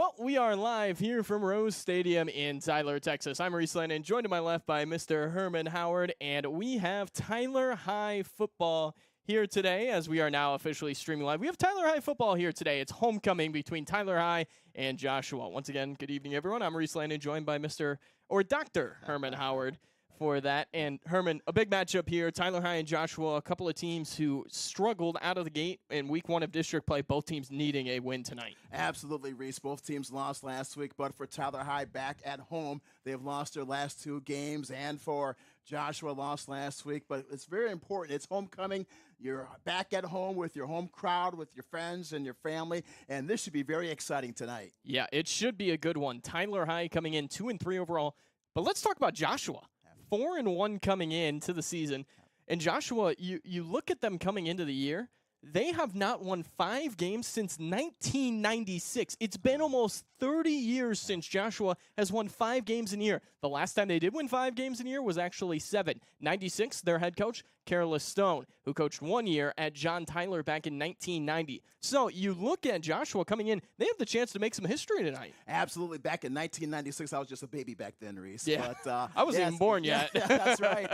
Well, we are live here from Rose Stadium in Tyler, Texas. I'm Reese Landon, joined to my left by Mr. Herman Howard, and we have Tyler High football here today as we are now officially streaming live. We have Tyler High football here today. It's homecoming between Tyler High and Joshua. Once again, good evening, everyone. I'm Reese Landon, joined by Dr. Herman Howard for that. And Herman, a big matchup here. Tyler High and Joshua, a couple of teams who struggled out of the gate in week one of district play, both teams needing a win tonight. Absolutely, Reese. Both teams lost last week, but for Tyler High back at home, they have lost their last two games, and for Joshua lost last week, but it's very important. It's homecoming. You're back at home with your home crowd, with your friends and your family, and this should be very exciting tonight. Yeah, it should be a good one. Tyler High coming in 2-3 overall, but let's talk about Joshua. 4-1 coming into the season. And Joshua, you look at them coming into the year, they have not won 5 games since 1996. It's been almost 30 years since Joshua has won 5 games in a year. The last time they did win 5 games in a year was actually 7. 96, their head coach, Carolus Stone, who coached 1 year at John Tyler back in 1990. So you look at Joshua coming in, they have the chance to make some history tonight. Absolutely. Back in 1996, I was just a baby back then, Reese. Yeah, but, I wasn't even born yet. Yeah, that's right.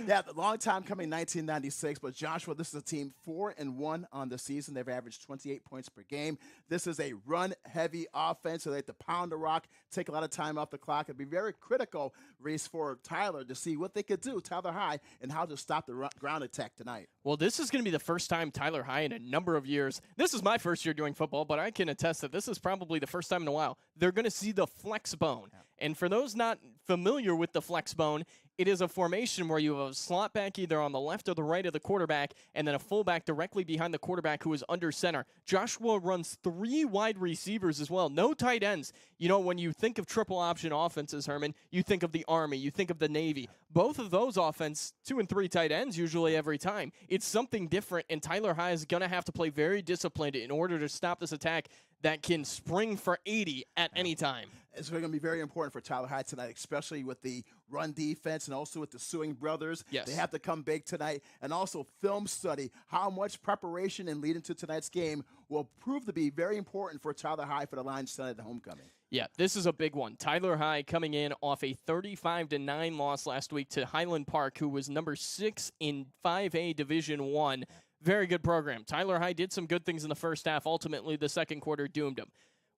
Yeah, the long time coming, 1996. But Joshua, this is a team 4-1 on the season. They've averaged 28 points per game. This is a run-heavy offense, so they have to pound the rock, take a lot of time off the clock. It'd be very critical, Reese, for Tyler to see what they could do, Tyler High, and how to stop the ground attack tonight. Well, this is going to be the first time Tyler High in a number of years. This is my first year doing football, but I can attest that this is probably the first time in a while they're going to see the flex bone. Yeah. And for those not familiar with the flex bone, it is a formation where you have a slot back either on the left or the right of the quarterback, and then a fullback directly behind the quarterback who is under center. Joshua runs 3 wide receivers as well. No tight ends. You know, when you think of triple option offenses, Herman, you think of the Army, you think of the Navy. Both of those offense, 2 and 3 tight ends usually every time. It's something different, and Tyler High is going to have to play very disciplined in order to stop this attack that can spring for 80 at any time. It's going to be very important for Tyler High tonight, especially with the run defense and also with the Sewing brothers. Yes. They have to come big tonight, and also film study. How much preparation and leading to tonight's game will prove to be very important for Tyler High for the Lions tonight at homecoming. Yeah, this is a big one. Tyler High coming in off a 35-9 loss last week to Highland Park, who was number 6 in 5A Division I. Very good program. Tyler High did some good things in the first half. Ultimately, the second quarter doomed them.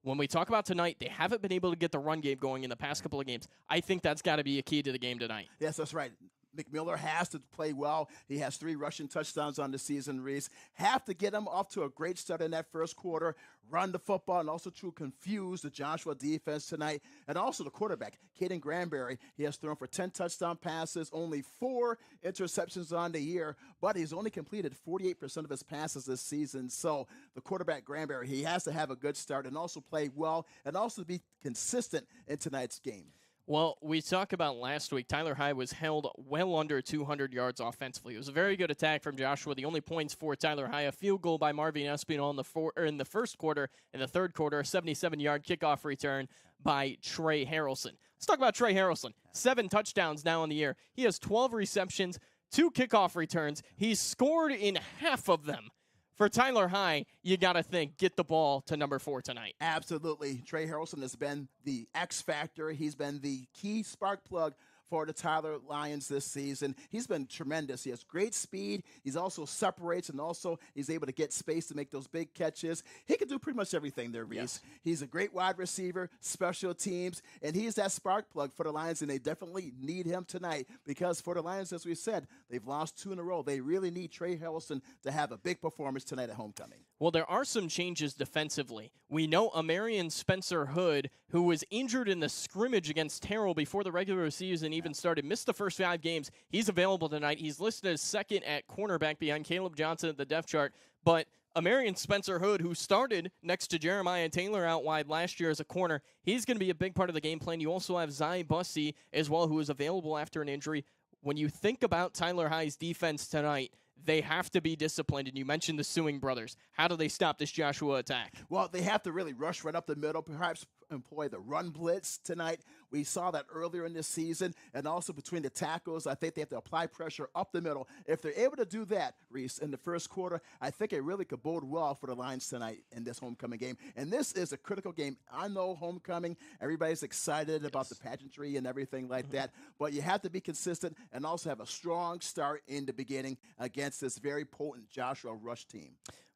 When we talk about tonight, they haven't been able to get the run game going in the past couple of games. I think that's got to be a key to the game tonight. Yes, that's right. McMiller has to play well. He has 3 rushing touchdowns on the season, Reese. Have to get him off to a great start in that first quarter, run the football, and also to confuse the Joshua defense tonight. And also the quarterback, Caden Granberry. He has thrown for 10 touchdown passes, only 4 interceptions on the year, but he's only completed 48% of his passes this season. So the quarterback, Granberry, he has to have a good start and also play well and also be consistent in tonight's game. Well, we talk about last week. Tyler High was held well under 200 yards offensively. It was a very good attack from Joshua. The only points for Tyler High, a field goal by Marvin Espinal in the first quarter. In the third quarter, a 77-yard kickoff return by Trey Harrelson. Let's talk about Trey Harrelson. 7 touchdowns now in the year. He has 12 receptions, 2 kickoff returns. He's scored in half of them. For Tyler High, you got to think, get the ball to number 4 tonight. Absolutely. Trey Harrelson has been the X factor. He's been the key spark plug for the Tyler Lions this season. He's been tremendous. He has great speed. He's also separates, and also he's able to get space to make those big catches. He can do pretty much everything there, Reese. Yes. He's a great wide receiver, special teams, and he's that spark plug for the Lions, and they definitely need him tonight because for the Lions, as we said, they've lost 2 in a row. They really need Trey Harrelson to have a big performance tonight at homecoming. Well, there are some changes defensively. We know Amarian Spencer Hood, who was injured in the scrimmage against Terrell before the regular season even started, missed the first 5 games. He's available tonight. He's listed as second at cornerback behind Caleb Johnson at the depth chart. But Amarian Spencer Hood, who started next to Jeremiah Taylor out wide last year as a corner, he's going to be a big part of the game plan. You also have Zai Bussey as well, who is available after an injury. When you think about Tyler High's defense tonight, they have to be disciplined, and you mentioned the Sewing brothers. How do they stop this Joshua attack? Well, they have to really rush right up the middle, perhaps employ the run blitz tonight. We saw that earlier in this season, and also between the tackles, I think they have to apply pressure up the middle. If they're able to do that, Reese, in the first quarter, I think it really could bode well for the Lions tonight in this homecoming game. And this is a critical game. I know homecoming, everybody's excited about the pageantry and everything like that, but you have to be consistent and also have a strong start in the beginning against this very potent Joshua Rush team.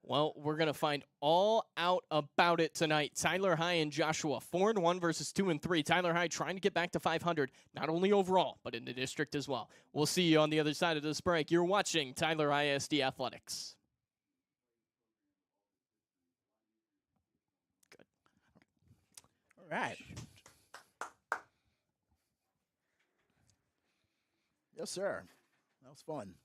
Well, we're going to find all out about it tonight. Tyler High and Joshua, 4-1 versus 2-3. Tyler High trying to get back to 500, not only overall, but in the district as well. We'll see you on the other side of this break. You're watching Tyler ISD Athletics. Good. All right. Yes, sir. That was fun.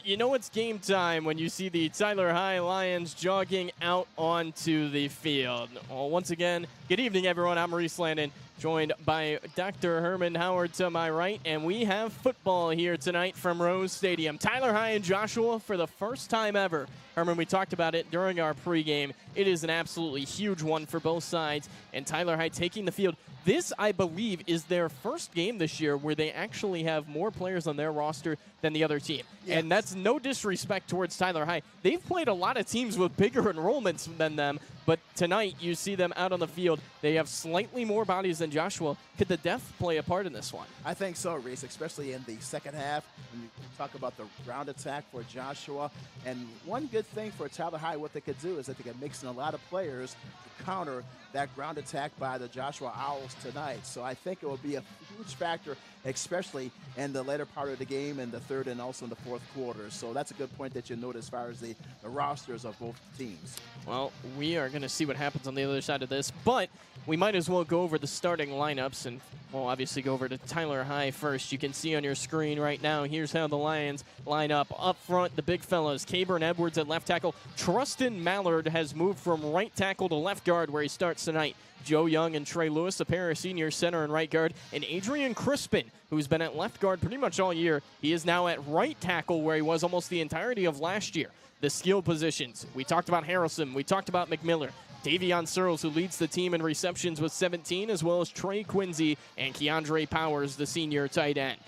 you know it's game time when you see the Tyler High Lions jogging out onto the field. Well, once again, good evening, everyone. I'm Maurice Landon, joined by Dr. Herman Howard to my right, and we have football here tonight from Rose Stadium. Tyler High and Joshua for the first time ever. Herman, we talked about it during our pregame. It is an absolutely huge one for both sides, and Tyler High taking the field. This, I believe, is their first game this year where they actually have more players on their roster than the other team. Yes. And that's no disrespect towards Tyler High. They've played a lot of teams with bigger enrollments than them, but tonight you see them out on the field. They have slightly more bodies than Joshua. Could the depth play a part in this one? I think so, Reese, especially in the second half when you talk about the ground attack for Joshua. And one good thing for Tyler High, what they could do is that they can mix in a lot of players to counter that ground attack by the Joshua Owls tonight. So I think it will be a huge factor, especially in the later part of the game, in the third and also in the fourth quarter. So that's a good point that you note as far as the rosters of both teams. Well, we are going to see what happens on the other side of this, but we might as well go over the starting lineups, and we'll obviously go over to Tyler High first. You can see on your screen right now, here's how the Lions line up. Up front, the big fellas, Caburn Edwards at left tackle. Trustin Mallard has moved from right tackle to left guard where he starts tonight. Joe Young and Trey Lewis, a pair of senior center and right guard, and Adrian Crispin, who's been at left guard pretty much all year. He is now at right tackle where he was almost the entirety of last year. The skill positions, we talked about Harrison, we talked about McMiller. Davion Searles, who leads the team in receptions with 17, as well as Trey Quincy and Keandre Powers, the senior tight end.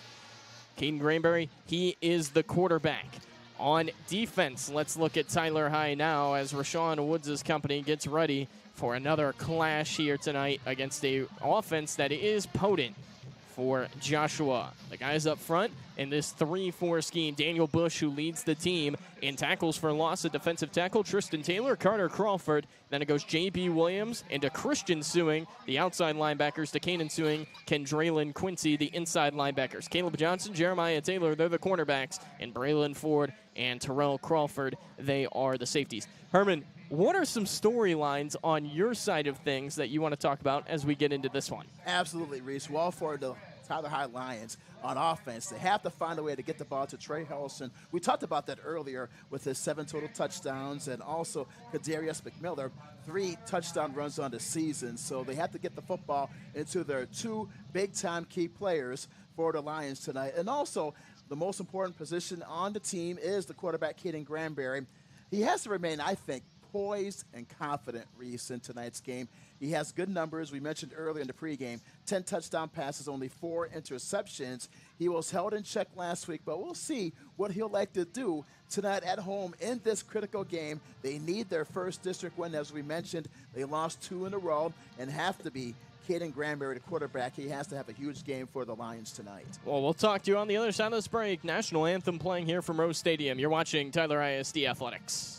Caden Granberry, he is the quarterback. On defense, let's look at Tyler High now as Rashawn Woods' company gets ready for another clash here tonight against a offense that is potent for Joshua. The guys up front in this 3-4 scheme, Daniel Bush, who leads the team in tackles for loss at defensive tackle, Tristan Taylor, Carter Crawford. Then it goes J.B. Williams into Christian Sewing, the outside linebackers, to Kanan Sewing, Kendraylin Quincy, the inside linebackers. Caleb Johnson, Jeremiah Taylor, they're the cornerbacks, and Braylon Ford and Terrell Crawford, they are the safeties. Herman, what are some storylines on your side of things that you want to talk about as we get into this one? Absolutely, Reese. Well, for the Tyler High Lions on offense, they have to find a way to get the ball to Trey Harrison. We talked about that earlier with his 7 total touchdowns, and also Kadarius McMiller, 3 touchdown runs on the season. So they have to get the football into their 2 big-time key players for the Lions tonight. And also, the most important position on the team is the quarterback, Caden Granberry. He has to remain, I think, poised and confident, Reese, in tonight's game. He has good numbers. We mentioned earlier in the pregame, 10 touchdown passes, only 4 interceptions. He was held in check last week, but we'll see what he'll like to do tonight at home in this critical game. They need their first district win. As we mentioned, they lost 2 in a row and have to be Caden Granberry, the quarterback. He has to have a huge game for the Lions tonight. Well, we'll talk to you on the other side of this break. National anthem playing here from Rose Stadium. You're watching Tyler ISD Athletics.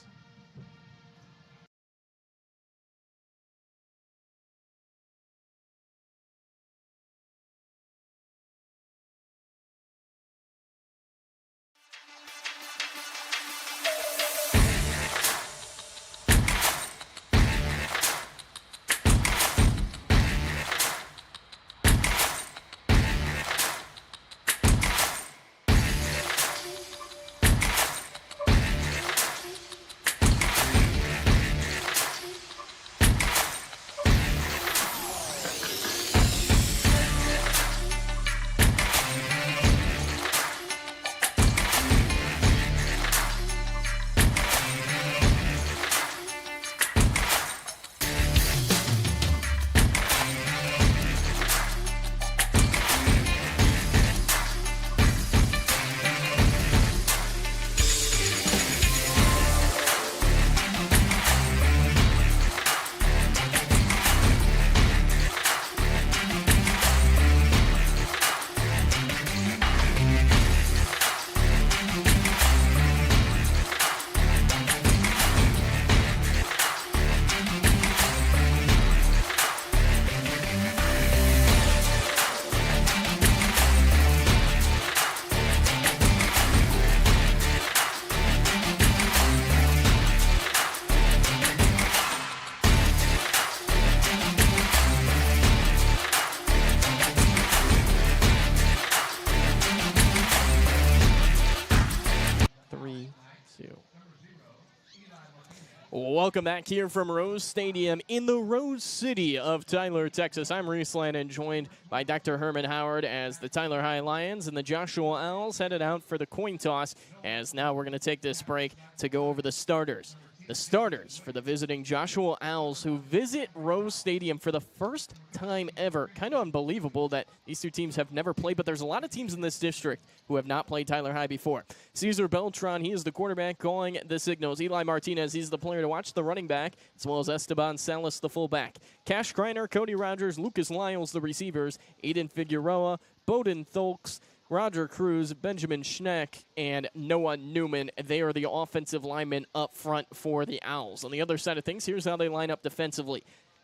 Well, welcome back here from Rose Stadium in the Rose City of Tyler, Texas. I'm Reese Lannon, joined by Dr. Herman Howard as the Tyler High Lions and the Joshua Owls headed out for the coin toss, as now we're going to take this break to go over the starters. The starters for the visiting Joshua Owls, who visit Rose Stadium for the first time ever. Kind of unbelievable that these two teams have never played, but there's a lot of teams in this district who have not played Tyler High before. Cesar Beltran, he is the quarterback calling the signals. Eli Martinez, he's the player to watch, the running back, as well as Esteban Salas, the fullback. Cash Greiner, Cody Rogers, Lucas Lyles, the receivers. Aiden Figueroa, Bowden Tholks, Roger Cruz, Benjamin Schneck, and Noah Newman. They are the offensive linemen up front for the Owls. On the other side of things, here's how they line up defensively.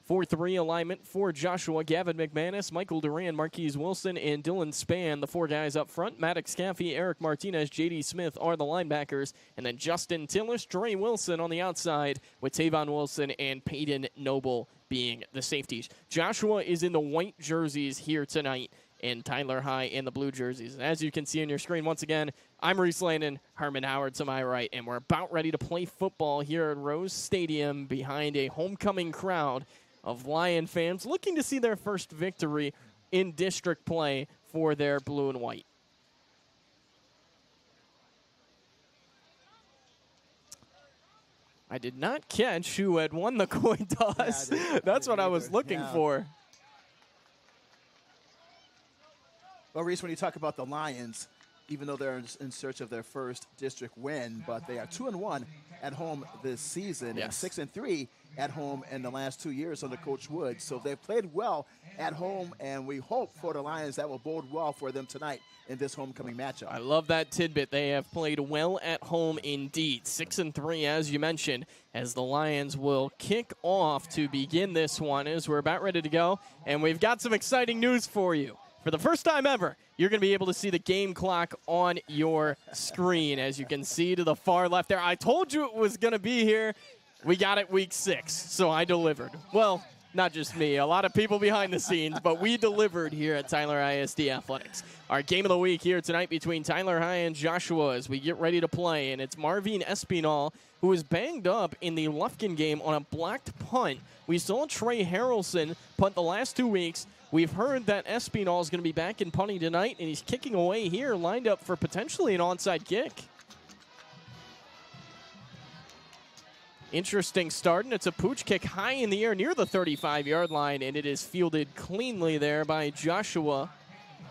4-3 alignment for Joshua: Gavin McManus, Michael Duran, Marquise Wilson, and Dylan Spann. The four guys up front. Maddox Caffey, Eric Martinez, J.D. Smith are the linebackers. And then Justin Tillish, Dre Wilson on the outside, with Tavon Wilson and Peyton Noble being the safeties. Joshua is in the white jerseys here tonight, and Tyler High in the blue jerseys. And as you can see on your screen, once again, I'm Reese Landon, Herman Howard to my right, and we're about ready to play football here at Rose Stadium behind a homecoming crowd of Lion fans looking to see their first victory in district play for their blue and white. I did not catch who had won the coin toss. That's what I was looking for. Well, Reese, when you talk about the Lions, even though they're in search of their first district win, but they are 2-1 at home this season, yes, and 6-3 at home in the last 2 years under Coach Wood. So they've played well at home, and we hope for the Lions that will bode well for them tonight in this homecoming matchup. I love that tidbit. They have played well at home indeed. 6-3, as you mentioned, as the Lions will kick off to begin this one as we're about ready to go. And we've got some exciting news for you. For the first time ever, you're going to be able to see the game clock on your screen, as you can see to the far left there. I told you it was going to be here. We got it week 6, so I delivered. Well, not just me, a lot of people behind the scenes, but we delivered here at Tyler ISD Athletics. Our game of the week here tonight between Tyler High and Joshua as we get ready to play, and it's Marvin Espinal, who was banged up in the Lufkin game on a blocked punt. We saw Trey Harrelson punt the last 2 weeks. We've heard that Espinal is going to be back in punting tonight, and he's kicking away here, lined up for potentially an onside kick. Interesting start, and it's a pooch kick high in the air near the 35-yard line, and it is fielded cleanly there by Joshua.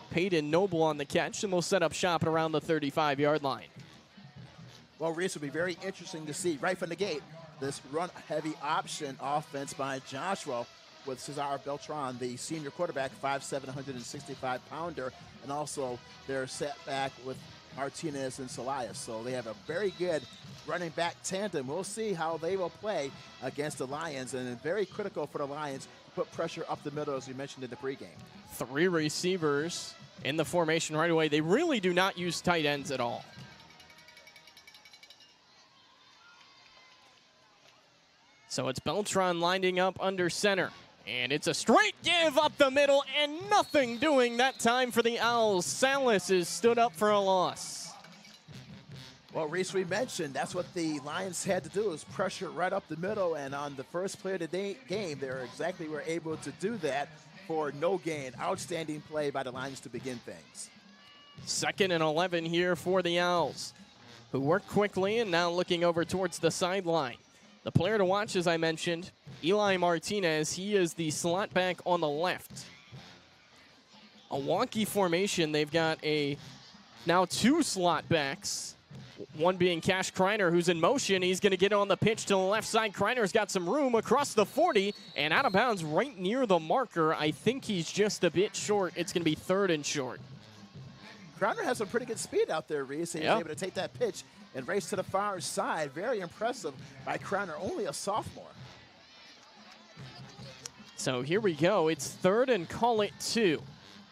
Peyton Noble on the catch, and we'll set up shop at around the 35-yard line. Well, Reese, will be very interesting to see right from the gate this run-heavy option offense by Joshua, with Cesar Beltran, the senior quarterback, 5'7", 165-pounder, and also their setback with Martinez and Salas. So they have a very good running back tandem. We'll see how they will play against the Lions, and very critical for the Lions to put pressure up the middle, as we mentioned in the pregame. 3 receivers in the formation right away. They really do not use tight ends at all. So it's Beltran lining up under center. And it's a straight give up the middle, and nothing doing that time for the Owls. Salas is stood up for a loss. Well, Reese, we mentioned that's what the Lions had to do, is pressure right up the middle, and on the first play of the game, they were able to do that for no gain. Outstanding play by the Lions to begin things. 2nd and 11 here for the Owls, who work quickly and now looking over towards the sideline. The player to watch, as I mentioned, Eli Martinez. He is the slot back on the left. A wonky formation. They've got now 2 slot backs, one being Cash Kreiner, who's in motion. He's going to get on the pitch to the left side. Kreiner's got some room across the 40 and out of bounds right near the marker. I think he's just a bit short. It's going to be 3rd and short. Kreiner has some pretty good speed out there, Reese. He was able to take that pitch and race to the far side. Very impressive by Kreiner, only a sophomore. So here we go. It's 3rd and call it 2.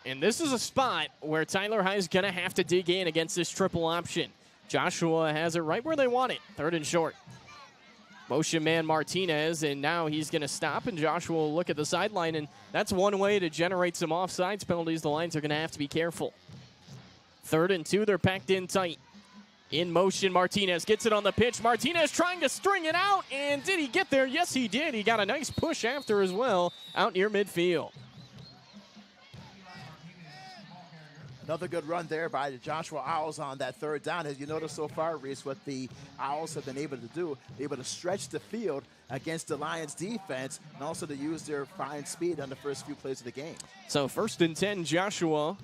And this is a spot where Tyler High is going to have to dig in against this triple option. Joshua has it right where they want it, 3rd and short. Motion man Martinez, and now he's going to stop, and Joshua will look at the sideline, and that's one way to generate some offsides penalties. The Lions are going to have to be careful. 3rd and 2, they're packed in tight. In motion, Martinez gets it on the pitch. Martinez trying to string it out, and did he get there? Yes, he did. He got a nice push after as well, out near midfield. Another good run there by the Joshua Owls on that third down. As you notice so far, Reese, what the Owls have been able to do, able to stretch the field against the Lions defense and also to use their fine speed on the first few plays of the game. So 1st and 10, Joshua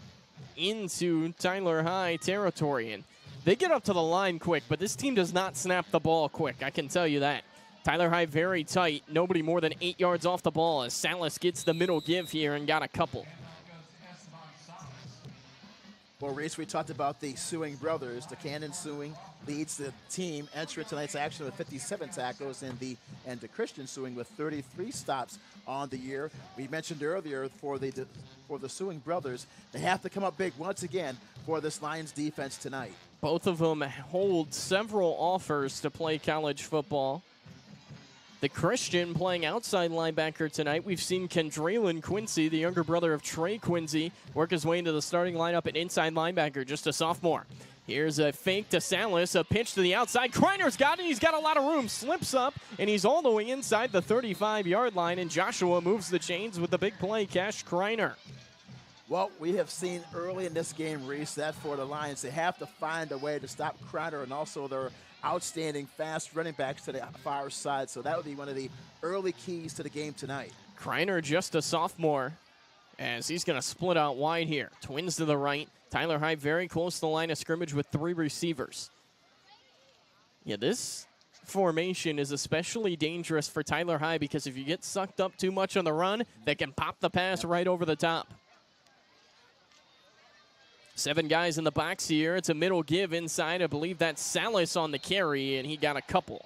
into Tyler High territory. And they get up to the line quick, but this team does not snap the ball quick. I can tell you that. Tyler High very tight. Nobody more than 8 yards off the ball as Salas gets the middle give here and got a couple. Well, Reese, we talked about the Sewing brothers. The Cannon Sewing leads the team entering tonight's action with 57 tackles, and the Christian Sewing with 33 stops on the year. We mentioned earlier for the Sewing brothers, they have to come up big once again for this Lions defense tonight. Both of them hold several offers to play college football. The Christian playing outside linebacker tonight. We've seen Kendralen Quincy, the younger brother of Trey Quincy, work his way into the starting lineup at inside linebacker, just a sophomore. Here's a fake to Salas, a pitch to the outside. Kreiner's got it. He's got a lot of room. Slips up, and he's all the way inside the 35-yard line, and Joshua moves the chains with the big play, Cash Kreiner. Well, we have seen early in this game, Reese, that for the Lions, they have to find a way to stop Kreiner and also their outstanding fast running backs to the far side. So that would be one of the early keys to the game tonight. Kreiner, just a sophomore, as he's going to split out wide here. Twins to the right. Tyler High very close to the line of scrimmage with 3 receivers. Yeah, this formation is especially dangerous for Tyler High because if you get sucked up too much on the run, they can pop the pass right over the top. 7 guys in the box here. It's a middle give inside. I believe that's Salas on the carry, and he got a couple.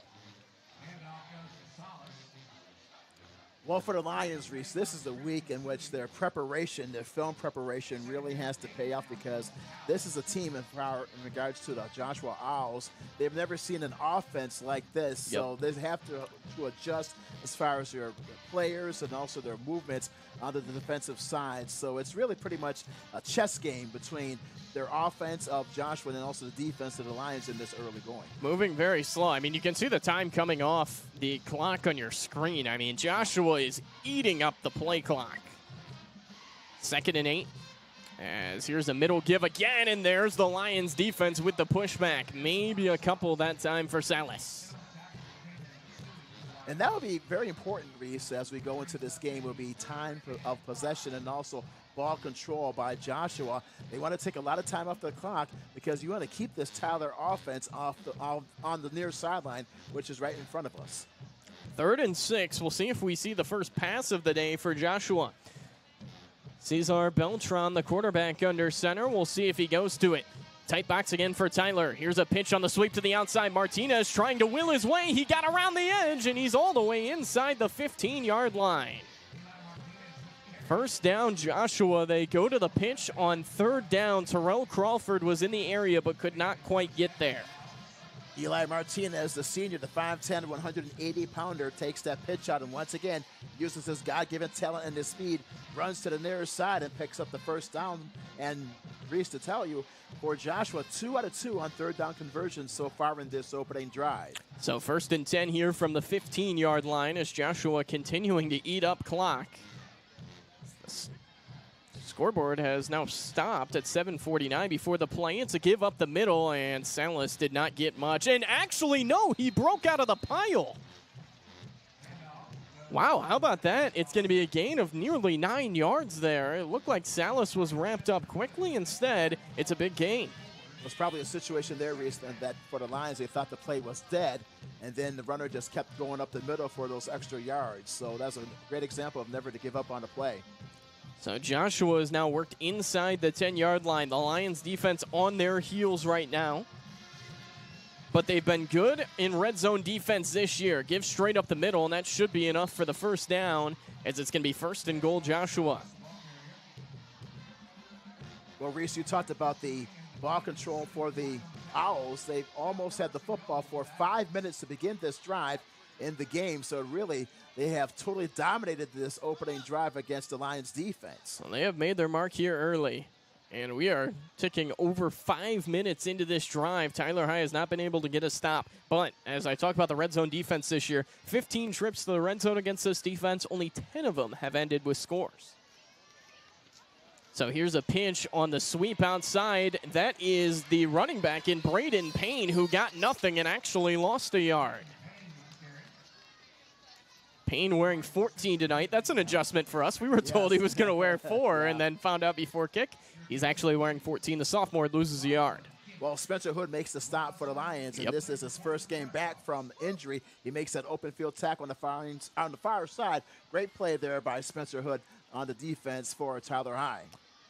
Well, for the Lions, Reese, this is the week in which their preparation, their film preparation really has to pay off because this is a team in regards to the Joshua Owls. They've never seen an offense like this, so they have to adjust as far as their players and also their movements on the defensive side. So it's really pretty much a chess game between their offense of Joshua and also the defense of the Lions in this early going. Moving very slow. I mean, you can see the time coming off the clock on your screen. I mean, Joshua is eating up the play clock. 2nd and 8. As here's a middle give again, and there's the Lions defense with the pushback. Maybe a couple that time for Salas. And that will be very important, Reese, as we go into this game, will be time of possession and also ball control by Joshua. They want to take a lot of time off the clock because you want to keep this Tyler offense on the near sideline, which is right in front of us. 3rd and 6. We'll see if we see the first pass of the day for Joshua. Cesar Beltran, the quarterback, under center. We'll see if he goes to it. Tight box again for Tyler. Here's a pitch on the sweep to the outside. Martinez trying to will his way. He got around the edge, and he's all the way inside the 15-yard line. First down, Joshua. They go to the pitch on 3rd down. Terrell Crawford was in the area but could not quite get there. Eli Martinez, the senior, the 5'10", 180-pounder, takes that pitch out and once again uses his God-given talent and his speed, runs to the near side and picks up the first down. And Reese, to tell you, for Joshua, 2 out of 2 on 3rd down conversions so far in this opening drive. So 1st and 10 here from the 15-yard line as Joshua continuing to eat up clock. Scoreboard has now stopped at 7:49 before the play. It's a give up the middle, and Salas did not get much. And actually, no, he broke out of the pile. Wow, how about that? It's going to be a gain of nearly 9 yards there. It looked like Salas was wrapped up quickly. Instead, it's a big gain. It was probably a situation there, Reese, that for the Lions, they thought the play was dead, and then the runner just kept going up the middle for those extra yards. So that's a great example of never to give up on a play. So Joshua is now worked inside the 10-yard line. The Lions defense on their heels right now. But they've been good in red zone defense this year. Give straight up the middle, and that should be enough for the first down as it's going to be 1st and goal, Joshua. Well, Reese, you talked about the ball control for the Owls. They've almost had the football for 5 minutes to begin this drive in the game. So really, they have totally dominated this opening drive against the Lions defense. Well, they have made their mark here early. And we are ticking over 5 minutes into this drive. Tyler High has not been able to get a stop. But as I talk about the red zone defense this year, 15 trips to the red zone against this defense, only 10 of them have ended with scores. So here's a pinch on the sweep outside. That is the running back in Braden Payne, who got nothing and actually lost a yard. Payne wearing 14 tonight. That's an adjustment for us. We were told he was going to wear 4 and then found out before kick he's actually wearing 14. The sophomore loses a yard. Well, Spencer Hood makes the stop for the Lions, and this is his first game back from injury. He makes that open field tackle on the far side. Great play there by Spencer Hood on the defense for Tyler High.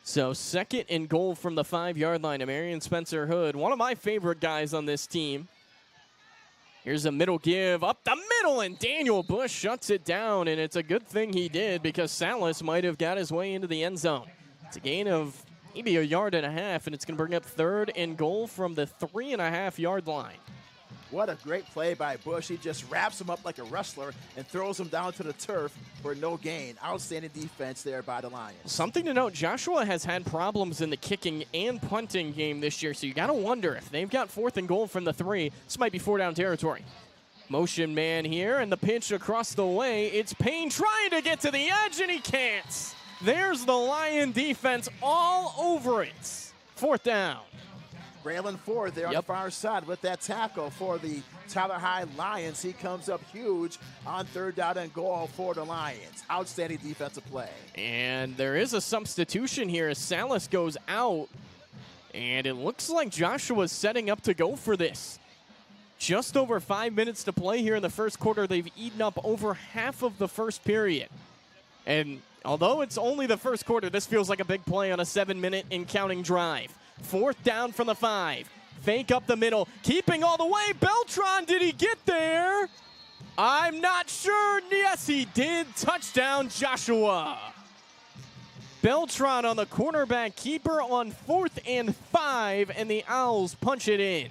So 2nd and goal from the 5-yard line of Marion Spencer Hood, one of my favorite guys on this team. Here's a middle give up the middle, and Daniel Bush shuts it down, and it's a good thing he did because Salas might have got his way into the end zone. It's a gain of maybe a yard and a half, and it's going to bring up 3rd and goal from the 3.5-yard line. What a great play by Bush. He just wraps him up like a wrestler and throws him down to the turf for no gain. Outstanding defense there by the Lions. Something to note, Joshua has had problems in the kicking and punting game this year, so you got to wonder if they've got 4th and goal from the 3. This might be 4-down territory. Motion man here, and the pitch across the way. It's Payne trying to get to the edge, and he can't. There's the Lion defense all over it. 4th down. Braylon Ford there on the far side with that tackle for the Tyler High Lions. He comes up huge on 3rd down and goal for the Lions. Outstanding defensive play. And there is a substitution here as Salas goes out. And it looks like Joshua's setting up to go for this. Just over 5 minutes to play here in the first quarter. They've eaten up over half of the first period. And although it's only the first quarter, this feels like a big play on a 7-minute and counting drive. 4th down from the 5. Fake up the middle. Keeping all the way. Beltran, did he get there? I'm not sure. Yes, he did. Touchdown, Joshua. Beltran on the cornerback keeper on 4th and 5, and the Owls punch it in.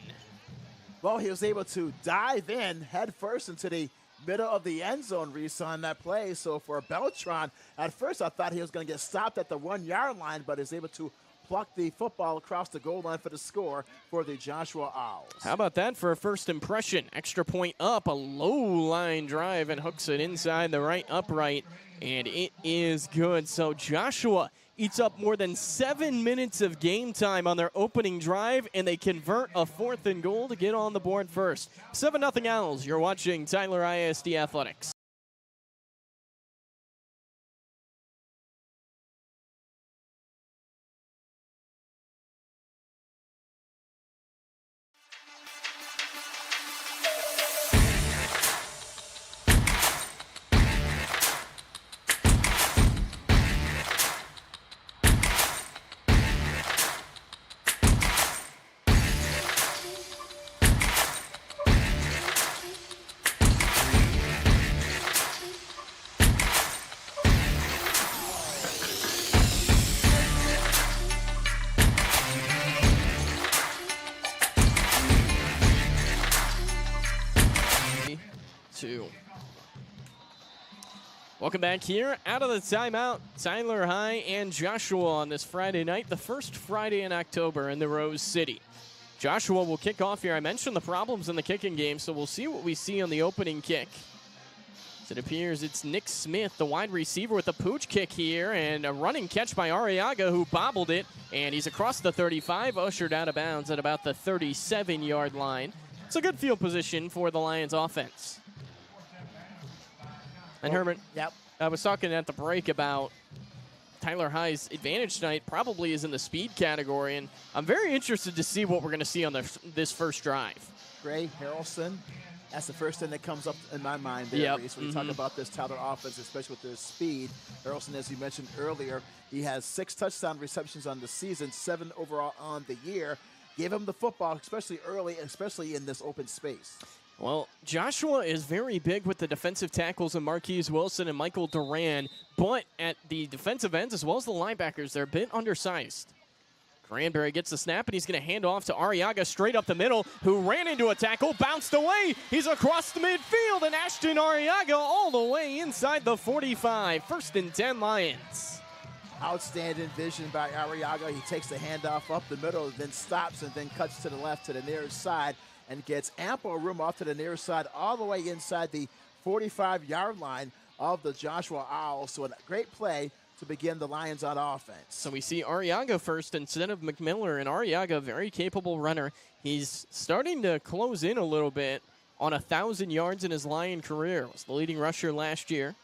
Well, he was able to dive in head first into the middle of the end zone, Reese, on that play. So for Beltran, at first I thought he was going to get stopped at the 1-yard line, but is able to pluck the football across the goal line for the score for the Joshua Owls. How about that for a first impression? Extra point up, a low line drive, and hooks it inside the right upright, and it is good. So Joshua eats up more than 7 minutes of game time on their opening drive, and they convert a 4th and goal to get on the board first. 7-0 Owls. You're watching Tyler ISD Athletics. Welcome back here out of the timeout. Tyler High and Joshua on this Friday night, the first Friday in October in the Rose City. Joshua will kick off here. I mentioned the problems in the kicking game, so we'll see what we see on the opening kick. As it appears it's Nick Smith, the wide receiver, with a pooch kick here, and a running catch by Arriaga, who bobbled it, and he's across the 35, ushered out of bounds at about the 37-yard line. It's a good field position for the Lions offense. And Herman, I was talking at the break about Tyler High's advantage tonight probably is in the speed category, and I'm very interested to see what we're going to see on this first drive. Gray Harrelson, that's the first thing that comes up in my mind there, Reese, when you talk about this Tyler offense, especially with their speed. Harrelson, as you mentioned earlier, he has 6 touchdown receptions on the season, 7 overall on the year. Give him the football, especially early, especially in this open space. Well, Joshua is very big with the defensive tackles and Marquise Wilson and Michael Duran, but at the defensive ends as well as the linebackers, they're a bit undersized. Cranberry gets the snap, and he's going to hand off to Arriaga straight up the middle, who ran into a tackle, bounced away. He's across the midfield, and Ashton Arriaga all the way inside the 45. 1st and 10 Lions. Outstanding vision by Arriaga. He takes the handoff up the middle, then stops and then cuts to the left to the near side and gets ample room off to the near side all the way inside the 45-yard line of the Joshua Owls. So a great play to begin the Lions on offense. So we see Arriaga first instead of McMiller, and Arriaga, very capable runner. He's starting to close in a little bit on 1,000 yards in his Lion career. Was the leading rusher last year.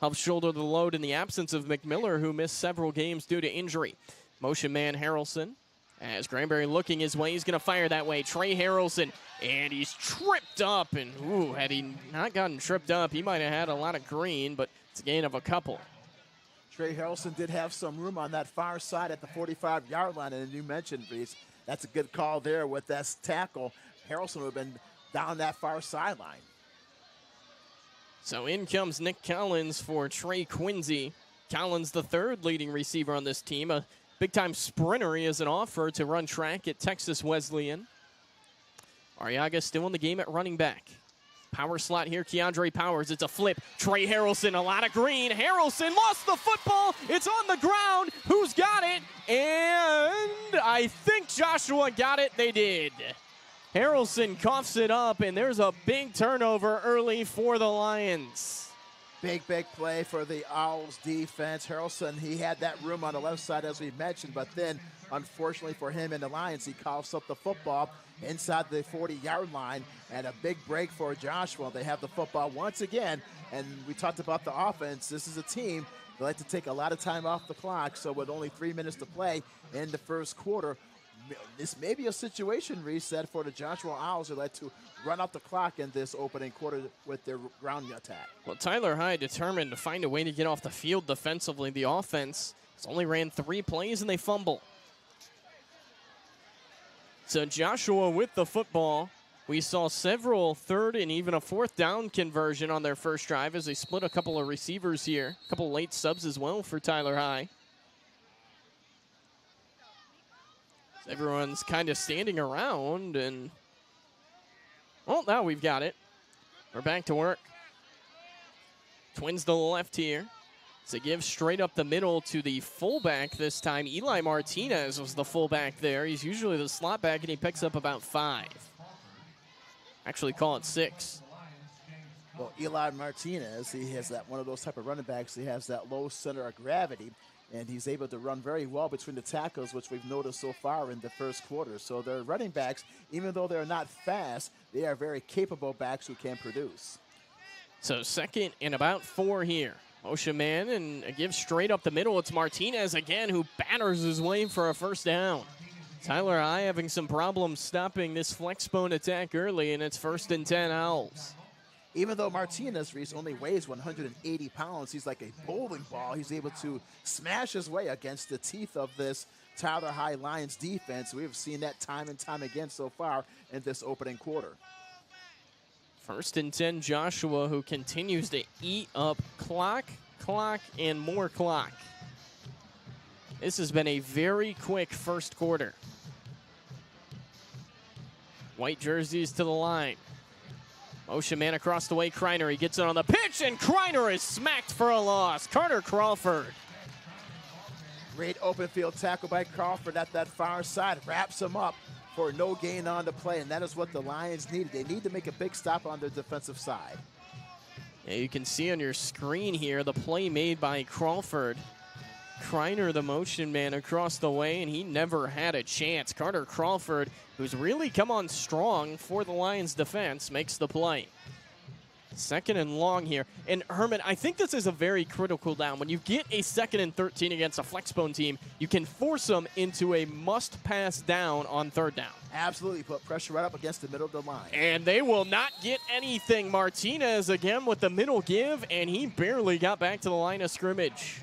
Helps shoulder the load in the absence of McMiller, who missed several games due to injury. Motion man Harrelson. As Granberry looking his way, he's going to fire that way. Trey Harrelson, and he's tripped up. And, ooh, had he not gotten tripped up, he might have had a lot of green, but it's a gain of a couple. Trey Harrelson did have some room on that far side at the 45-yard line, and you mentioned, Reese, that's a good call there with that tackle. Harrelson would have been down that far sideline. So in comes Nick Collins for Trey Quincy. Collins, the third leading receiver on this team, a big-time sprinter. He has an offer to run track at Texas Wesleyan. Arriaga still in the game at running back. Power slot here, Keandre Powers. It's a flip. Trey Harrelson, a lot of green. Harrelson lost the football. It's on the ground. Who's got it? And I think Joshua got it. They did. Harrelson coughs it up, and there's a big turnover early for the Lions. Big play for the Owls defense. Harrelson, he had that room on the left side, as we mentioned, but then, unfortunately for him and the Lions, he coughs up the football inside the 40-yard line, and a big break for Joshua. They have the football once again, and we talked about the offense. This is a team that like to take a lot of time off the clock, so with only 3 minutes to play in the first quarter, this may be a situation, reset for the Joshua Owls who like to run out the clock in this opening quarter with their ground attack. Well, Tyler Hyde determined to find a way to get off the field defensively. The offense has only ran 3 plays, and they fumble. So Joshua with the football. We saw several third and even a fourth down conversion on their first drive as they split a couple of receivers here. A couple late subs as well for Tyler Hyde. Everyone's kind of standing around, and, well, now we've got it. We're back to work. Twins to the left here. It's a give straight up the middle to the fullback this time. Eli Martinez was the fullback there. He's usually the slot back, and he picks up about 5. Actually, call it 6. Well, Eli Martinez, he has that one of those type of running backs. He has that low center of gravity, and he's able to run very well between the tackles, which we've noticed so far in the first quarter. So their running backs, even though they're not fast, they are very capable backs who can produce. So second and about 4 here. Motion man, and a give straight up the middle. It's Martinez again who batters his way for a first down. Tyler Hyde having some problems stopping this flex bone attack early, and it's 1st and 10 Owls. Even though Martinez, Reese, only weighs 180 pounds, he's like a bowling ball. He's able to smash his way against the teeth of this Tyler Hyde Lions defense. We've seen that time and time again so far in this opening quarter. 1st and 10 Joshua, who continues to eat up clock, and more clock. This has been a very quick first quarter. White jerseys to the line. Motion man across the way, Kreiner. He gets it on the pitch, and Kreiner is smacked for a loss. Carter Crawford. Great open field tackle by Crawford at that far side. Wraps him up for no gain on the play, and that is what the Lions needed. They need to make a big stop on their defensive side. Yeah, you can see on your screen here the play made by Crawford. Kreiner, the motion man, across the way, and he never had a chance. Carter Crawford, who's really come on strong for the Lions defense, makes the play. 2nd and long here. And Herman, I think this is a very critical down. When you get a 2nd and 13 against a flexbone team, you can force them into a must-pass down on 3rd down. Absolutely. Put pressure right up against the middle of the line. And they will not get anything. Martinez again with the middle give, and he barely got back to the line of scrimmage.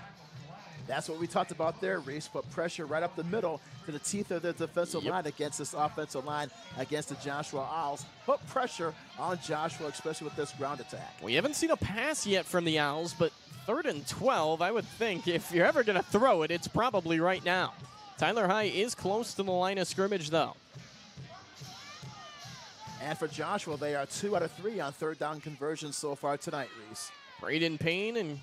That's what we talked about there, Reese. Put pressure right up the middle to the teeth of the defensive line against this offensive line against the Joshua Owls. Put pressure on Joshua, especially with this ground attack. We haven't seen a pass yet from the Owls, but 3rd and 12, I would think if you're ever going to throw it, it's probably right now. Tyler Hyde is close to the line of scrimmage, though. And for Joshua, they are 2 out of 3 on 3rd down conversions so far tonight, Reese. Braden Payne and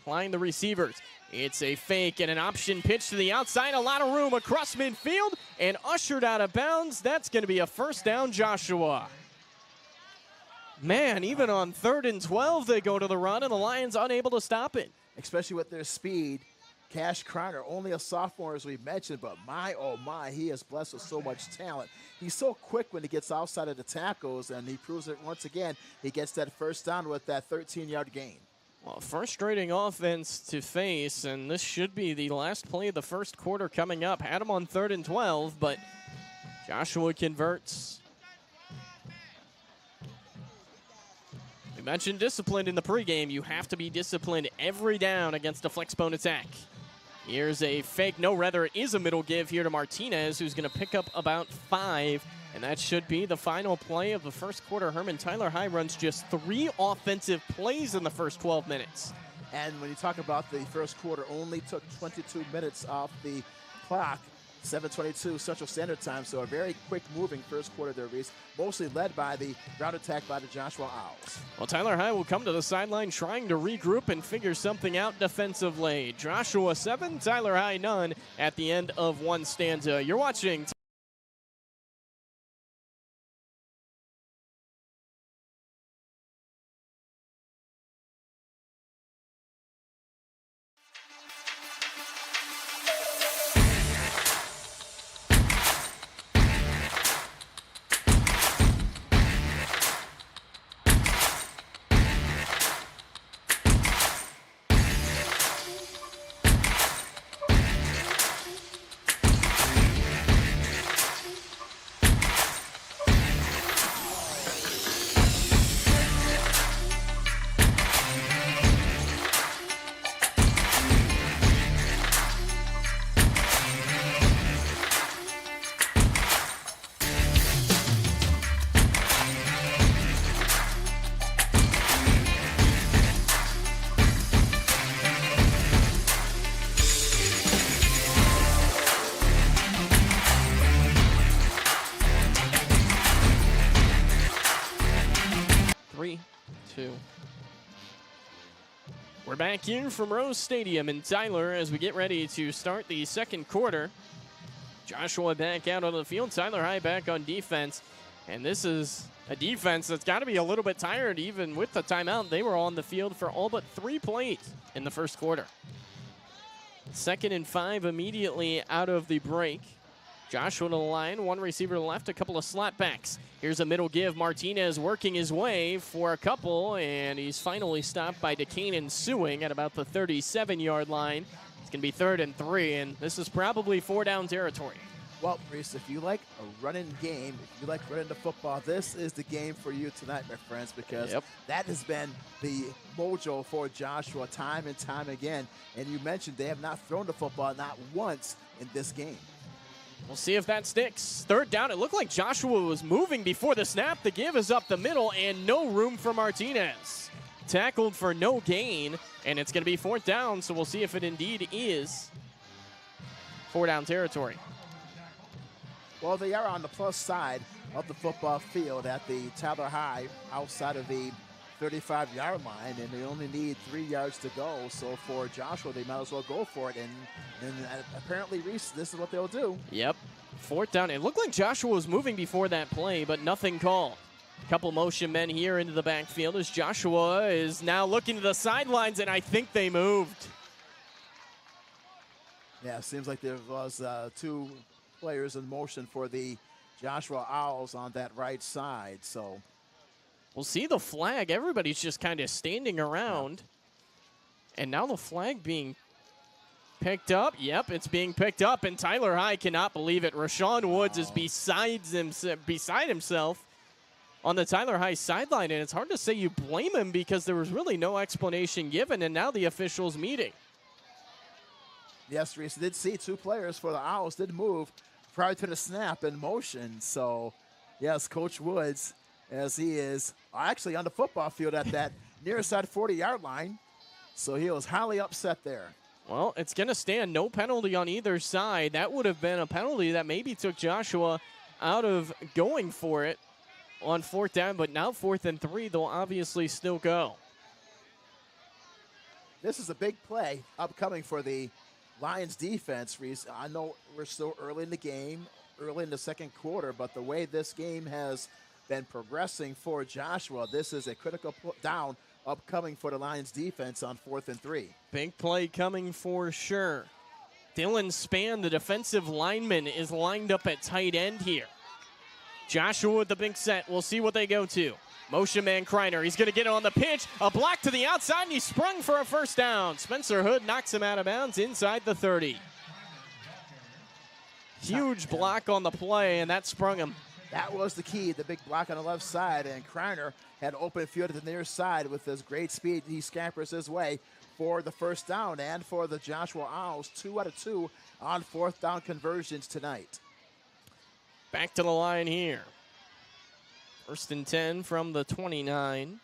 Applying the receivers. It's a fake and an option pitch to the outside. A lot of room across midfield and ushered out of bounds. That's going to be a first down, Joshua. Man, even on 3rd and 12, they go to the run, and the Lions unable to stop it. Especially with their speed. Cash Kreiner, only a sophomore, as we mentioned, but my, oh my, he is blessed with so much talent. He's so quick when he gets outside of the tackles, and he proves it once again. He gets that first down with that 13-yard gain. Well, frustrating offense to face, and this should be the last play of the first quarter coming up. Had him on 3rd and 12, but Joshua converts. We mentioned discipline in the pregame. You have to be disciplined every down against a flex bone attack. Here's a fake, no, rather it is a middle give here to Martinez, who's going to pick up about 5, and that should be the final play of the first quarter. Herman Tyler High runs just 3 offensive plays in the first 12 minutes. And when you talk about the first quarter, only took 22 minutes off the clock, 7:22 Central Standard Time, so a very quick-moving first quarter there, Reese, mostly led by the ground attack by the Joshua Owls. Well, Tyler High will come to the sideline trying to regroup and figure something out defensively. Joshua 7, Tyler High none at the end of one stanza. You're watching We're back here from Rose Stadium in Tyler as we get ready to start the second quarter. Joshua back out on the field, Tyler High back on defense. And this is a defense that's got to be a little bit tired even with the timeout. They were on the field for all but 3 plays in the first quarter. 2nd and 5 immediately out of the break. Joshua to the line, 1 receiver to the left, a couple of slot backs. Here's a middle give. Martinez working his way for a couple, and he's finally stopped by DeCane Suing at about the 37-yard line. It's going to be 3rd and 3, and this is probably 4 down territory. Well, Reese, if you like a running game, if you like running the football, this is the game for you tonight, my friends, because that has been the mojo for Joshua time and time again. And you mentioned they have not thrown the football not once in this game. We'll see if that sticks. 3rd down. It looked like Joshua was moving before the snap. The give is up the middle and no room for Martinez. Tackled for no gain, and it's going to be 4th down, so we'll see if it indeed is 4 down territory. Well, they are on the plus side of the football field at the Tyler High outside of the 35-yard line, and they only need 3 yards to go. So for Joshua, they might as well go for it. And apparently, Reese, this is what they'll do. Yep. 4th down. It looked like Joshua was moving before that play, but nothing called. A couple motion men here into the backfield as Joshua is now looking to the sidelines, and I think they moved. Yeah, it seems like there was 2 players in motion for the Joshua Owls on that right side. So we'll see the flag. Everybody's just kind of standing around. And now the flag being picked up. Yep, it's being picked up, and Tyler High cannot believe it. Rashawn Woods is beside himself on the Tyler High sideline, and it's hard to say you blame him because there was really no explanation given, and now the officials meeting. Yes, Reese did see 2 players for the Owls did move prior to the snap in motion. So, yes, Coach Woods, as he is actually on the football field at that near side 40-yard line. So he was highly upset there. Well, it's going to stand. No penalty on either side. That would have been a penalty that maybe took Joshua out of going for it on 4th down, but now 4th and 3, they'll obviously still go. This is a big play upcoming for the Lions defense, Reese. I know we're still early in the game, early in the second quarter, but the way this game has been progressing for Joshua, this is a critical down upcoming for the Lions defense on 4th and 3. Big play coming for sure. Dylan Spann, the defensive lineman, is lined up at tight end here. Joshua with the big set. We'll see what they go to. Motion man Kreiner. He's going to get on the pitch. A block to the outside, and he sprung for a first down. Spencer Hood knocks him out of bounds inside the 30. Huge block on the play, and that sprung him. That was the key, the big block on the left side, and Kreiner had open field at the near side with his great speed. He scampers his way for the first down, and for the Joshua Owls, 2 out of 2 on 4th down conversions tonight. Back to the line here. 1st and 10 from the 29.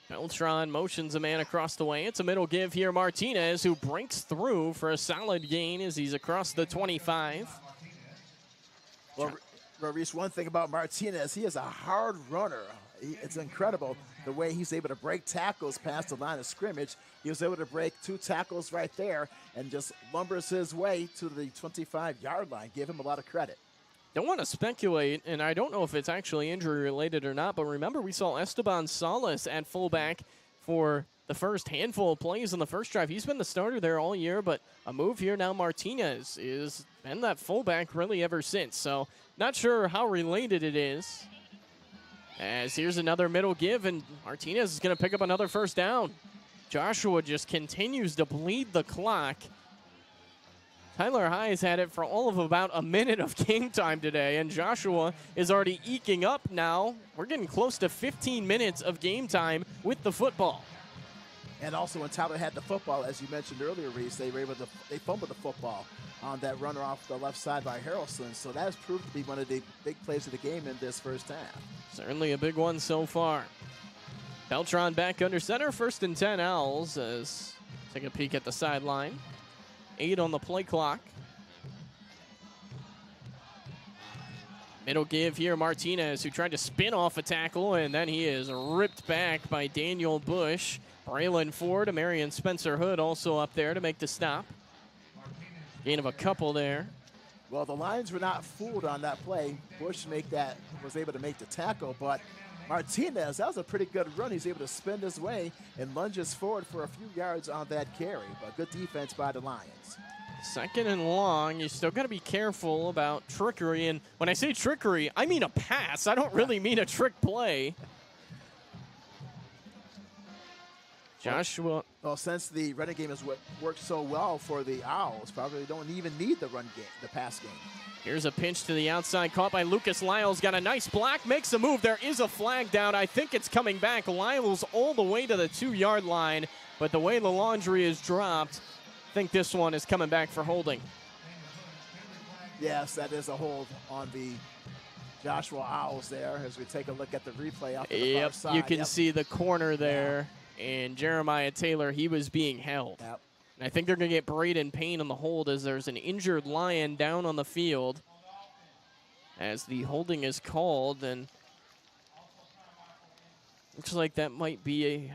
Beltran motions a man across the way. It's a middle give here. Martinez, who breaks through for a solid gain as he's across the 25. Well, Reese, one thing about Martinez, he is a hard runner. It's incredible the way he's able to break tackles past the line of scrimmage. He was able to break 2 tackles right there and just lumbers his way to the 25-yard line. Give him a lot of credit. Don't want to speculate, and I don't know if it's actually injury-related or not, but remember we saw Esteban Salas at fullback for the first handful of plays on the first drive. He's been the starter there all year, but a move here now. Martinez is been that fullback really ever since, so not sure how related it is. As here's another middle give, and Martinez is going to pick up another first down. Joshua just continues to bleed the clock. Tyler High has had it for all of about a minute of game time today, and Joshua is already eking up now. We're getting close to 15 minutes of game time with the football. And also when Tyler had the football, as you mentioned earlier, Reese, they fumbled the football on that runner off the left side by Harrelson. So that has proved to be one of the big plays of the game in this first half. Certainly a big one so far. Beltran back under center, 1st and 10 Owls. As take a peek at the sideline. 8 on the play clock. Middle give here, Martinez, who tried to spin off a tackle, and then he is ripped back by Daniel Bush. Braylon Ford, Marion Spencer Hood also up there to make the stop. Gain of a couple there. Well, the Lions were not fooled on that play. Bush was able to make the tackle, but Martinez, that was a pretty good run. He's able to spin his way and lunges forward for a few yards on that carry, but good defense by the Lions. 2nd and long. You still got to be careful about trickery, and when I say trickery, I mean a pass. I don't really mean a trick play. Joshua. Well, since the running game has worked so well for the Owls, probably don't even need the pass game. Here's a pinch to the outside, caught by Lucas Lyles. Got a nice block, makes a move. There is a flag down. I think it's coming back. Lyles all the way to the 2-yard line, but the way the laundry is dropped, I think this one is coming back for holding. Yes, that is a hold on the Joshua Owls there as we take a look at the replay off the far side. You can see the corner there, and Jeremiah Taylor, he was being held. Yep. And I think they're going to get Braden Payne on the hold as there's an injured Lion down on the field as the holding is called, and looks like that might be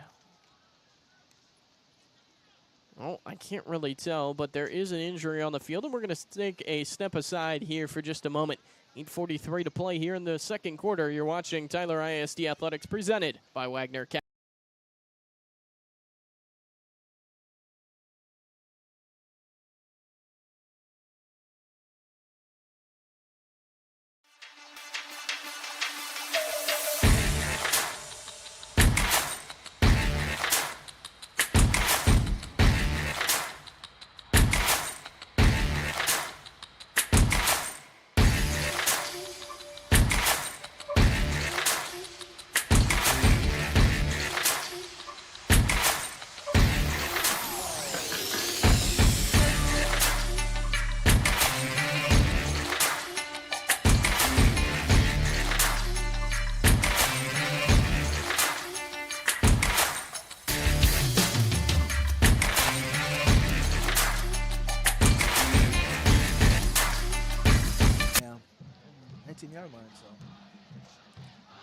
I can't really tell, but there is an injury on the field, and we're going to take a step aside here for just a moment. 8:43 to play here in the second quarter. You're watching Tyler ISD Athletics presented by Wagner Capital.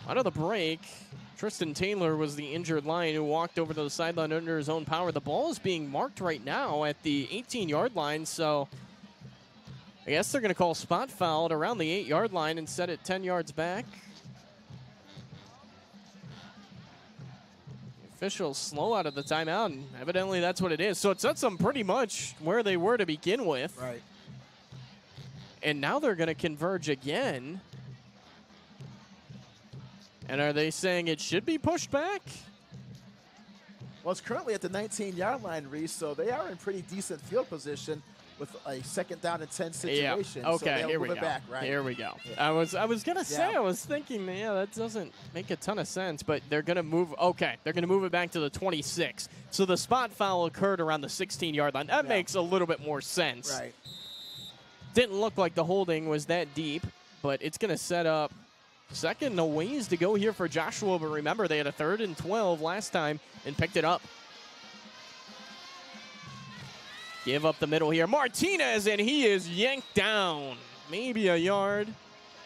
Out of the break, Tristan Taylor was the injured Lion who walked over to the sideline under his own power. The ball is being marked right now at the 18-yard line, so I guess they're going to call spot foul at around the 8-yard line and set it 10 yards back. The officials slow out of the timeout, and evidently that's what it is. So it sets them pretty much where they were to begin with. Right. And now they're going to converge again. And are they saying it should be pushed back? Well, it's currently at the 19-yard line, Reese, so they are in pretty decent field position with a 2nd down and 10 situation. Yeah. Okay, so here we go. Back, right? Here we go. Yeah. I was gonna say, I was thinking, yeah, that doesn't make a ton of sense, but they're gonna move. Okay, they're gonna move it back to the 26. So the spot foul occurred around the 16-yard line. That makes a little bit more sense. Right. Didn't look like the holding was that deep, but it's gonna set up second a ways to go here for Joshua. But remember, they had a 3rd and 12 last time and picked it up. Give up the middle here. Martinez, and he is yanked down. Maybe a yard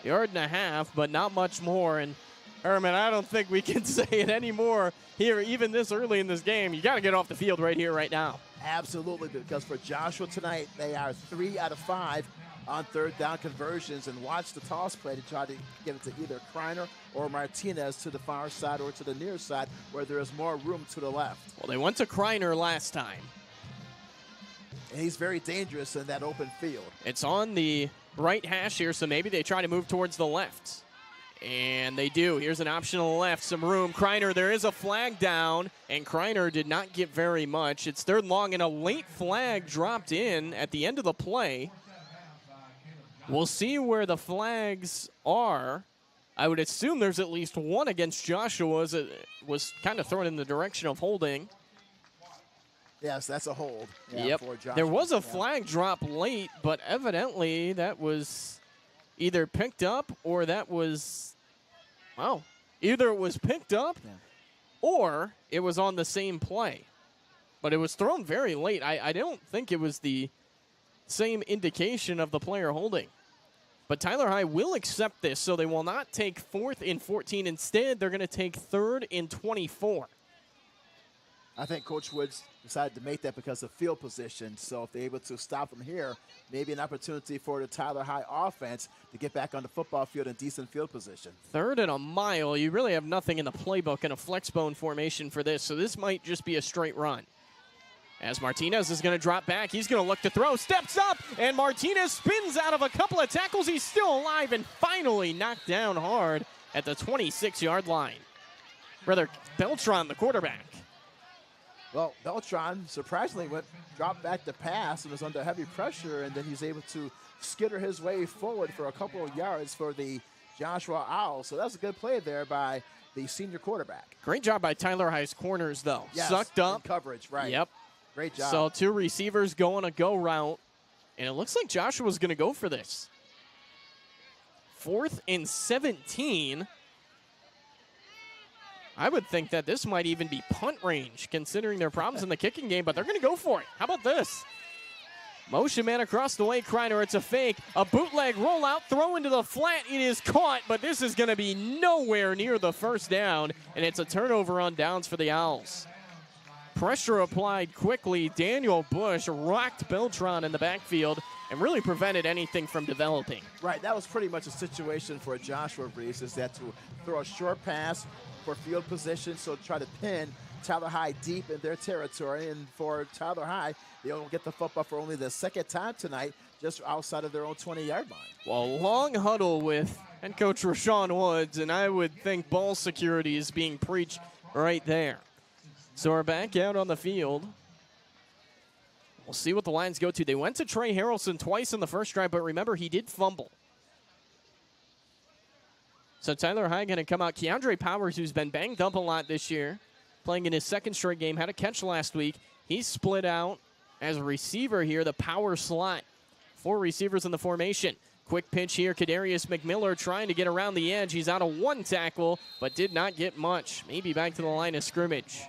and a half, but not much more. And Herman, I don't think we can say it anymore here, even this early in this game. You got to get off the field right here, right now. Absolutely, because for Joshua tonight, they are 3 out of 5 on 3rd down conversions. And watch the toss play to try to get it to either Kreiner or Martinez to the far side or to the near side where there is more room to the left. Well, they went to Kreiner last time. And he's very dangerous in that open field. It's on the right hash here, so maybe they try to move towards the left. And they do. Here's an option on the left, some room. Kreiner, there is a flag down, and Kreiner did not get very much. It's 3rd long, and a late flag dropped in at the end of the play. We'll see where the flags are. I would assume there's at least one against Joshua, as it was kind of thrown in the direction of holding. Yes, that's a hold. Yep. There was a flag drop late, but evidently that was either picked up or that was, well, either it was picked up or it was on the same play. But it was thrown very late. I don't think it was the same indication of the player holding. But Tyler High will accept this, so they will not take 4th and 14. Instead, they're going to take 3rd and 24. I think Coach Woods decided to make that because of field position. So if they're able to stop him here, maybe an opportunity for the Tyler High offense to get back on the football field in decent field position. 3rd and a mile. You really have nothing in the playbook in a flex bone formation for this, so this might just be a straight run. As Martinez is going to drop back, he's going to look to throw, steps up, and Martinez spins out of a couple of tackles. He's still alive and finally knocked down hard at the 26-yard line. Brother Beltran, the quarterback. Well, Beltran surprisingly dropped back to pass and was under heavy pressure, and then he's able to skitter his way forward for a couple of yards for the Joshua Owls. So that's a good play there by the senior quarterback. Great job by Tyler High's corners, though. Yes, sucked up. Coverage, right. Yep. Great job. So 2 receivers going a go route, and it looks like Joshua's going to go for this. 4th and 17. I would think that this might even be punt range, considering their problems in the kicking game, but they're going to go for it. How about this? Motion man across the way, Kreiner. It's a fake. A bootleg rollout, throw into the flat. It is caught, but this is going to be nowhere near the 1st down, and it's a turnover on downs for the Owls. Pressure applied quickly. Daniel Bush rocked Beltran in the backfield and really prevented anything from developing. Right, that was pretty much a situation for Joshua Reese, is that to throw a short pass for field position, so try to pin Tyler High deep in their territory. And for Tyler High, they'll get the football for only the 2nd time tonight, just outside of their own 20-yard line. Well, long huddle with head coach Rashawn Woods, and I would think ball security is being preached right there. So we're back out on the field. We'll see what the Lions go to. They went to Trey Harrelson twice in the first drive, but remember, he did fumble. So Tyler High going to come out. Keandre Powers, who's been banged up a lot this year, playing in his 2nd straight game, had a catch last week. He's split out as a receiver here, the power slot. 4 receivers in the formation. Quick pitch here, Kadarius McMiller trying to get around the edge. He's out of 1 tackle, but did not get much. Maybe back to the line of scrimmage.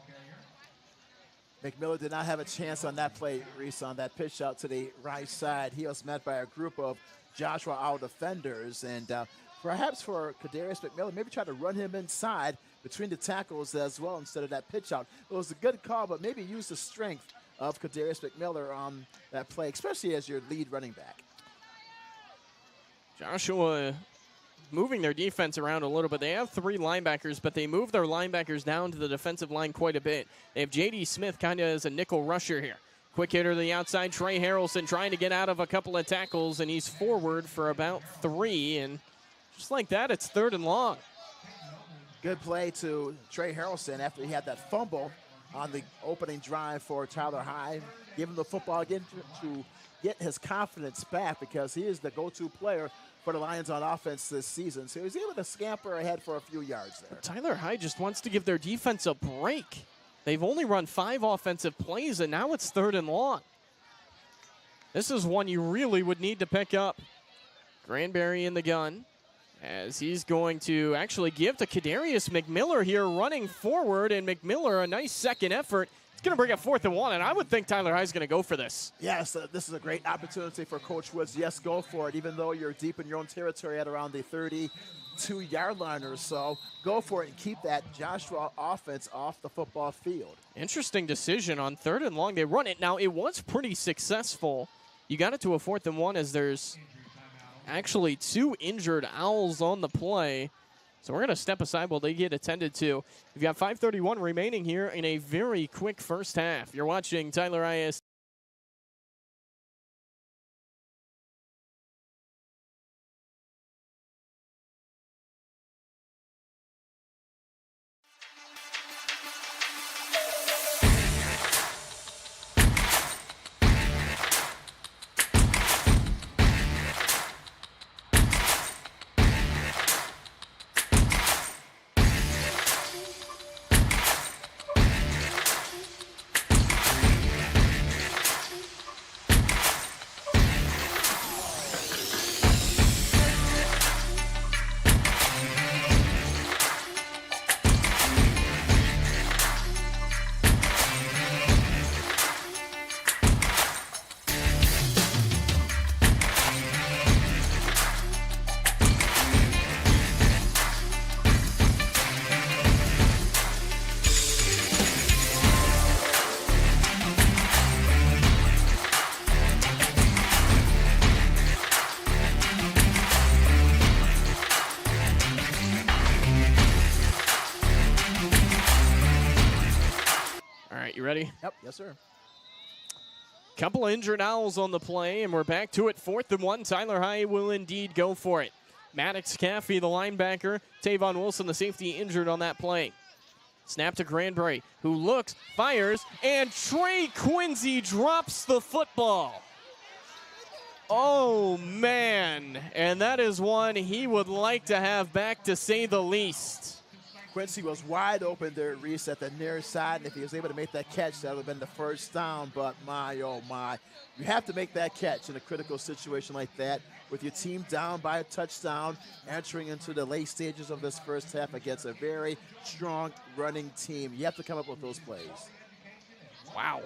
McMiller did not have a chance on that play, Reese, on that pitch out to the right side. He was met by a group of Joshua Owl defenders, and perhaps for Kadarius McMillan, maybe try to run him inside between the tackles as well instead of that pitch out. It was a good call, but maybe use the strength of Kadarius McMillan on that play, especially as your lead running back. Joshua moving their defense around a little bit. They have 3 linebackers, but they move their linebackers down to the defensive line quite a bit. They have J.D. Smith kind of as a nickel rusher here. Quick hitter to the outside, Trey Harrelson trying to get out of a couple of tackles, and he's forward for about 3, and just like that, it's 3rd and long. Good play to Trey Harrelson after he had that fumble on the opening drive for Tyler Hyde. Give him the football again to get his confidence back because he is the go-to player for the Lions on offense this season. So he was able to scamper ahead for a few yards there. Tyler Hyde just wants to give their defense a break. They've only run 5 offensive plays, and now it's 3rd and long. This is one you really would need to pick up. Granberry in the gun as he's going to actually give to Kadarius McMillan here running forward, and McMillan, a nice second effort. It's going to bring up 4th and 1, and I would think Tyler Hyde's going to go for this. Yes, this is a great opportunity for Coach Woods. Yes, go for it, even though you're deep in your own territory at around the 32-yard line or so. Go for it and keep that Joshua offense off the football field. Interesting decision on 3rd and long. They run it. Now, it was pretty successful. You got it to a 4th and 1 as there's actually 2 injured Owls on the play. So we're going to step aside while they get attended to. We've got 5:31 remaining here in a very quick first half. You're watching Tyler IS. You ready? Yep, yes, sir. Couple injured Owls on the play, and we're back to it. 4th and 1. Tyler Hyde will indeed go for it. Maddox Caffey, the linebacker. Tavon Wilson, the safety, injured on that play. Snap to Granberry, who looks, fires, and Trey Quincy drops the football. Oh, man. And that is one he would like to have back, to say the least. Quincy was wide open there, Reese, at the near side, and if he was able to make that catch, that would have been the first down. But my, oh my, you have to make that catch in a critical situation like that with your team down by a touchdown, entering into the late stages of this first half against a very strong running team. You have to come up with those plays. Wow.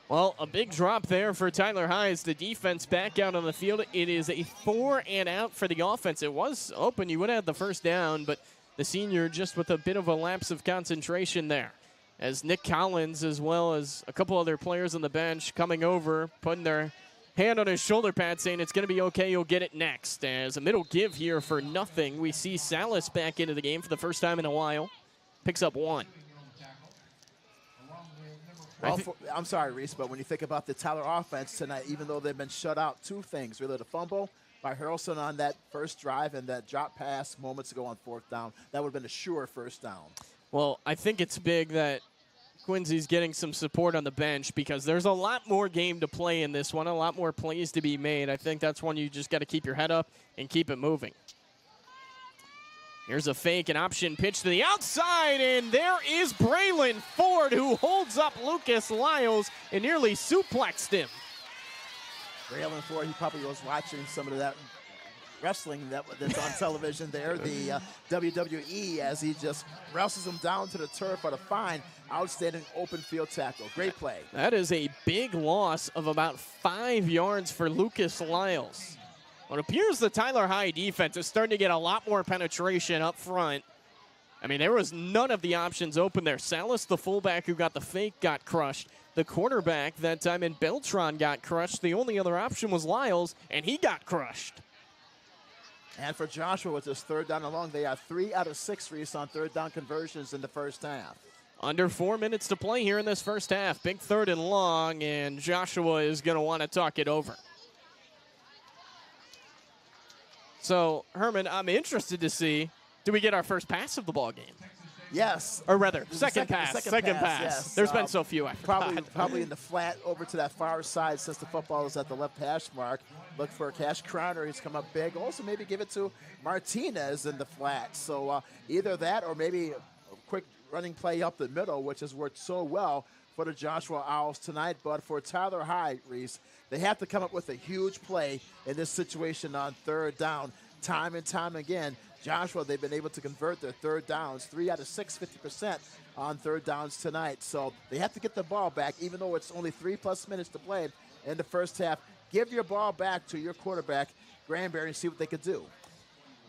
Well, a big drop there for Tyler Hyde. The defense back out on the field. It is a 4 and out for the offense. It was open. You would have had the first down, but the senior just with a bit of a lapse of concentration there. As Nick Collins, as well as a couple other players on the bench, coming over, putting their hand on his shoulder pad, saying it's going to be okay, you'll get it next. As a middle give here for nothing, we see Salas back into the game for the first time in a while. Picks up 1. Well, I'm sorry, Reese, but when you think about the Tyler offense tonight, even though they've been shut out, 2 things. Really, the fumble by Harrelson on that first drive and that drop pass moments ago on 4th down. That would have been a sure first down. Well, I think it's big that Quincy's getting some support on the bench because there's a lot more game to play in this one, a lot more plays to be made. I think that's one you just got to keep your head up and keep it moving. Here's a fake, an option pitch to the outside, and there is Braylon Ford, who holds up Lucas Lyles and nearly suplexed him. Braylon Ford, he probably was watching some of that wrestling that's on television there, the WWE, as he just wrestles him down to the turf for the fine, outstanding open field tackle. Great play. That is a big loss of about 5 yards for Lucas Lyles. Well, it appears the Tyler High defense is starting to get a lot more penetration up front. I mean, there was none of the options open there. Salas, the fullback who got the fake, got crushed. The quarterback that time in Beltran got crushed. The only other option was Lyles, and he got crushed. And for Joshua, with this third down and long, they have 3 out of 6 Reese on third down conversions in the first half. Under 4 minutes to play here in this first half. Big third and long, and Joshua is going to want to talk it over. So, Herman, I'm interested to see, do we get our first pass of the ball game? Yes. Or rather, second pass. Yes. There's been so few, I forgot. Probably in the flat over to that far side since the football is at the left hash mark. Look for Cash Crowner. He's come up big. Also, maybe give it to Martinez in the flat. So either that or maybe a quick running play up the middle, which has worked so well for the Joshua Owls tonight. But for Tyler High, Reese, they have to come up with a huge play in this situation on third down. Time and time again, Joshua, they've been able to convert their third downs, 3 out of 6, 50% on third downs tonight. So they have to get the ball back, even though it's only 3+ minutes to play in the first half. Give your ball back to your quarterback, Granberry, and see what they could do.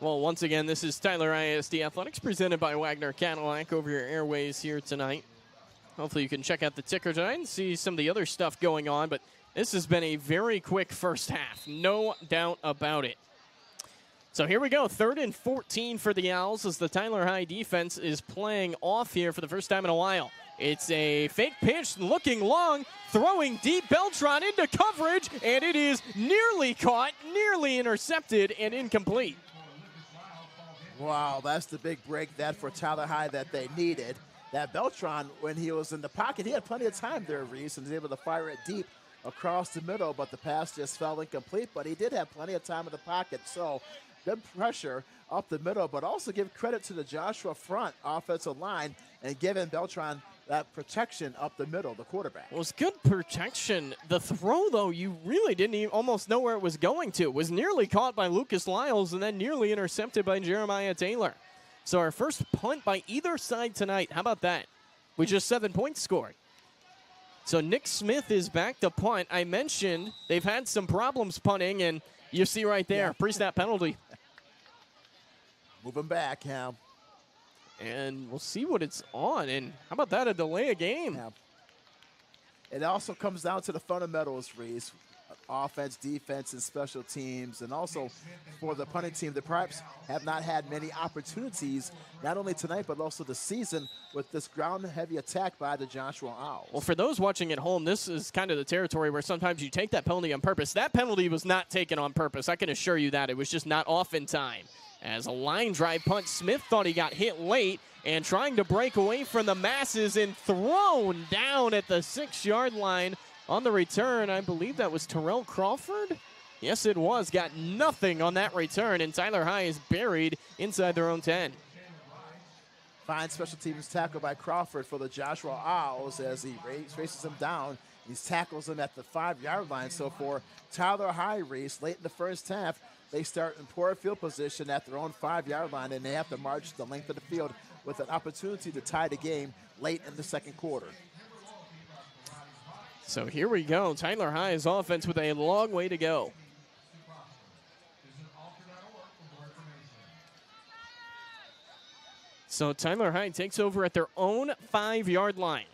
Well, once again, this is Tyler ISD Athletics presented by Wagner Cadillac over your airways here tonight. Hopefully you can check out the ticker tonight and see some of the other stuff going on, but this has been a very quick first half, no doubt about it. So here we go, 3rd and 14 for the Owls as the Tyler High defense is playing off here for the first time in a while. It's a fake pitch, looking long, throwing deep. Beltran into coverage, and it is nearly caught, nearly intercepted, and incomplete. Wow, that's the big break that for Tyler High that they needed. That Beltran, when he was in the pocket, he had plenty of time there, Reese, and was able to fire it deep across the middle, but the pass just fell incomplete. But he did have plenty of time in the pocket, so good pressure up the middle, but also give credit to the Joshua front offensive line and giving Beltran that protection up the middle, the quarterback. It was good protection. The throw, though, you really didn't even almost know where it was going to. It was nearly caught by Lucas Lyles and then nearly intercepted by Jeremiah Taylor. So our first punt by either side tonight. How about that? With just 7 points scored. So Nick Smith is back to punt. I mentioned they've had some problems punting, and you see right there, pre-snap penalty. Move him back, Cam. And we'll see what it's on. And how about that, a delay of game? Yeah. It also comes down to the fundamentals, Reese. Offense, defense, and special teams. And also for the punting team that perhaps have not had many opportunities, not only tonight, but also the season with this ground-heavy attack by the Joshua Owls. Well, for those watching at home, this is kind of the territory where sometimes you take that penalty on purpose. That penalty was not taken on purpose. I can assure you that. It was just not off in time. As a line drive punt, Smith thought he got hit late and trying to break away from the masses and thrown down at the 6-yard line on the return. I believe that was Terrell Crawford. Yes, it was. Got nothing on that return, and Tyler High is buried inside their own 10. Fine special teams tackle by Crawford for the Joshua Owls as he races him down. He tackles him at the 5-yard line. So for Tyler High, Reese, late in the first half, they start in poor field position at their own 5-yard line, and they have to march the length of the field with an opportunity to tie the game late in the second quarter. So here we go. Tyler High's offense with a long way to go. So Tyler High takes over at their own 5-yard line.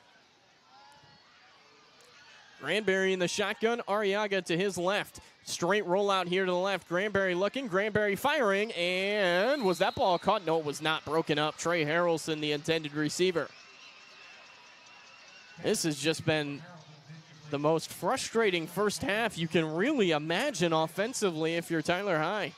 Granberry in the shotgun, Arriaga to his left. Straight rollout here to the left. Granberry looking, Granberry firing, and was that ball caught? No, it was not. Broken up. Trey Harrelson, the intended receiver. This has just been the most frustrating first half you can really imagine offensively if you're Tyler High.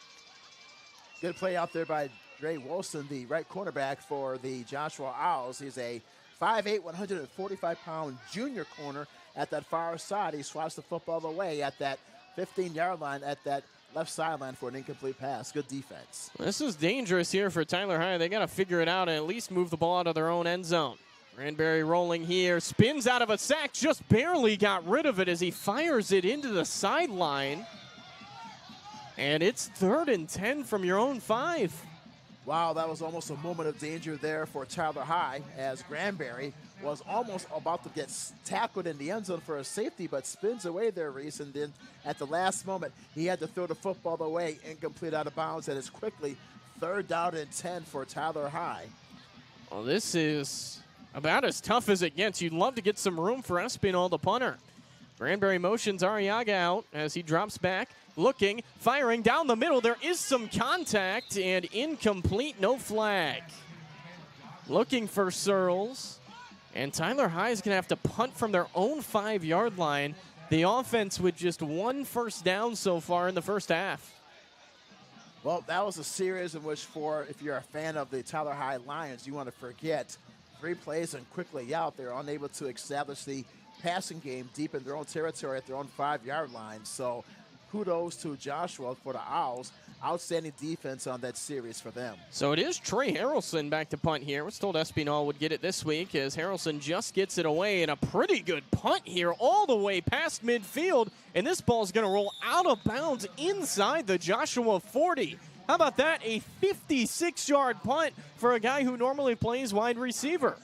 Good play out there by Dre Wilson, the right cornerback for the Joshua Owls. He's a 5'8", 145-pound junior corner at that far side. He swats the football away at that 15-yard line at that left sideline for an incomplete pass. Good defense. This is dangerous here for Tyler High. They got to figure it out and at least move the ball out of their own end zone. Granberry rolling here, spins out of a sack, just barely got rid of it as he fires it into the sideline. And it's 3rd and 10 from your own 5. Wow, that was almost a moment of danger there for Tyler High, as Granberry was almost about to get tackled in the end zone for a safety, but spins away there, Reese. And then at the last moment, he had to throw the football away, incomplete, out of bounds, and it's quickly 3rd down and 10 for Tyler High. Well, this is about as tough as it gets. You'd love to get some room for Espinal, the punter. Granberry motions Arriaga out as he drops back, looking, firing down the middle. There is some contact and incomplete, no flag. Looking for Searles, and Tyler High is going to have to punt from their own 5-yard line. The offense with just 1 first down so far in the first half. Well, that was a series in which, if you're a fan of the Tyler High Lions, you want to forget 3 plays and quickly out. They're unable to establish the passing game deep in their own territory at their own 5-yard line. So kudos to Joshua for the Owls. Outstanding defense on that series for them. So it is Trey Harrelson back to punt here. I was told Espinal would get it this week as Harrelson just gets it away, and a pretty good punt here all the way past midfield. And this ball is going to roll out of bounds inside the Joshua 40. How about that? A 56-yard punt for a guy who normally plays wide receiver.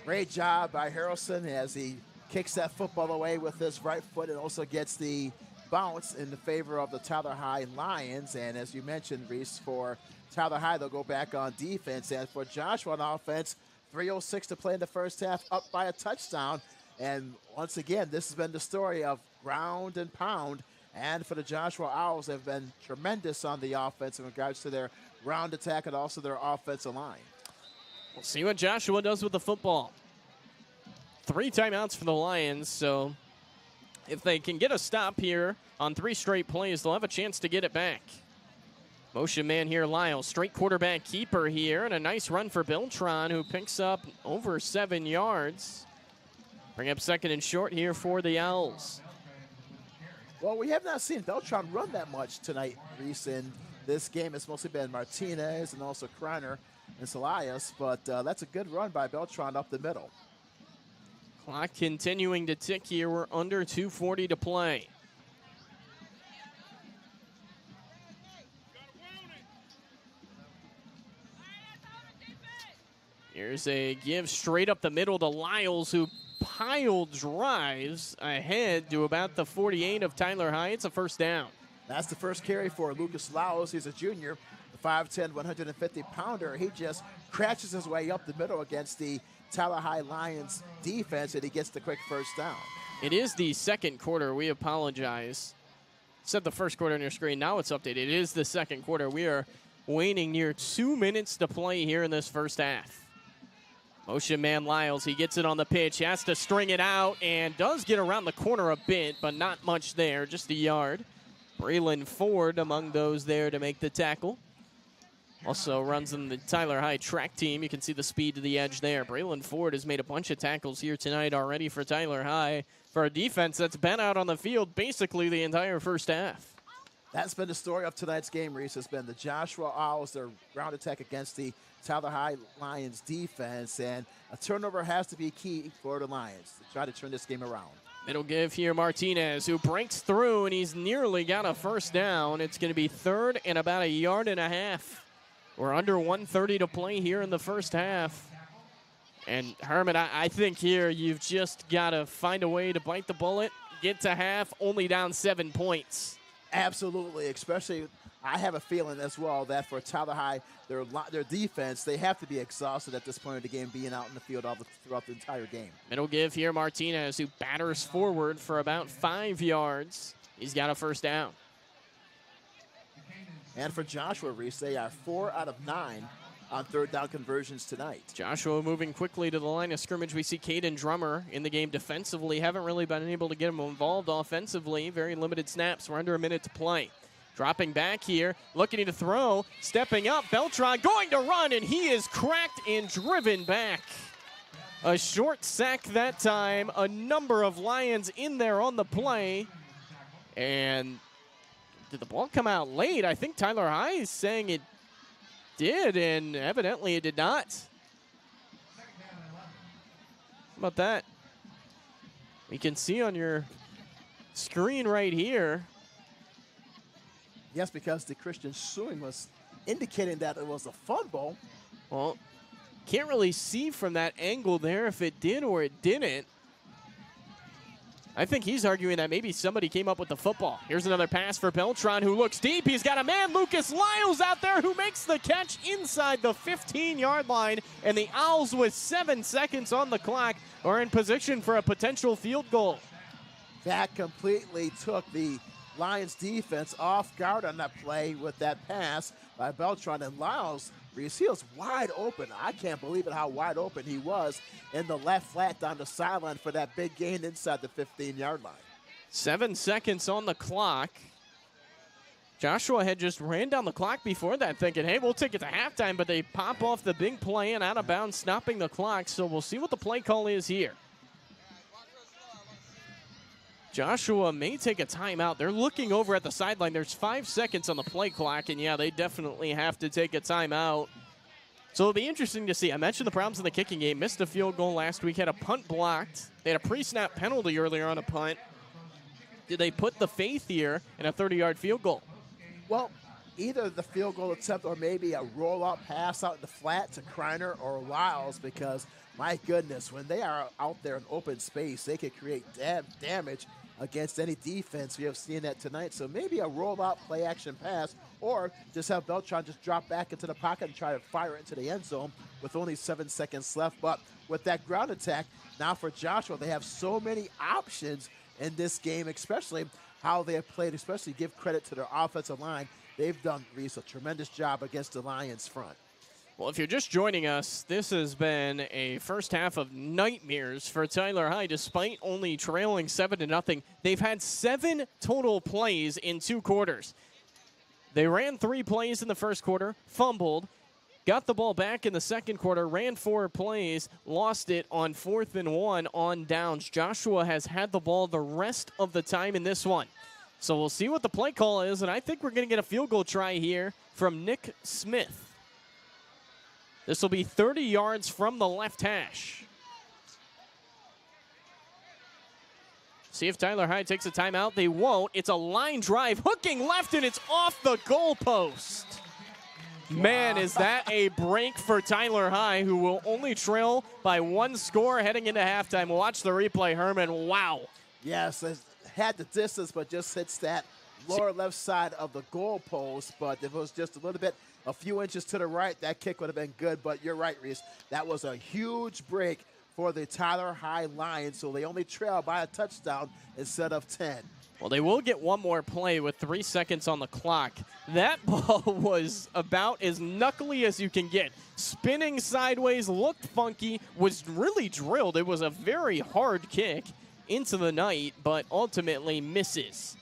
Great job by Harrelson as he kicks that football away with his right foot and also gets the bounce in the favor of the Tyler High Lions. And as you mentioned, Reese, for Tyler High, they'll go back on defense. And for Joshua on offense, 3:06 to play in the first half, up by a touchdown. And once again, this has been the story of ground and pound. And for the Joshua Owls, they've been tremendous on the offense in regards to their ground attack and also their offensive line. We'll see what Joshua does with the football. 3 timeouts for the Lions, so if they can get a stop here on 3 straight plays, they'll have a chance to get it back. Motion man here, Lyle. Straight quarterback keeper here, and a nice run for Beltran, who picks up over 7 yards. Bring up 2nd and short here for the Owls. Well, we have not seen Beltran run that much tonight, Reese, in this game. It's mostly been Martinez and also Kreiner and Salias, but that's a good run by Beltran up the middle. Clock continuing to tick here. We're under 2:40 to play. Here's a give straight up the middle to Lyles, who pile drives ahead to about the 48 of Tyler High. It's a first down. That's the first carry for Lucas Lyles. He's a junior, the 5'10", 150-pounder. He just crashes his way up the middle against the Tyler High Lions defense, and he gets the quick first down. It is the second quarter. We apologize. Said the first quarter on your screen. Now it's updated. It is the second quarter. We are waning near 2 minutes to play here in this first half. Motion man Lyles, he gets it on the pitch, has to string it out, and does get around the corner a bit, but not much there, just a yard. Braylon Ford among those there to make the tackle. Also runs in the Tyler High track team. You can see the speed to the edge there. Braylon Ford has made a bunch of tackles here tonight already for Tyler High, for a defense that's been out on the field basically the entire first half. That's been the story of tonight's game, Reese. Has been the Joshua Owls, their ground attack against the Tyler High Lions defense, and a turnover has to be key for the Lions to try to turn this game around. It'll give here Martinez, who breaks through, and he's nearly got a first down. It's going to be 3rd and about 1.5 yards. We're under 1:30 to play here in the first half. And Herman, I think here you've just got to find a way to bite the bullet, get to half, only down 7 points. Absolutely, especially I have a feeling as well that for Tyler High, their defense, they have to be exhausted at this point of the game, being out in the field throughout the entire game. It'll give here Martinez, who batters forward for about 5 yards. He's got a first down. And for Joshua, Reese, they are 4 out of 9 on 3rd down conversions tonight. Joshua moving quickly to the line of scrimmage. We see Caden Drummer in the game defensively. Haven't really been able to get him involved offensively. Very limited snaps. We're under a minute to play. Dropping back here, looking to throw, stepping up. Beltran going to run, and he is cracked and driven back. A short sack that time. A number of Lions in there on the play. And did the ball come out late? I think Tyler High is saying it did, and evidently it did not. How about that? We can see on your screen right here. Yes, because the Christian suing was indicating that it was a fumble. Well, can't really see from that angle there if it did or it didn't. I think he's arguing that maybe somebody came up with the football. Here's another pass for Beltran, who looks deep. He's got a man, Lucas Lyles, out there, who makes the catch inside the 15-yard line. And the Owls, with 7 seconds on the clock, are in position for a potential field goal. That completely took the Lions defense off guard on that play with that pass by Beltran. And Lyles, Reese, he was wide open. I can't believe it how wide open he was in the left flat down the sideline for that big gain inside the 15-yard line. 7 seconds on the clock. Joshua had just ran down the clock before that thinking, hey, we'll take it to halftime, but they pop off the big play and out of bounds, stopping the clock. So we'll see what the play call is here. Joshua may take a timeout. They're looking over at the sideline. There's 5 seconds on the play clock, and yeah, they definitely have to take a timeout. So it'll be interesting to see. I mentioned the problems in the kicking game. Missed a field goal last week, had a punt blocked. They had a pre-snap penalty earlier on a punt. Did they put the faith here in a 30-yard field goal? Well, either the field goal attempt or maybe a roll-up pass out in the flat to Kreiner or Lyles, because, my goodness, when they are out there in open space, they can create damage against any defense. We have seen that tonight. So maybe a roll-out play-action pass, or just have Beltran just drop back into the pocket and try to fire it into the end zone with only 7 seconds left. But with that ground attack, now for Joshua, they have so many options in this game, especially how they have played, especially give credit to their offensive line. They've done, Reese, a tremendous job against the Lions front. Well, if you're just joining us, this has been a first half of nightmares for Tyler High. Despite only trailing 7-0, they've had 7 total plays in 2 quarters. They ran 3 plays in the first quarter, fumbled, got the ball back in the second quarter, ran 4 plays, lost it on 4th and 1 on downs. Joshua has had the ball the rest of the time in this one. So we'll see what the play call is, and I think we're going to get a field goal try here from Nick Smith. This will be 30 yards from the left hash. See if Tyler High takes a timeout. They won't. It's a line drive, hooking left, and it's off the goalpost. Man, is that a break for Tyler High, who will only trail by 1 score heading into halftime. Watch the replay, Herman. Wow. Yes, it had the distance, but just hits that lower left side of the goalpost. But if it was just a few inches to the right, that kick would have been good. But you're right, Reese. That was a huge break for the Tyler High Lions, so they only trail by a touchdown instead of 10. Well, they will get one more play with 3 seconds on the clock. That ball was about as knuckly as you can get. Spinning sideways, looked funky, was really drilled. It was a very hard kick into the night, but ultimately misses.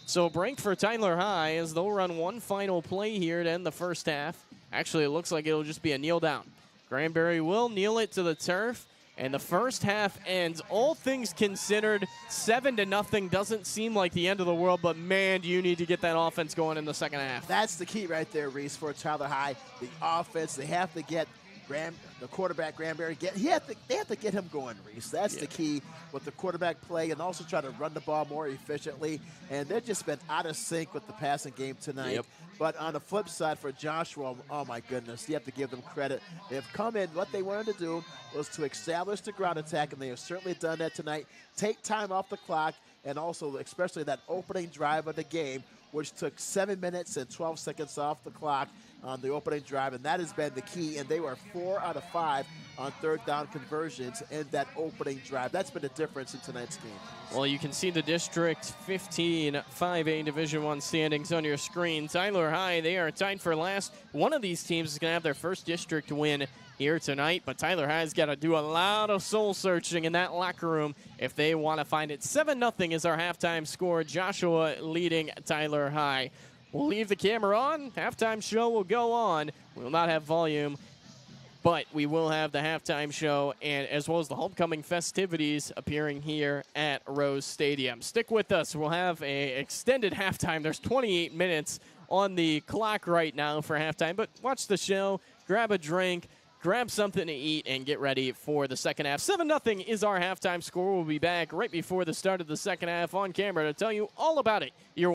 So break for Tyler High as they'll run one final play here to end the first half. Actually, it looks like it'll just be a kneel down. Granbury will kneel it to the turf, and the first half ends. All things considered, 7-0 doesn't seem like the end of the world, but man, do you need to get that offense going in the second half. That's the key right there, Reese, for Tyler High. The offense, they have to get the quarterback, Granbury, they have to get him going, Reese. That's the key with the quarterback play, and also try to run the ball more efficiently. And they've just been out of sync with the passing game tonight. Yep. But on the flip side for Joshua, oh my goodness, you have to give them credit. They have come in. What they wanted to do was to establish the ground attack, and they have certainly done that tonight. Take time off the clock, and also especially that opening drive of the game, which took 7 minutes and 12 seconds off the clock on the opening drive, and that has been the key. And they were 4 out of 5 on third down conversions in that opening drive. That's been the difference in tonight's game. Well, you can see the District 15 5A Division I standings on your screen. Tyler High, they are tied for last. One of these teams is going to have their first district win here tonight, but Tyler High's got to do a lot of soul searching in that locker room if they want to find it. 7-0 is our halftime score. Joshua leading Tyler High. We'll leave the camera on. Halftime show will go on. We will not have volume, but we will have the halftime show and as well as the homecoming festivities appearing here at Rose Stadium. Stick with us. We'll have an extended halftime. There's 28 minutes on the clock right now for halftime, but watch the show, grab a drink, grab something to eat, and get ready for the second half. 7-0 is our halftime score. We'll be back right before the start of the second half on camera to tell you all about it. You're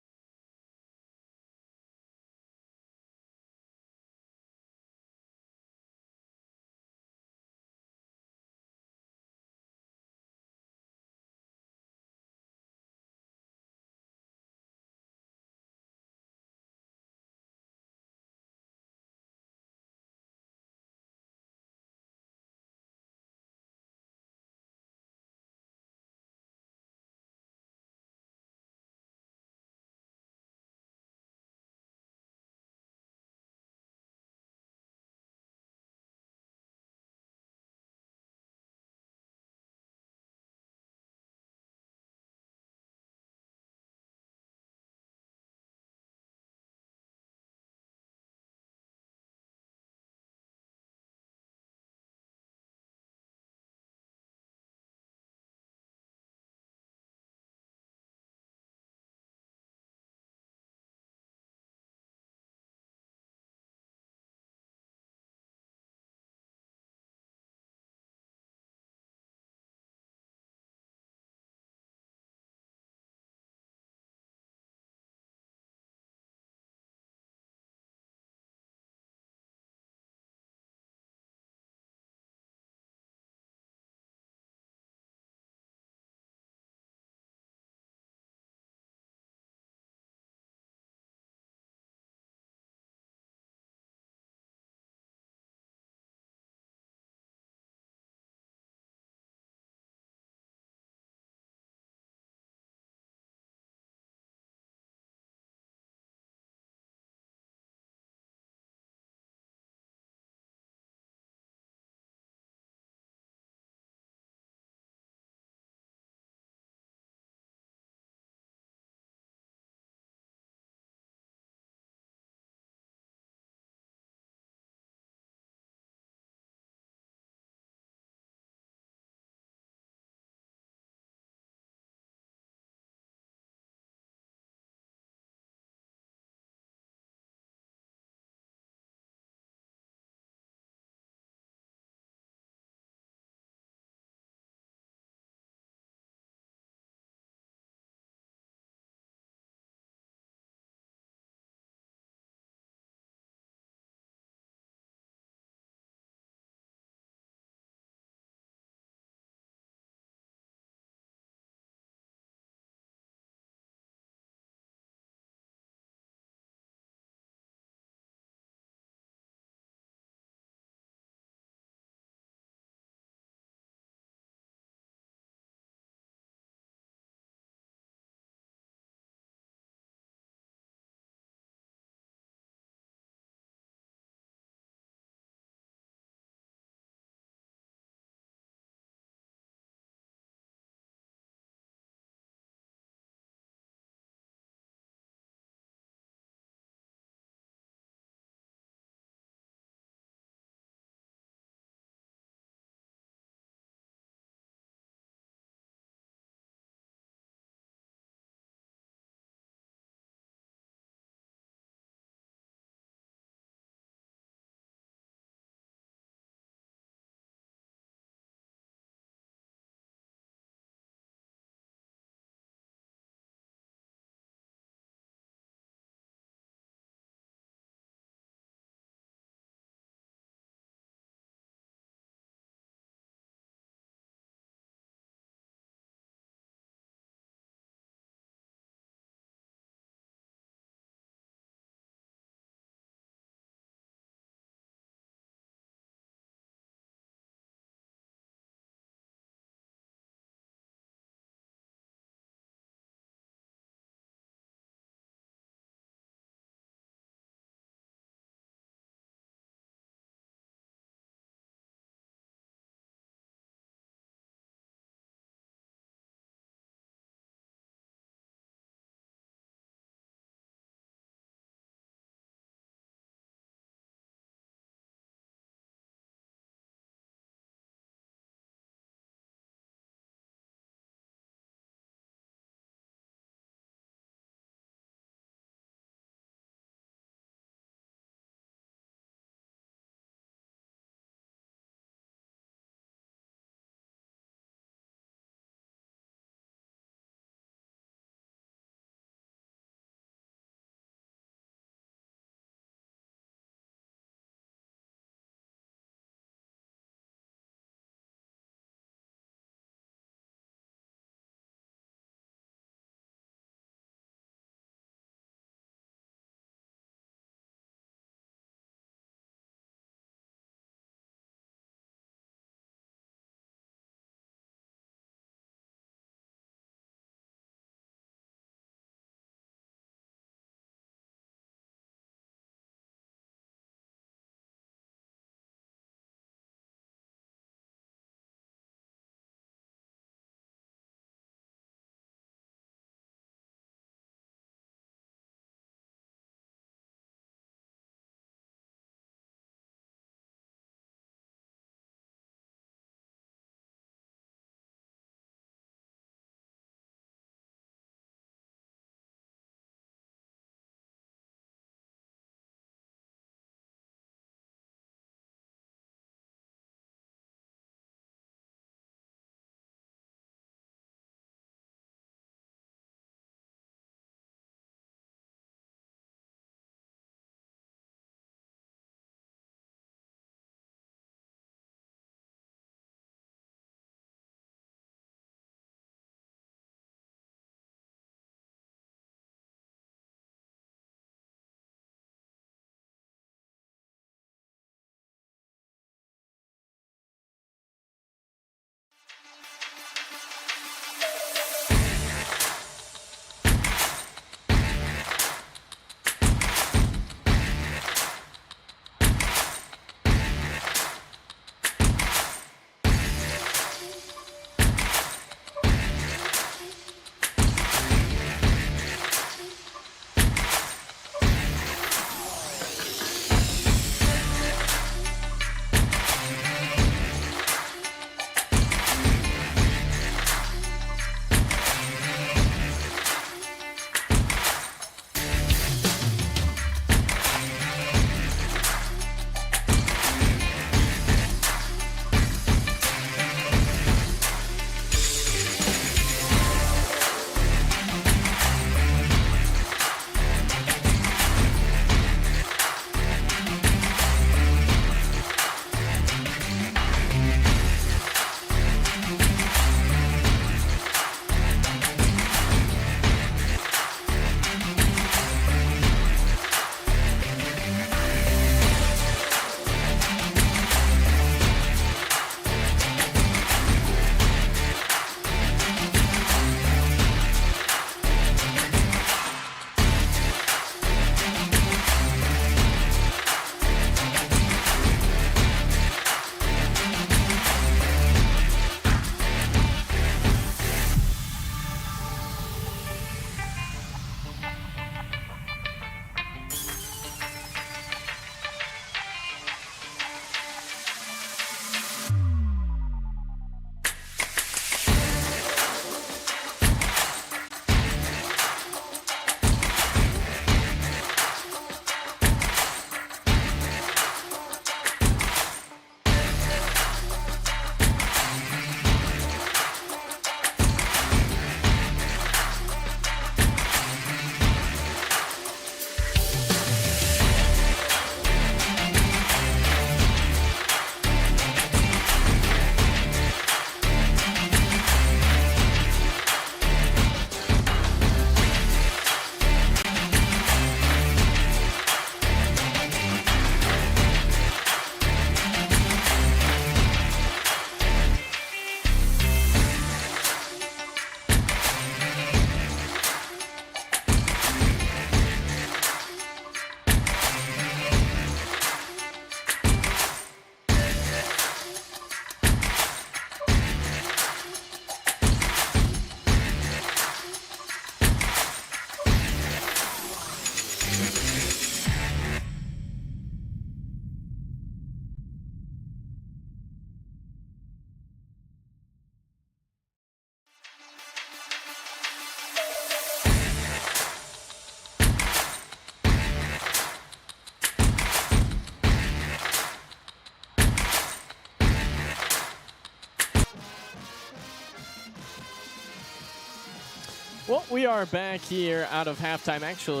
Well, we are back here out of halftime, actually.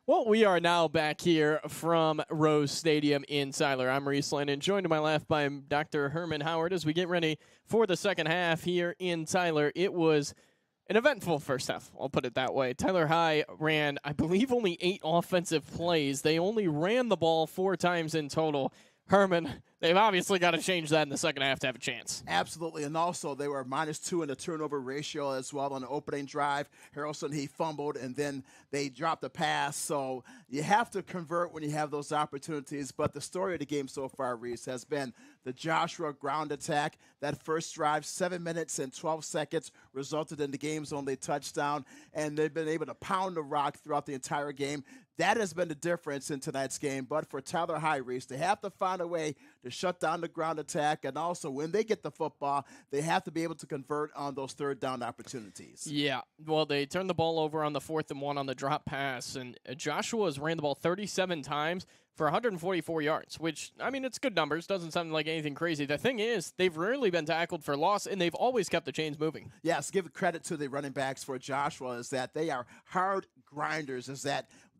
Well, we are now back here from Rose Stadium in Tyler. I'm Reese Landon, joined to my left by Dr. Herman Howard as we get ready for the second half here in Tyler. It was an eventful first half, I'll put it that way. Tyler High ran, I believe, only 8 offensive plays. They only ran the ball 4 times in total. Herman, they've obviously got to change that in the second half to have a chance. Absolutely, and also they were -2 in the turnover ratio as well on the opening drive. Harrelson, he fumbled, and then they dropped a pass. So you have to convert when you have those opportunities. But the story of the game so far, Reese, has been the Joshua ground attack. That first drive, 7 minutes and 12 seconds, resulted in the game's only touchdown, and they've been able to pound the rock throughout the entire game. That has been the difference in tonight's game. But for Tyler High, Reese, they have to find a way to shut down the ground attack. And also, when they get the football, they have to be able to convert on those third down opportunities. Yeah, well, they turned the ball over on the 4th and 1 on the drop pass. And Joshua has ran the ball 37 times for 144 yards, which, I mean, it's good numbers. Doesn't sound like anything crazy. The thing is, they've rarely been tackled for loss, and they've always kept the chains moving. Yes, give credit to the running backs for Joshua is that they are hard grinders, is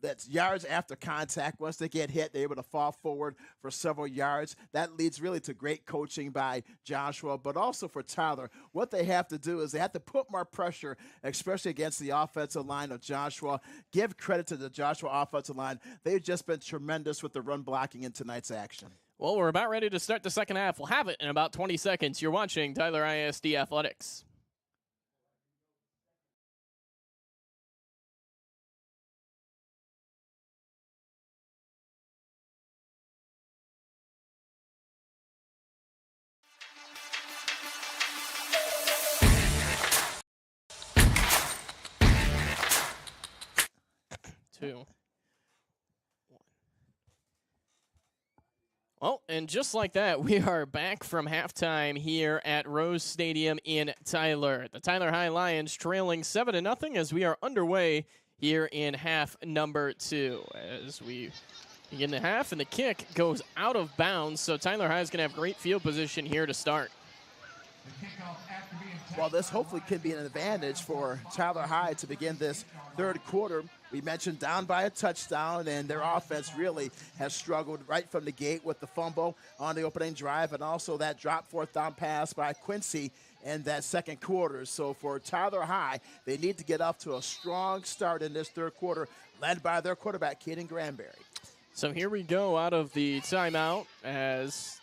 that's yards after contact. Once they get hit, they're able to fall forward for several yards. That leads really to great coaching by Joshua, but also for Tyler. What they have to do is they have to put more pressure, especially against the offensive line of Joshua. Give credit to the Joshua offensive line. They've just been tremendous with the run blocking in tonight's action. Well, we're about ready to start the second half. We'll have it in about 20 seconds. You're watching Tyler ISD Athletics. Well, and just like that, we are back from halftime here at Rose Stadium in Tyler. The Tyler High Lions trailing 7-0 as we are underway here in half number 2. As we begin the half, and the kick goes out of bounds, so Tyler High is going to have great field position here to start. Well, this hopefully can be an advantage for Tyler High to begin this third quarter. We mentioned down by a touchdown, and their offense really has struggled right from the gate with the fumble on the opening drive and also that drop 4th down pass by Quincy in that second quarter. So for Tyler High, they need to get off to a strong start in this third quarter, led by their quarterback, Caden Granberry. So here we go out of the timeout as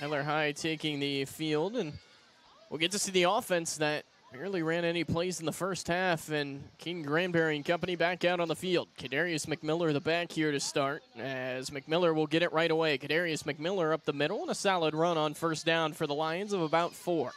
Tyler High taking the field, and we'll get to see the offense that barely ran any plays in the first half, and King Granberry and company back out on the field. Kadarius McMiller, the back here to start, as McMiller will get it right away. Kadarius McMiller up the middle, and a solid run on first down for the Lions of about 4.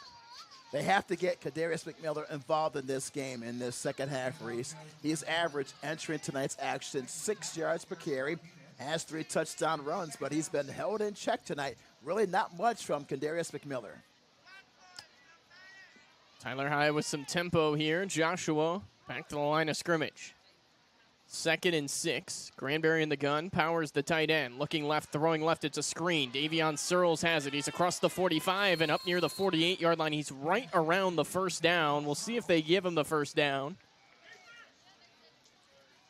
They have to get Kadarius McMiller involved in this game in this second half, Reese. He's averaged entering tonight's action 6 yards per carry, has 3 touchdown runs, but he's been held in check tonight. Really not much from Kadarius McMiller. Tyler High with some tempo here. Joshua back to the line of scrimmage. 2nd and 6. Granberry in the gun. Powers the tight end. Looking left, throwing left. It's a screen. Davion Searles has it. He's across the 45 and up near the 48-yard line. He's right around the first down. We'll see if they give him the first down.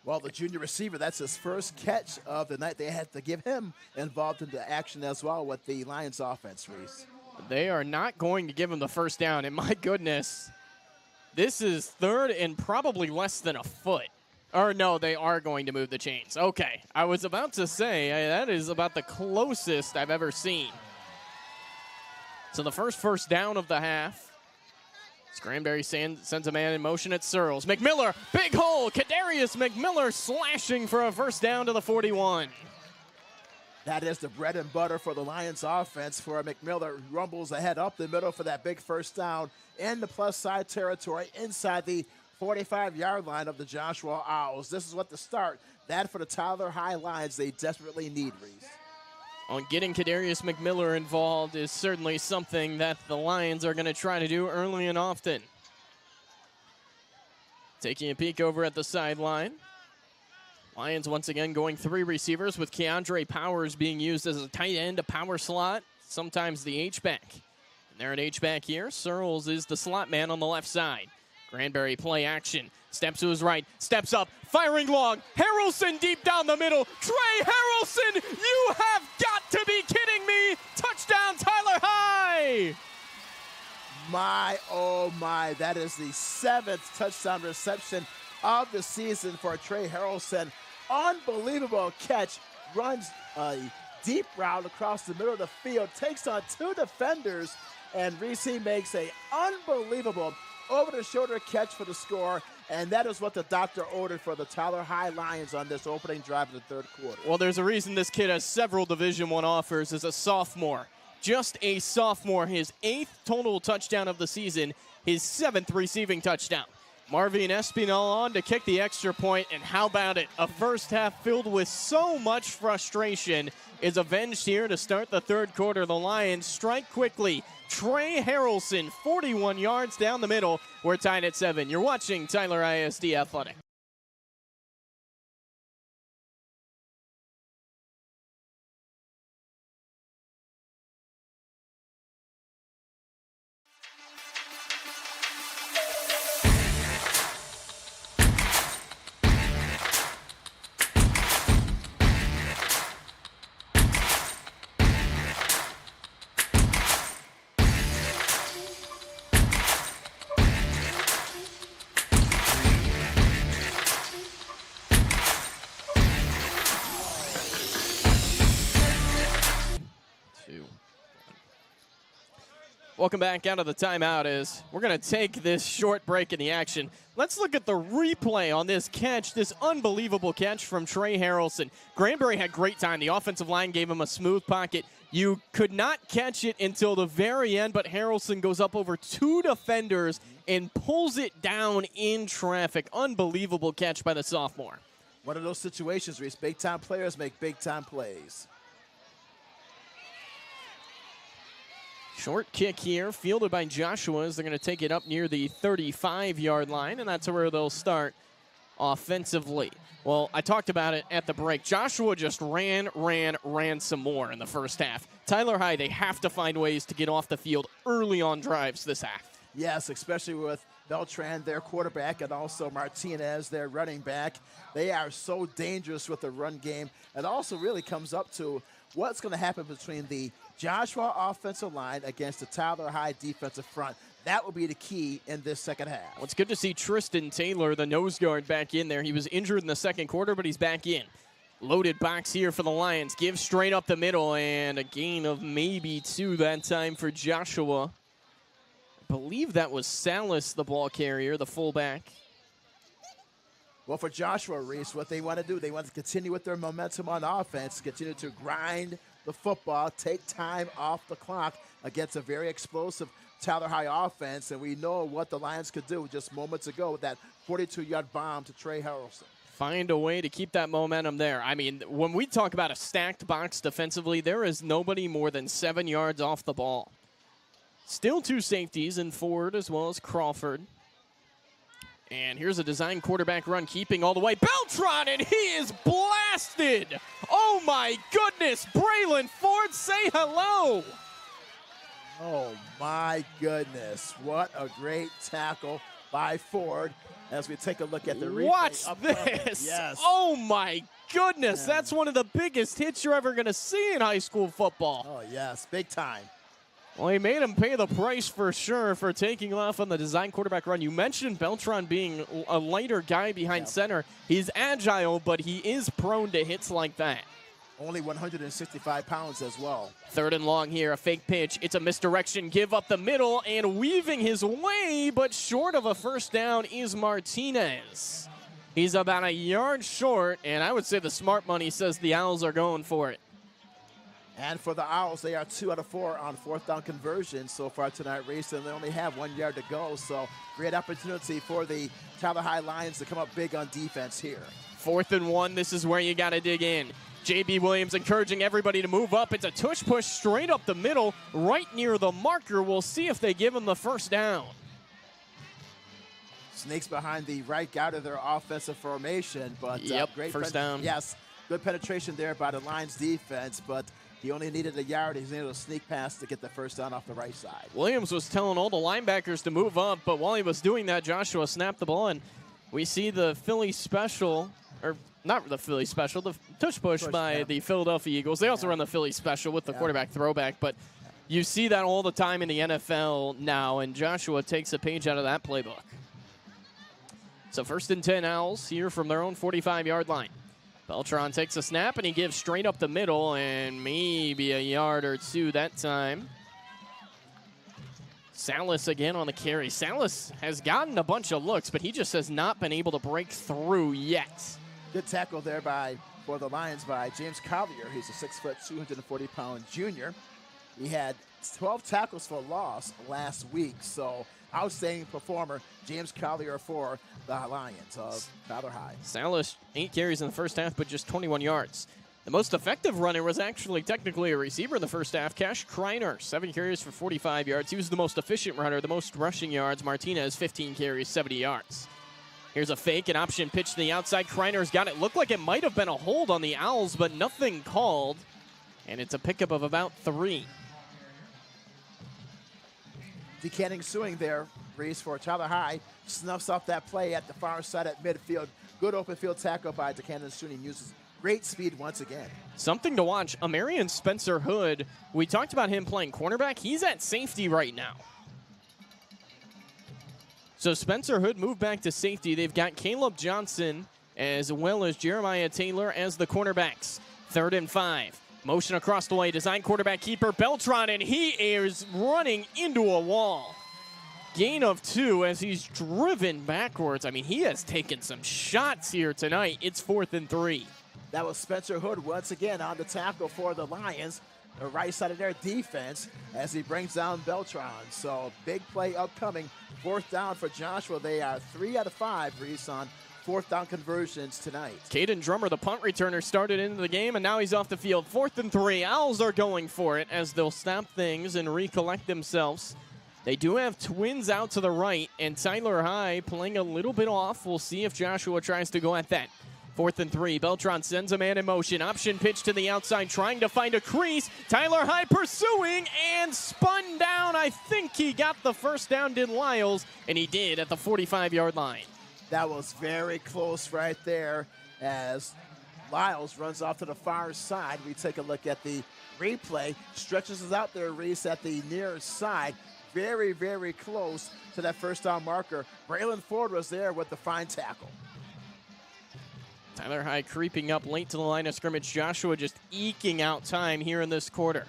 Well, the junior receiver, that's his first catch of the night. They had to give him involved in the action as well with the Lions offense, Reese. They are not going to give him the first down, and my goodness, this is 3rd and probably less than a foot. Or no, they are going to move the chains. Okay, I was about to say, that is about the closest I've ever seen. So the first down of the half. Granberry sends a man in motion at Searles. McMiller, big hole. Kadarius McMiller slashing for a first down to the 41. That is the bread and butter for the Lions offense. For McMiller, rumbles ahead up the middle for that big first down in the plus side territory inside the 45-yard line of the Joshua Owls. This is what the start. That for the Tyler High Lions they desperately need, Reese. On getting Kadarius McMiller involved is certainly something that the Lions are going to try to do early and often. Taking a peek over at the sideline. Lions once again going 3 receivers with Keandre Powers being used as a tight end, a power slot, sometimes the H-back. And they're at H-back here. Searles is the slot man on the left side. Granberry play action. Steps to his right, steps up, firing long. Harrelson deep down the middle. Trey Harrelson, you have got to be kidding me. Touchdown, Tyler High. My, oh my, that is the 7th touchdown reception of the season for Trey Harrelson. Unbelievable catch. Runs a deep route across the middle of the field. Takes on 2 defenders. And Reese makes a unbelievable over-the-shoulder catch for the score. And that is what the doctor ordered for the Tyler High Lions on this opening drive of the 3rd quarter. Well, there's a reason this kid has several Division I offers as a sophomore. Just a sophomore, his 8th total touchdown of the season, his 7th receiving touchdown. Marvin Espinal on to kick the extra point, and how about it? A first half filled with so much frustration is avenged here to start the 3rd quarter. The Lions strike quickly. Trey Harrelson, 41 yards down the middle. We're tied at 7. You're watching Tyler ISD Athletic. Welcome back out of the timeout as we're going to take this short break in the action. Let's look at the replay on this catch, this unbelievable catch from Trey Harrelson. Granberry had great time. The offensive line gave him a smooth pocket. You could not catch it until the very end, but Harrelson goes up over 2 defenders and pulls it down in traffic. Unbelievable catch by the sophomore. One of those situations, Reese. Big-time players make big-time plays. Short kick here, fielded by Joshua as they're going to take it up near the 35-yard line, and that's where they'll start offensively. Well, I talked about it at the break. Joshua just ran some more in the first half. Tyler High, they have to find ways to get off the field early on drives this half. Yes, especially with Beltran, their quarterback, and also Martinez, their running back. They are so dangerous with the run game. It also really comes up to what's going to happen between the Joshua offensive line against the Tyler High defensive front. That will be the key in this second half. Well, it's good to see Tristan Taylor, the nose guard, back in there. He was injured in the second quarter, but he's back in. Loaded box here for the Lions. Give straight up the middle, and a gain of maybe 2 that time for Joshua. I believe that was Salas, the ball carrier, the fullback. Well, for Joshua, Reese, what they want to do, they want to continue with their momentum on offense, continue to grind the football, take time off the clock against a very explosive Tyler High offense, and we know what the Lions could do just moments ago with that 42-yard bomb to Trey Harrelson. Find a way to keep that momentum there. I mean, when we talk about a stacked box defensively, there is nobody more than 7 yards off the ball. Still 2 safeties in Ford as well as Crawford. And here's a design quarterback run, keeping all the way. Beltran, and he is blasted. Oh, my goodness. Braylon Ford, say hello. Oh, my goodness. What a great tackle by Ford as we take a look at the replay. Watch this. Yes. Oh, my goodness. Yeah. That's one of the biggest hits you're ever going to see in high school football. Oh, yes. Big time. Well, he made him pay the price for sure for taking off on the design quarterback run. You mentioned Beltran being a lighter guy behind center. He's agile, but he is prone to hits like that. Only 165 pounds as well. 3rd and long here, a fake pitch. It's a misdirection, give up the middle, and weaving his way, but short of a first down is Martinez. He's about a yard short, and I would say the smart money says the Owls are going for it. And for the Owls, they are 2 out of 4 on 4th down conversion so far tonight, Reese, and they only have 1 yard to go. So great opportunity for the Tyler High Lions to come up big on defense here. 4th and 1, this is where you got to dig in. J.B. Williams encouraging everybody to move up. It's a tush push straight up the middle, right near the marker. We'll see if they give him the first down. Sneaks behind the right guard of their offensive formation, but great first down. Yes, good penetration there by the Lions defense, but he only needed a yard. He's able to sneak past to get the first down off the right side. Williams was telling all the linebackers to move up, but while he was doing that, Joshua snapped the ball, and we see the Philly special, or not the Philly special, the tush push by the Philadelphia Eagles. They also run the Philly special with the quarterback throwback, but you see that all the time in the NFL now, and Joshua takes a page out of that playbook. So 1st and 10 Owls here from their own 45-yard line. Beltran takes a snap, and he gives straight up the middle, and maybe a yard or two that time. Salas again on the carry. Salas has gotten a bunch of looks, but he just has not been able to break through yet. Good tackle there for the Lions by James Collier. He's a 6 foot, 240-pound junior. He had 12 tackles for loss last week, so outstanding performer, James Collier for the Lions of Tyler High. Salas, 8 carries in the first half, but just 21 yards. The most effective runner was actually technically a receiver in the first half, Cash Kreiner, 7 carries for 45 yards. He was the most efficient runner, the most rushing yards. Martinez, 15 carries, 70 yards. Here's a fake, an option pitch to the outside. Kreiner's got it. Looked like it might have been a hold on the Owls, but nothing called. And it's a pickup of about 3. Decanting suing there, Reese, for Tyler High. Snuffs off that play at the far side at midfield. Good open field tackle by Decanting Suing. Uses great speed once again. Something to watch. Amarian Spencer Hood, we talked about him playing cornerback. He's at safety right now. So Spencer Hood moved back to safety. They've got Caleb Johnson as well as Jeremiah Taylor as the cornerbacks. 3rd and 5. Motion across the way. Design quarterback keeper Beltran, and he is running into a wall. Gain of 2 as he's driven backwards. I mean, he has taken some shots here tonight. It's 4th and 3. That was Spencer Hood once again on the tackle for the Lions, the right side of their defense, as he brings down Beltran. So big play upcoming. 4th down for Joshua. They are 3 out of 5, Reese, on 4th down conversions tonight. Caden Drummer, the punt returner, started into the game, and now he's off the field. 4th and 3. Owls are going for it as they'll stop things and recollect themselves. They do have twins out to the right, and Tyler High playing a little bit off. We'll see if Joshua tries to go at that. 4th and 3. Beltran sends a man in motion. Option pitch to the outside, trying to find a crease. Tyler High pursuing and spun down. I think he got the first down, did Lyles, and he did at the 45-yard line. That was very close right there as Lyles runs off to the far side. We take a look at the replay. Stretches us out there, Reese, at the near side. Very, very close to that first down marker. Braylon Ford was there with the fine tackle. Tyler High creeping up late to the line of scrimmage. Joshua just eking out time here in this quarter.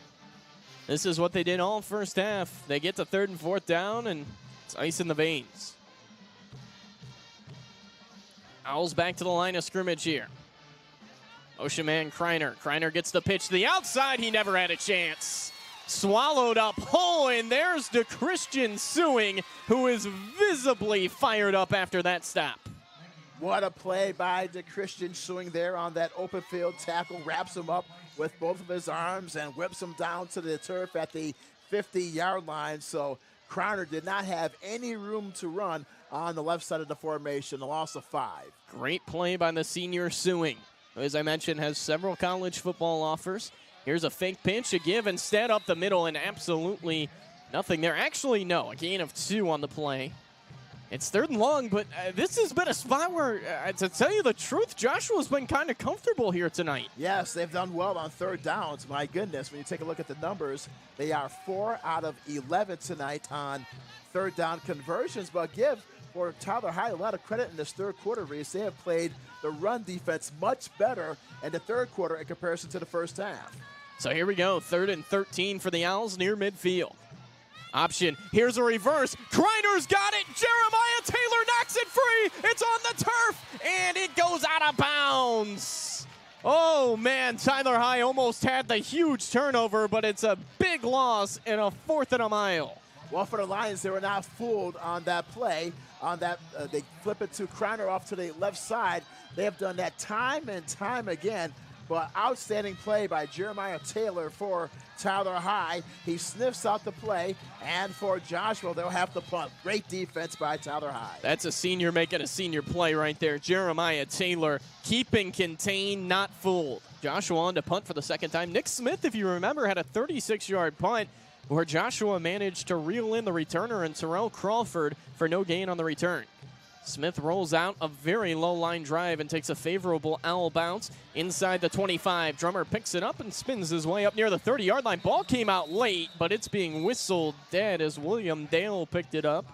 This is what they did all first half. They get to 3rd and 4th down, and it's ice in the veins. Owls back to the line of scrimmage here. Ocean man Kreiner. Kreiner gets the pitch to the outside. He never had a chance. Swallowed up whole, and there's DeChristian Suing, who is visibly fired up after that stop. What a play by DeChristian Suing there on that open field tackle. Wraps him up with both of his arms and whips him down to the turf at the 50-yard line. So Kreiner did not have any room to run on the left side of the formation, a loss of 5. Great play by the senior Suing, who, as I mentioned, has several college football offers. Here's a fake pinch, a give instead up the middle, and absolutely nothing there. Actually, no, a gain of 2 on the play. It's 3rd and long, but this has been a spot where, to tell you the truth, Joshua's been kind of comfortable here tonight. Yes, they've done well on 3rd downs. My goodness, when you take a look at the numbers, they are 4 out of 11 tonight on 3rd down conversions, but give for Tyler High a lot of credit in this 3rd quarter, Reese. They have played the run defense much better in the 3rd quarter in comparison to the first half. So here we go, 3rd and 13 for the Owls near midfield. Option, here's a reverse. Kreiner's got it. Jeremiah Taylor knocks it free. It's on the turf, and it goes out of bounds. Oh, man, Tyler High almost had the huge turnover, but it's a big loss and a 4th and a mile. Well, for the Lions, they were not fooled on that play. On that, they flip it to Kreiner off to the left side. They have done that time and time again. but outstanding play by Jeremiah Taylor for Tyler High. He sniffs out the play, and for Joshua, they'll have to punt. Great defense by Tyler High. That's a senior making a senior play right there. Jeremiah Taylor keeping contained, not fooled. Joshua on to punt for the second time. Nick Smith, if you remember, had a 36-yard punt where Joshua managed to reel in the returner and Terrell Crawford for no gain on the return. Smith rolls out a very low line drive and takes a favorable owl bounce inside the 25. Drummer picks it up and spins his way up near the 30-yard line. Ball came out late, but it's being whistled dead as William Dale picked it up.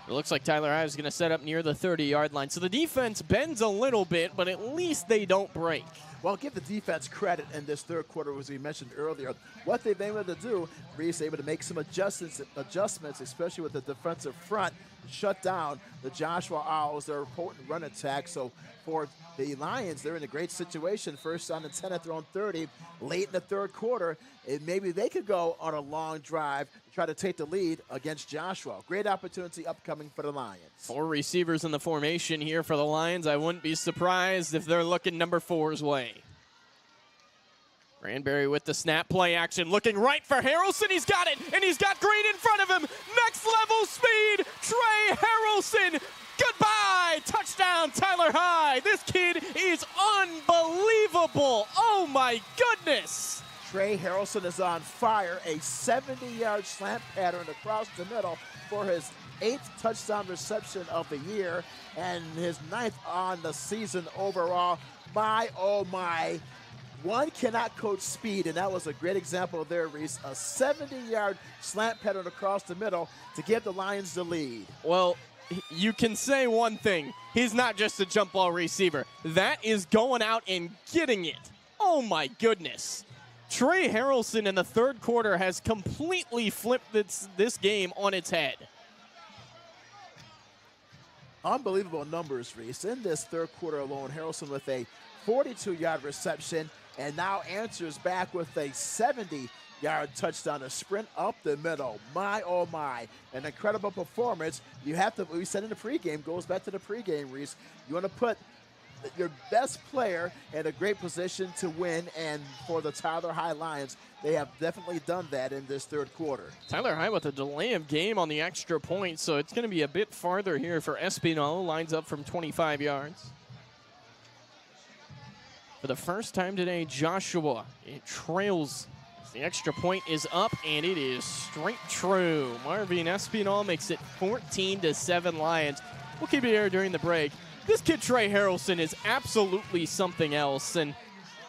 It looks like Tyler High is going to set up near the 30-yard line. So the defense bends a little bit, but at least they don't break. Well, give the defense credit in this third quarter, as we mentioned earlier. What they've been able to do, Reese, able to make some adjustments, especially with the defensive front, shut down the Joshua Owls, their potent run attack. So for the Lions, they're in a great situation. First down and 10 at their own 30, late in the third quarter. And maybe they could go on a long drive to try to take the lead against Joshua. Great opportunity upcoming for the Lions. 4 receivers in the formation here for the Lions. I wouldn't be surprised if they're looking number 4's way. Granberry with the snap play action, looking right for Harrelson. He's got it, and he's got Green in front of him. Next level speed, Trey Harrelson. Goodbye, touchdown, Tyler High. This kid is unbelievable. Oh my goodness. Trey Harrelson is on fire. A 70-yard slant pattern across the middle for his 8th touchdown reception of the year and his 9th on the season overall. My, oh my. One cannot coach speed, and that was a great example there, Reese. A 70-yard slant pattern across the middle to give the Lions the lead. Well, you can say one thing. He's not just a jump ball receiver. That is going out and getting it. Oh, my goodness. Trey Harrelson in the third quarter has completely flipped this game on its head. Unbelievable numbers, Reese. In this third quarter alone, Harrelson with a 42-yard reception, and now answers back with a 70-yard touchdown, a sprint up the middle. My, oh my, an incredible performance. You have to, we said in the pregame, goes back to the pregame, Reese. You want to put your best player in a great position to win, and for the Tyler High Lions, they have definitely done that in this third quarter. Tyler High with a delay of game on the extra point, so it's going to be a bit farther here for Espinal. Lines up from 25 yards. For the first time today, Joshua, it trails. The extra point is up, and it is straight true. Marvin Espinal makes it 14-7 Lions. We'll keep it here during the break. This kid, Trey Harrelson, is absolutely something else, and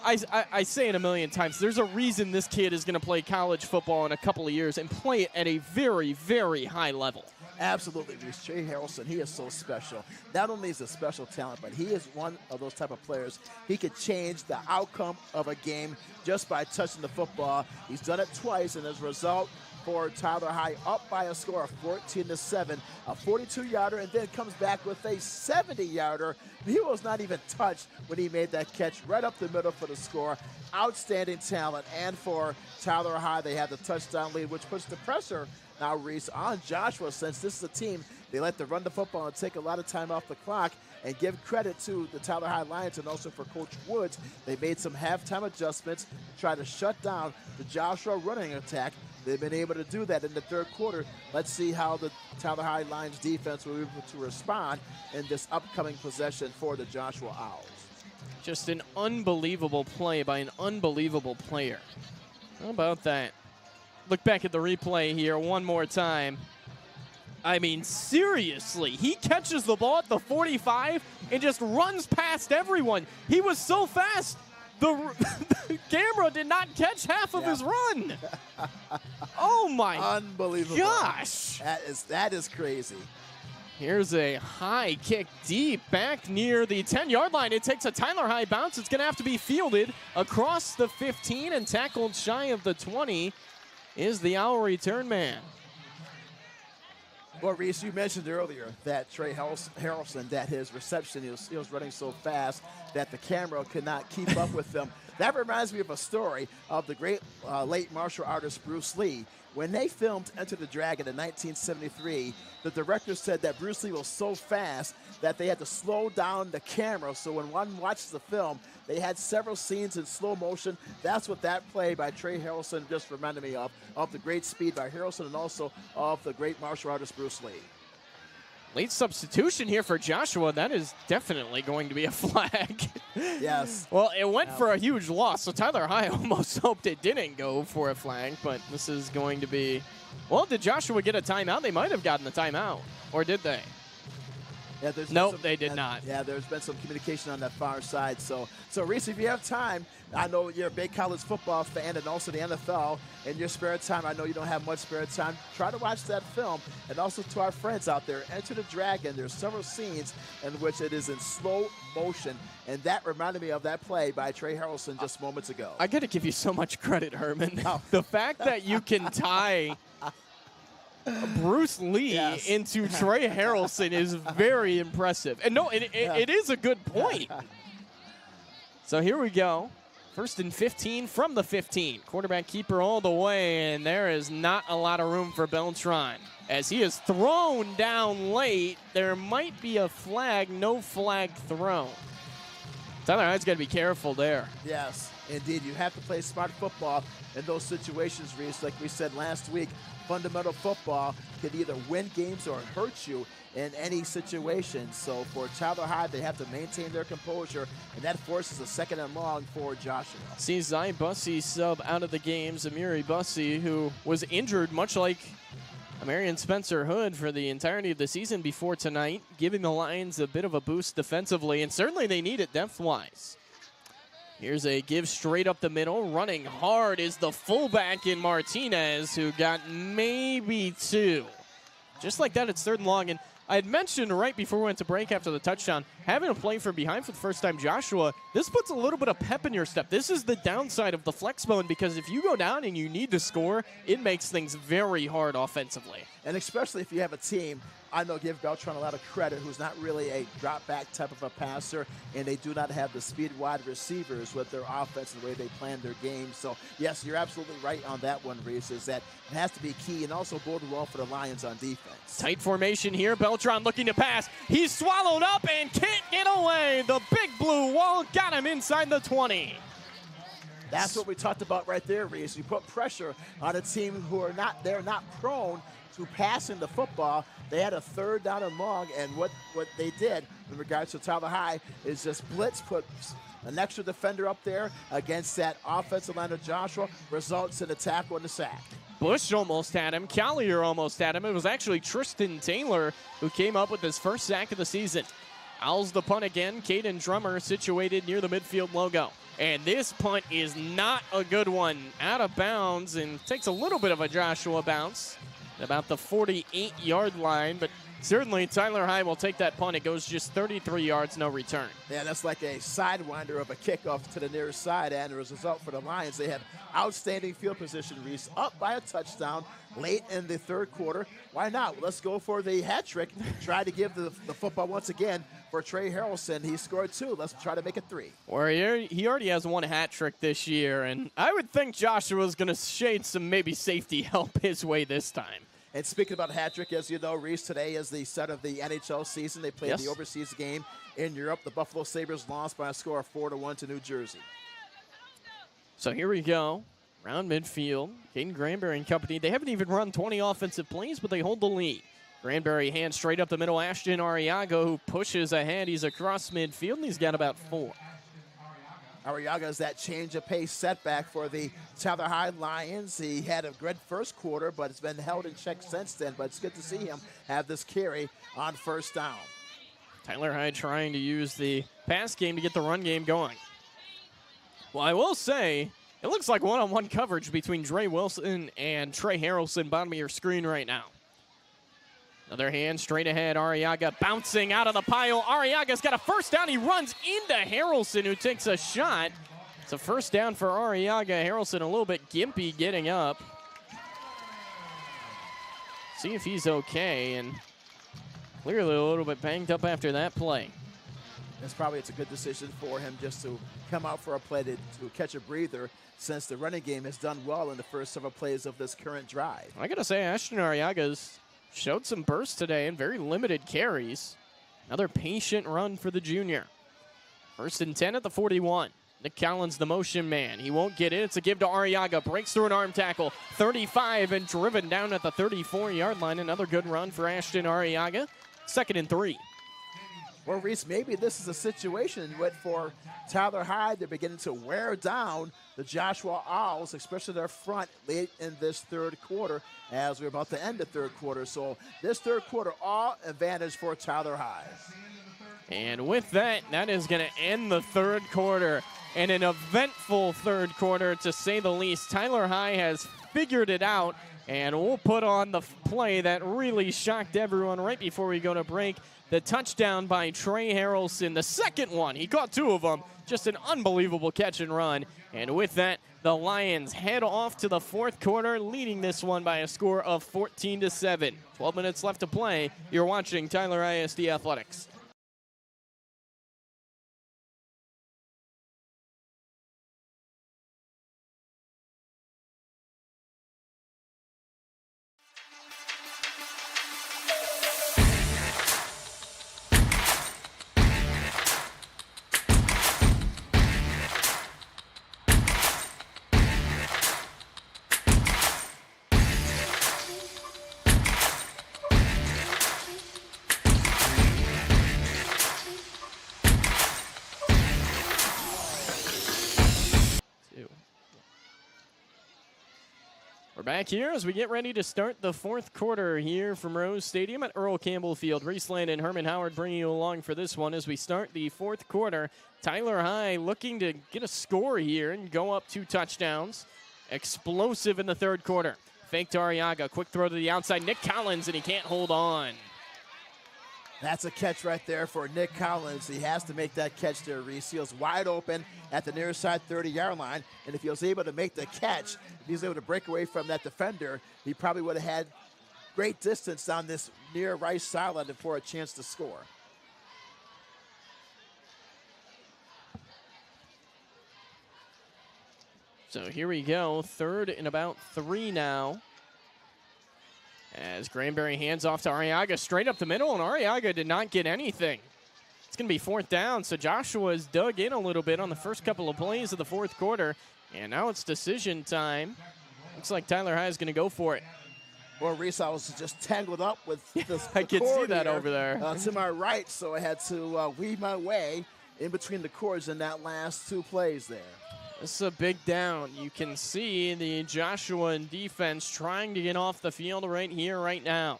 I say it a million times. There's a reason this kid is going to play college football in a couple of years and play it at a very, very high level. Absolutely, Reese. Trey Harrelson, he is so special. Not only is he a special talent, but he is one of those type of players. He could change the outcome of a game just by touching the football. He's done it twice, and as a result, for Tyler High, up by a score of 14-7, a 42-yarder, and then comes back with a 70-yarder. He was not even touched when he made that catch right up the middle for the score. Outstanding talent, and for Tyler High, they had the touchdown lead, which puts the pressure now, Reese, on Joshua, since this is a team, they like to run the football and take a lot of time off the clock, and give credit to the Tyler High Lions and also for Coach Woods. They made some halftime adjustments to try to shut down the Joshua running attack. They've been able to do that in the third quarter. Let's see how the Tyler High Lions defense will be able to respond in this upcoming possession for the Joshua Owls. Just an unbelievable play by an unbelievable player. How about that? Look back at the replay here one more time. I mean, seriously, he catches the ball at the 45 and just runs past everyone. He was so fast, the camera did not catch half of his run. Oh, my Unbelievable. gosh. That is crazy. Here's a high kick deep back near the 10-yard line. It takes a Tyler High bounce. It's going to have to be fielded across the 15 and tackled shy of the 20 is the Owl return man. Well, Reese, you mentioned earlier that Trey Harrelson, that his reception, he was running so fast that the camera could not keep up with him. That reminds me of a story of the great late martial artist Bruce Lee. When they filmed Enter the Dragon in 1973, the director said that Bruce Lee was so fast that they had to slow down the camera. So when one watches the film, they had several scenes in slow motion. That's what that play by Trey Harrelson just reminded me of the great speed by Harrelson and also of the great martial artist Bruce Lee. Late substitution here for Joshua. That is definitely going to be a flag. Yes. Well, it went for a huge loss, so Tyler High almost hoped it didn't go for a flag, but this is going to be... Well, did Joshua get a timeout? They might have gotten a timeout, or did they? Yeah, nope, they did not. Yeah, there's been some communication on that far side. So Reese, if you have time, I know you're a big college football fan and also the NFL. In your spare time, I know you don't have much spare time. Try to watch that film. And also to our friends out there, Enter the Dragon. There's several scenes in which it is in slow motion. And that reminded me of that play by Trey Harrelson just moments ago. I got to give you so much credit, Herman. Oh. The fact that you can tie Bruce Lee into Trey Harrelson is very impressive. And no, it is a good point. So here we go. 1st and 15 from the 15. Quarterback keeper all the way, and there is not a lot of room for Beltran. As he is thrown down late, there might be a flag, no flag thrown. Tyler Hyde's got to be careful there. Yes, indeed. You have to play smart football in those situations, Reese. Like we said last week, fundamental football can either win games or hurt you in any situation. So for Tyler Hyde, they have to maintain their composure, and that forces a 2nd and long for Joshua. See Zai Bussey sub out of the game. Zamiri Bussey, who was injured much like Marion Spencer Hood for the entirety of the season before tonight, giving the Lions a bit of a boost defensively, and certainly they need it depth-wise. Here's a give straight up the middle. Running hard is the fullback in Martinez, who got maybe 2. Just like that, it's 3rd and long. And I had mentioned right before we went to break after the touchdown, having a play from behind for the first time, Joshua, this puts a little bit of pep in your step. This is the downside of the flex bone, because if you go down and you need to score, it makes things very hard offensively. And especially if you have a team, I know give Beltran a lot of credit, who's not really a drop-back type of a passer, and they do not have the speed wide receivers with their offense and the way they plan their game. So, yes, you're absolutely right on that one, Reese, is that it has to be key and also bode well for the Lions on defense. Tight formation here. Beltran looking to pass. He's swallowed up and can't get away. The big blue wall got him inside the 20. That's what we talked about right there, Reese. You put pressure on a team who are not prone to passing the football. They had a 3rd down and long, and what they did in regards to Tyler High is just blitz, put an extra defender up there against that offensive line of Joshua, results in a tackle and a sack. Bush almost had him. Collier almost had him. It was actually Tristan Taylor who came up with his first sack of the season. Owls the punt again. Caden Drummer situated near the midfield logo. And this punt is not a good one. Out of bounds and takes a little bit of a Joshua bounce. About the 48-yard line, but certainly Tyler High will take that punt. It goes just 33 yards, no return. Yeah, that's like a sidewinder of a kickoff to the nearest side, and as a result for the Lions, they have outstanding field position, Reese, up by a touchdown late in the 3rd quarter. Why not? Let's go for the hat trick. Try to give the football once again for Trey Harrelson. He scored 2. Let's try to make it 3. Well, he already has 1 hat trick this year, and I would think Joshua's going to shade some maybe safety help his way this time. And speaking about hat trick, as you know, Reese, today is the start of the NHL season. They played the overseas game in Europe. The Buffalo Sabres lost by a score of 4-1 to New Jersey. So here we go. Around midfield, Caden Granberry and company. They haven't even run 20 offensive plays, but they hold the lead. Granberry hands straight up the middle. Ashton Arriaga, who pushes ahead. He's across midfield, and he's got about 4. Arriaga is that change of pace setback for the Tyler High Lions. He had a good first quarter, but it's been held in check since then. But it's good to see him have this carry on 1st down. Tyler High trying to use the pass game to get the run game going. Well, I will say, it looks like one-on-one coverage between Dre Wilson and Trey Harrelson bottom of your screen right now. Another hand straight ahead. Arriaga bouncing out of the pile. Arriaga's got a 1st down. He runs into Harrelson, who takes a shot. It's a 1st down for Arriaga. Harrelson a little bit gimpy getting up. see if he's okay, and clearly a little bit banged up after that play. It's a good decision for him just to come out for a play to catch a breather, since the running game has done well in the first several plays of this current drive. I got to say, Ashton Arriaga's showed some burst today and very limited carries. Another patient run for the junior. 1st and 10 at the 41. Nick Collins, the motion man. He won't get it. It's a give to Arriaga. Breaks through an arm tackle. 35 and driven down at the 34-yard line. Another good run for Ashton Arriaga. 2nd and 3. Well, Reese, maybe this is a situation for Tyler Hyde. They're beginning to wear down the Joshua Owls, especially their front late in this third quarter as we're about to end the third quarter. So this third quarter, all advantage for Tyler Hyde. And with that, that is going to end the third quarter. And an eventful third quarter, to say the least. Tyler Hyde has figured it out, and we'll put on the play that really shocked everyone right before we go to break. The touchdown by Trey Harrelson, the second one. He caught 2 of them. Just an unbelievable catch and run. And with that, the Lions head off to the fourth quarter, leading this one by a score of 14-7. 12 minutes left to play. You're watching Tyler ISD Athletics. We're back here as we get ready to start the fourth quarter here from Rose Stadium at Earl Campbell Field. Reese Land and Herman Howard bringing you along for this one as we start the fourth quarter. Tyler Hyde looking to get a score here and go up 2 touchdowns. Explosive in the third quarter. Fake to Arriaga. Quick throw to the outside. Nick Collins, and he can't hold on. That's a catch right there for Nick Collins. He has to make that catch there, Reese. He was wide open at the near side 30-yard line, and if he was able to make the catch, if he was able to break away from that defender, he probably would have had great distance down this near right sideline for a chance to score. So here we go, 3rd and about 3 now. As Granberry hands off to Arriaga straight up the middle, and Arriaga did not get anything. It's going to be 4th down, so Joshua's dug in a little bit on the first couple of plays of the fourth quarter, and now it's decision time. Looks like Tyler Hyde is going to go for it. Well, Reese, I was just tangled up with this. I can see that over there. To my right, so I had to weave my way in between the cords in that last 2 plays there. This is a big down. You can see the Joshua defense trying to get off the field right here, right now.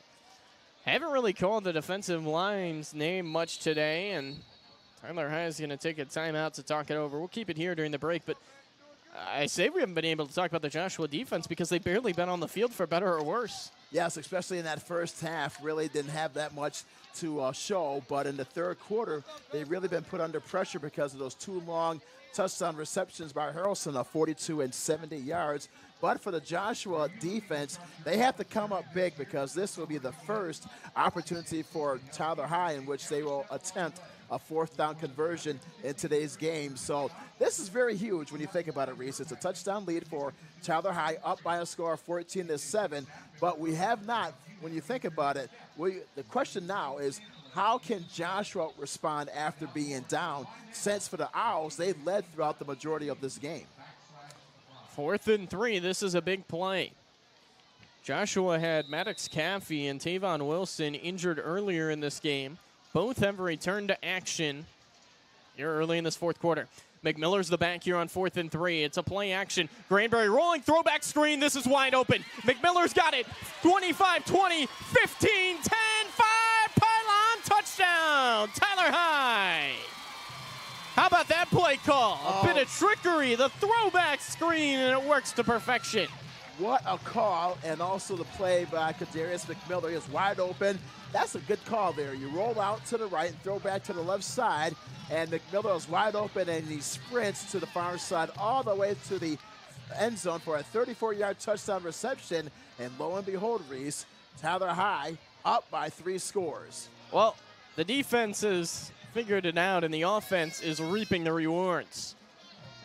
Haven't really called the defensive line's name much today, and Tyler Hyde is going to take a timeout to talk it over. We'll keep it here during the break, but I say we haven't been able to talk about the Joshua defense because they've barely been on the field for better or worse. Yes, especially in that first half, really didn't have that much to show, but in the third quarter, they've really been put under pressure because of those 2 long touchdown receptions by Harrelson of 42 and 70 yards. But for the Joshua defense, they have to come up big because this will be the first opportunity for Tyler Hyde in which they will attempt a 4th down conversion in today's game. So this is very huge when you think about it, Reese. It's a touchdown lead for Tyler Hyde, up by a score of 14-7. But we have not, when you think about it, the question now is, how can Joshua respond after being down? Since for the Owls, they led throughout the majority of this game. 4th and 3, this is a big play. Joshua had Maddox Caffey and Tavon Wilson injured earlier in this game. Both have returned to action here early in this fourth quarter. McMiller's the back here on 4th and 3. It's a play action. Granberry rolling, throwback screen. This is wide open. McMiller's got it. 25, 20, 15, 10, 5. Pylon touchdown. Tyler Hyde. How about that play call? A bit of trickery. The throwback screen, and it works to perfection. What a call, and also the play by Kadarius McMiller is wide open. That's a good call there. You roll out to the right and throw back to the left side, and McMiller is wide open, and he sprints to the far side all the way to the end zone for a 34-yard touchdown reception. And lo and behold, Reese, Tyler High up by 3 scores. Well, the defense has figured it out, and the offense is reaping the rewards.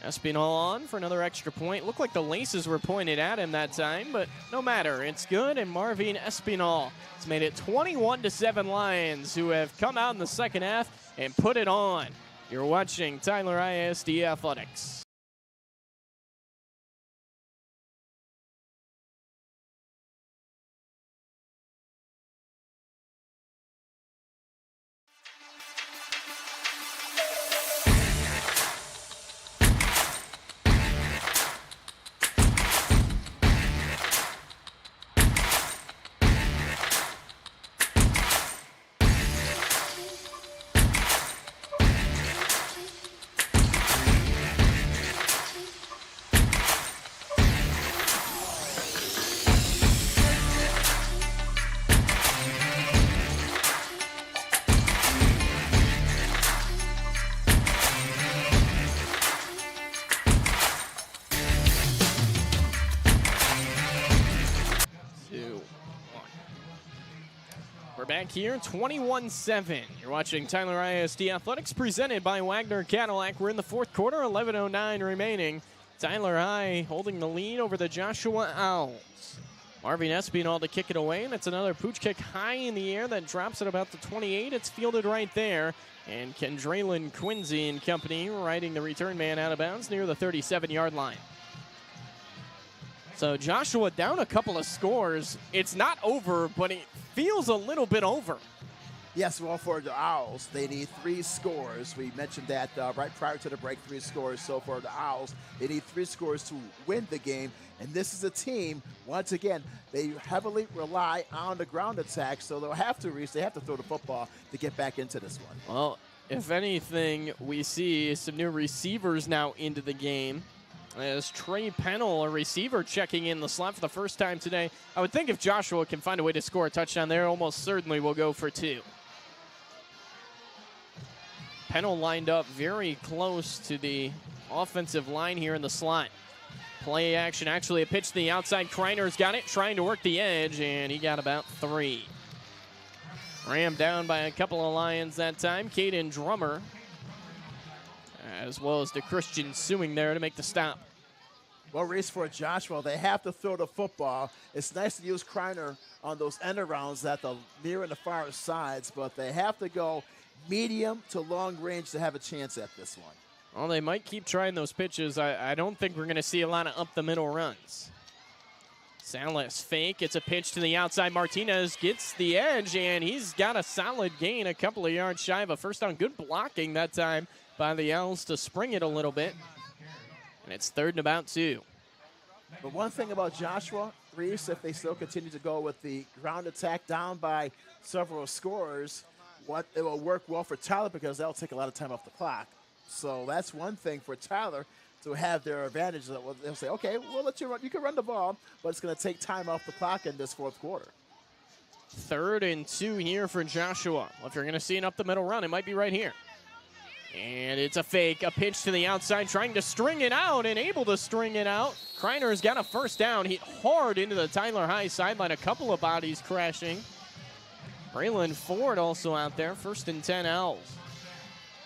Espinal on for another extra point. Looked like the laces were pointed at him that time, but no matter. It's good, and Marvin Espinal has made it 21-7 Lions, who have come out in the second half and put it on. You're watching Tyler ISD Athletics. We're back here, 21-7. You're watching Tyler ISD Athletics presented by Wagner Cadillac. We're in the fourth quarter, 11:09 remaining. Tyler High holding the lead over the Joshua Owls. Marvin Espinal to kick it away, and it's another pooch kick high in the air that drops at about the 28. It's fielded right there, and Kendralyn Quincy and company riding the return man out of bounds near the 37-yard line. So Joshua down a couple of scores. It's not over, but it feels a little bit over. Yes, well, for the Owls, they need 3 scores. We mentioned that right prior to the break, 3 scores. So for the Owls, they need 3 scores to win the game. And this is a team, once again, they heavily rely on the ground attack, so they'll have to reach. They have to throw the football to get back into this one. Well, if anything, we see some new receivers now into the game. As Trey Pennell, a receiver, checking in the slot for the first time today. I would think if Joshua can find a way to score a touchdown there, almost certainly will go for 2. Pennell lined up very close to the offensive line here in the slot. Play action, actually a pitch to the outside. Kreiner's got it, trying to work the edge, and he got about 3. Rammed down by a couple of Lions that time. Caden Drummer, as well as the Christian Suing there to make the stop. Well, race for Joshua, they have to throw the football. It's nice to use Kreiner on those end arounds at the near and the far sides, but they have to go medium to long range to have a chance at this one. Well, they might keep trying those pitches. I don't think we're going to see a lot of up-the-middle runs. Salas fake. It's a pitch to the outside. Martinez gets the edge, and he's got a solid gain, a couple of yards shy of a first down. Good blocking that time by the Owls to spring it a little bit. And it's 3rd and about 2. But one thing about Joshua, Reese, if they still continue to go with the ground attack down by several scores, it will work well for Tyler because that'll take a lot of time off the clock. So that's one thing for Tyler to have their advantage. They'll say, okay, we'll let you run. You can run the ball, but it's going to take time off the clock in this fourth quarter. 3rd and 2 here for Joshua. Well, if you're going to see an up-the-middle run, it might be right here. And it's a fake, a pitch to the outside, trying to string it out and able to string it out. Kreiner's got a first down. Hit hard into the Tyler High sideline. A couple of bodies crashing. Braylon Ford also out there. 1st and 10 Owls.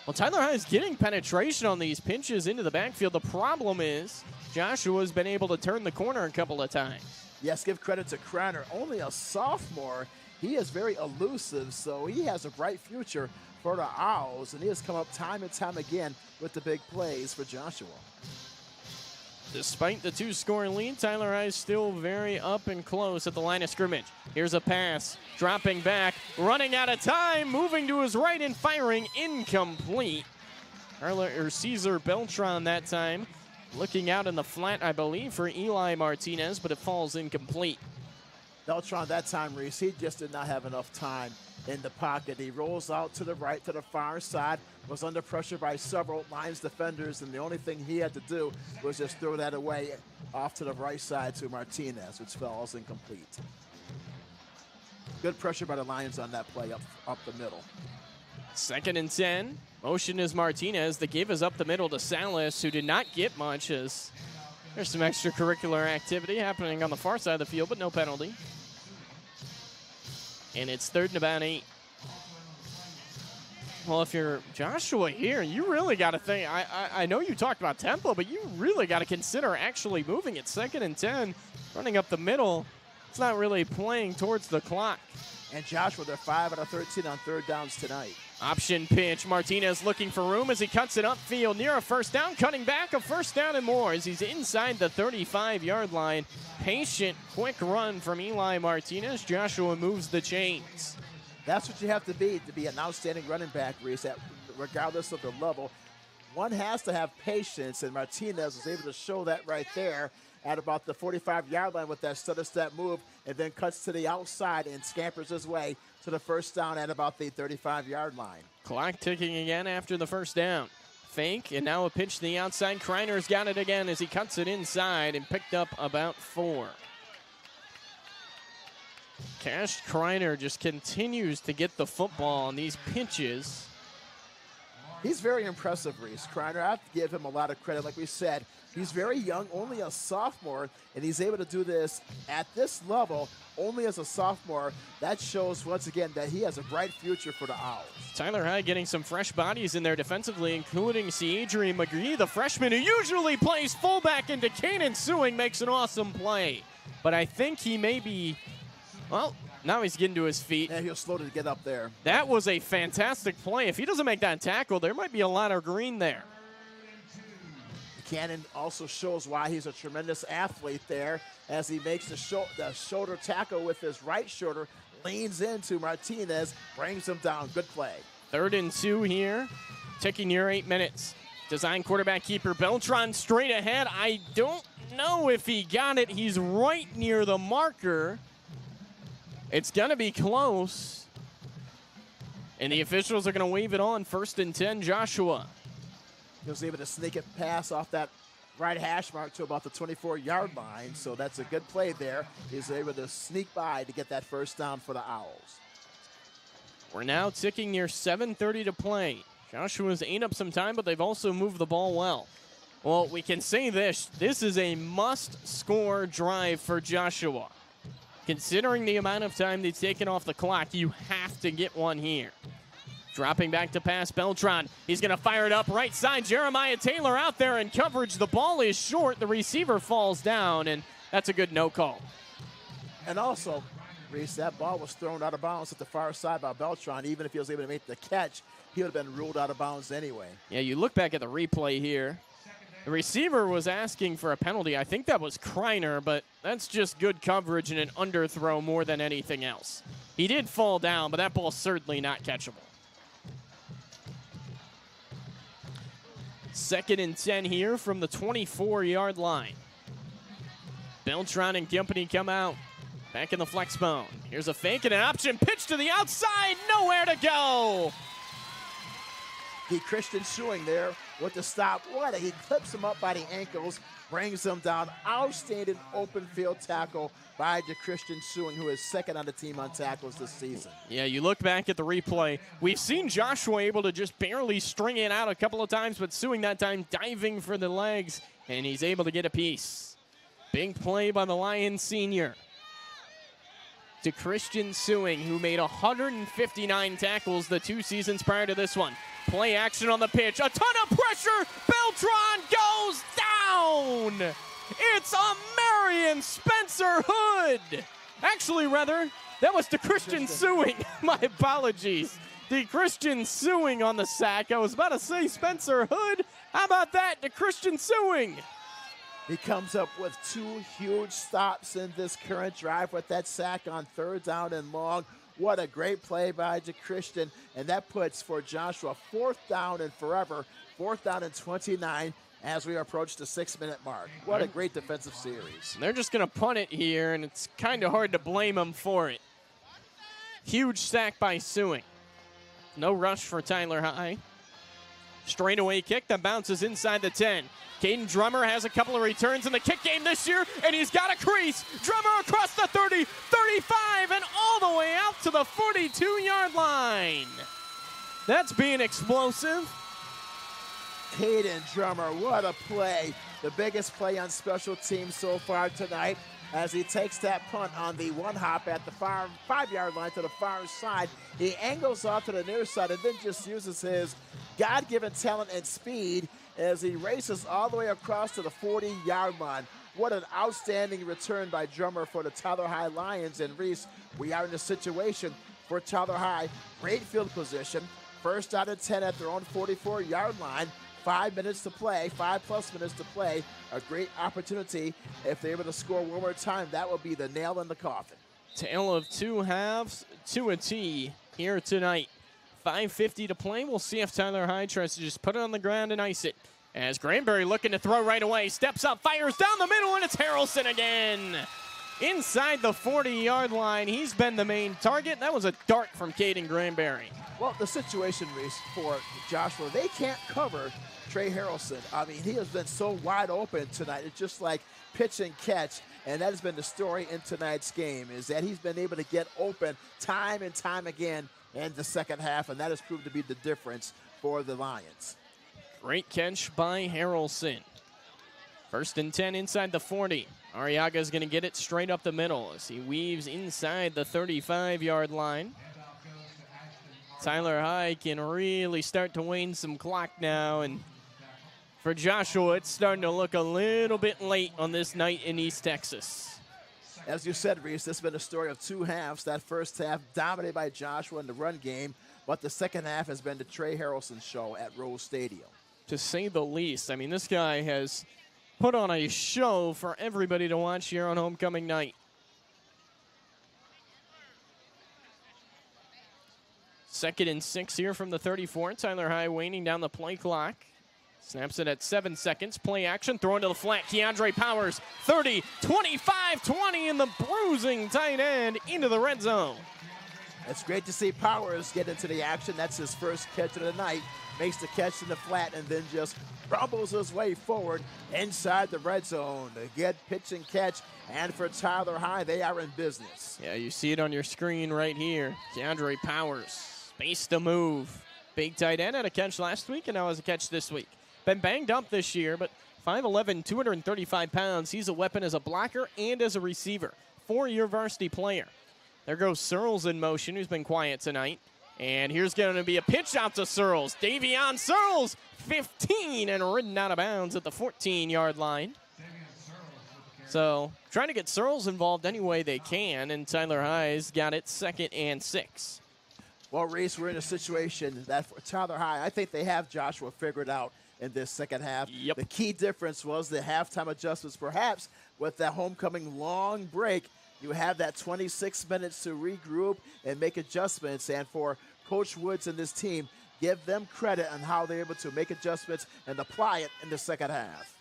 Well, Tyler High is getting penetration on these pinches into the backfield. The problem is Joshua's been able to turn the corner a couple of times. Yes, give credit to Kreiner. Only a sophomore. He is very elusive, so he has a bright future for the Owls, and he has come up time and time again with the big plays for Joshua. Despite the 2-score lead, Tyler High is still very up and close at the line of scrimmage. Here's a pass, dropping back, running out of time, moving to his right and firing, incomplete. Cesar Beltran that time, looking out in the flat, I believe, for Eli Martinez, but it falls incomplete. Beltran that time, Reese, he just did not have enough time in the pocket. He rolls out to the right, to the far side, was under pressure by several Lions defenders, and the only thing he had to do was just throw that away off to the right side to Martinez, which falls incomplete. Good pressure by the Lions on that play up the middle. 2nd and 10. Motion is Martinez. The give is up the middle to Salas, who did not get much as there's some extracurricular activity happening on the far side of the field, but no penalty. And it's 3rd and about 8. Well, if you're Joshua here, you really got to think. I know you talked about tempo, but you really got to consider actually moving it. 2nd and 10, running up the middle. It's not really playing towards the clock. And Joshua, they're 5 out of 13 on 3rd downs tonight. Option pitch. Martinez looking for room as he cuts it upfield near a 1st down, cutting back a 1st down and more as he's inside the 35-yard line. Patient, quick run from Eli Martinez. Joshua moves the chains. That's what you have to be an outstanding running back, Reese, regardless of the level. One has to have patience, and Martinez was able to show that right there at about the 45-yard line with that stutter step move, and then cuts to the outside and scampers his way to the 1st down at about the 35-yard line. Clock ticking again after the 1st down. Fake, and now a pitch to the outside. Kreiner's got it again as he cuts it inside and picked up about 4. Cash Kreiner just continues to get the football on these pitches. He's very impressive, Reese. Kreiner, I have to give him a lot of credit. Like we said, he's very young, only a sophomore, and he's able to do this at this level only as a sophomore. That shows, once again, that he has a bright future for the Owls. Tyler High getting some fresh bodies in there defensively, including Adrian McGee, the freshman who usually plays fullback, into Kanan Suing makes an awesome play. But I think he may be, well, now he's getting to his feet. And he'll slow to get up there. That was a fantastic play. If he doesn't make that tackle, there might be a lot of green there. Cannon also shows why he's a tremendous athlete there as he makes the shoulder tackle with his right shoulder, leans into Martinez, brings him down. Good play. 3rd and 2 here, ticking near 8 minutes. Design quarterback keeper Beltran straight ahead. I don't know if he got it. He's right near the marker. It's going to be close. And the officials are going to wave it on. 1st and 10, Joshua. He was able to sneak it pass off that right hash mark to about the 24-yard line, so that's a good play there. He's able to sneak by to get that 1st down for the Owls. We're now ticking near 7:30 to play. Joshua's ate up some time, but they've also moved the ball well. Well, we can say this. This is a must-score drive for Joshua. Considering the amount of time they've taken off the clock, you have to get one here. Dropping back to pass, Beltran. He's going to fire it up right side. Jeremiah Taylor out there in coverage. The ball is short. The receiver falls down, and that's a good no call. And also, Reese, that ball was thrown out of bounds at the far side by Beltran. Even if he was able to make the catch, he would have been ruled out of bounds anyway. Yeah, you look back at the replay here. The receiver was asking for a penalty. I think that was Kreiner, but that's just good coverage and an underthrow more than anything else. He did fall down, but that ball's certainly not catchable. 2nd and 10 here from the 24-yard line. Beltran and company come out. Back in the flex bone. Here's a fake and an option pitch to the outside. Nowhere to go. The Christian Suing there with the stop. He clips him up by the ankles, brings him down. Outstanding open field tackle by DeChristian Suing, who is 2nd on the team on tackles this season. Yeah, you look back at the replay. We've seen Joshua able to just barely string it out a couple of times, but Suing that time diving for the legs, and he's able to get a piece. Big play by the Lions senior. DeChristian Suing, who made 159 tackles the 2 seasons prior to this one. Play action on the pitch. A ton of pressure. Beltran goes down. It's a Marion Spencer Hood. Actually, rather, that was DeChristian Suing. My apologies. DeChristian Suing on the sack. I was about to say Spencer Hood. How about that? DeChristian Suing. He comes up with 2 huge stops in this current drive with that sack on 3rd down and long. What a great play by DeChristian. And that puts for Joshua 4th down and forever, 4th down and 29 as we approach the 6-minute mark. What a great defensive series. They're just going to punt it here, and it's kind of hard to blame them for it. Huge sack by Suing. No rush for Tyler High. Straightaway kick that bounces inside the 10. Caden Drummer has a couple of returns in the kick game this year, and he's got a crease. Drummer across the 30, 35, and all the way out to the 42-yard line. That's being explosive. Caden Drummer, what a play. The biggest play on special teams so far tonight. as he takes that punt on the one hop at the far 5-yard line to the far side. He angles off to the near side and then just uses his God-given talent and speed as he races all the way across to the 40-yard line. What an outstanding return by Drummer for the Tyler High Lions. And Reese, we are in a situation for Tyler High. Great field position. First out of 10 at their own 44-yard line. 5 minutes to play, 5+ minutes to play. A great opportunity. If they're able to score one more time, that will be the nail in the coffin. Tale of two halves to a T here tonight. 5:50 to play. We'll see if Tyler High tries to just put it on the ground and ice it. As Granberry looking to throw right away, steps up, fires down the middle, and it's Harrelson again. Inside the 40-yard line, he's been the main target. That was a dart from Caden Granberry. Well, the situation, Reese, for Joshua, they can't cover Trey Harrelson. I mean, he has been so wide open tonight. It's just like pitch and catch, and that has been the story in tonight's game, is that he's been able to get open time and time again in the second half, and that has proved to be the difference for the Lions. Great catch by Harrelson. 1st and 10 inside the 40. Arriaga's going to get it straight up the middle as he weaves inside the 35-yard line. Tyler High can really start to wane some clock now, and for Joshua, it's starting to look a little bit late on this night in East Texas. As you said, Reese, this has been a story of two halves. That first half dominated by Joshua in the run game, but the second half has been the Trey Harrelson show at Rose Stadium. To say the least. I mean, this guy has put on a show for everybody to watch here on homecoming night. Second and 6 here from the 34. Tyler High waning down the play clock. Snaps it at 7 seconds. Play action, throw into the flat. Keandre Powers, 30, 25, 20, and the bruising tight end into the red zone. It's great to see Powers get into the action. That's his first catch of the night. Makes the catch in the flat and then just rumbles his way forward inside the red zone. A good pitch and catch. And for Tyler High, they are in business. Yeah, you see it on your screen right here. Keandre Powers, space to move. Big tight end had a catch last week and now has a catch this week. Been banged up this year, but 5'11", 235 pounds. He's a weapon as a blocker and as a receiver. 4-year varsity player. There goes Searles in motion, who's been quiet tonight. And here's going to be a pitch out to Searles. Davion Searles, 15, and ridden out of bounds at the 14-yard line. So trying to get Searles involved any way they can, and Tyler High's got it 2nd and 6. Well, Reese, we're in a situation that for Tyler High, I think they have Joshua figured out in this second half. Yep. The key difference was the halftime adjustments. Perhaps with that homecoming long break, you have that 26 minutes to regroup and make adjustments. And for Coach Woods and this team, give them credit on how they're able to make adjustments and apply it in the second half.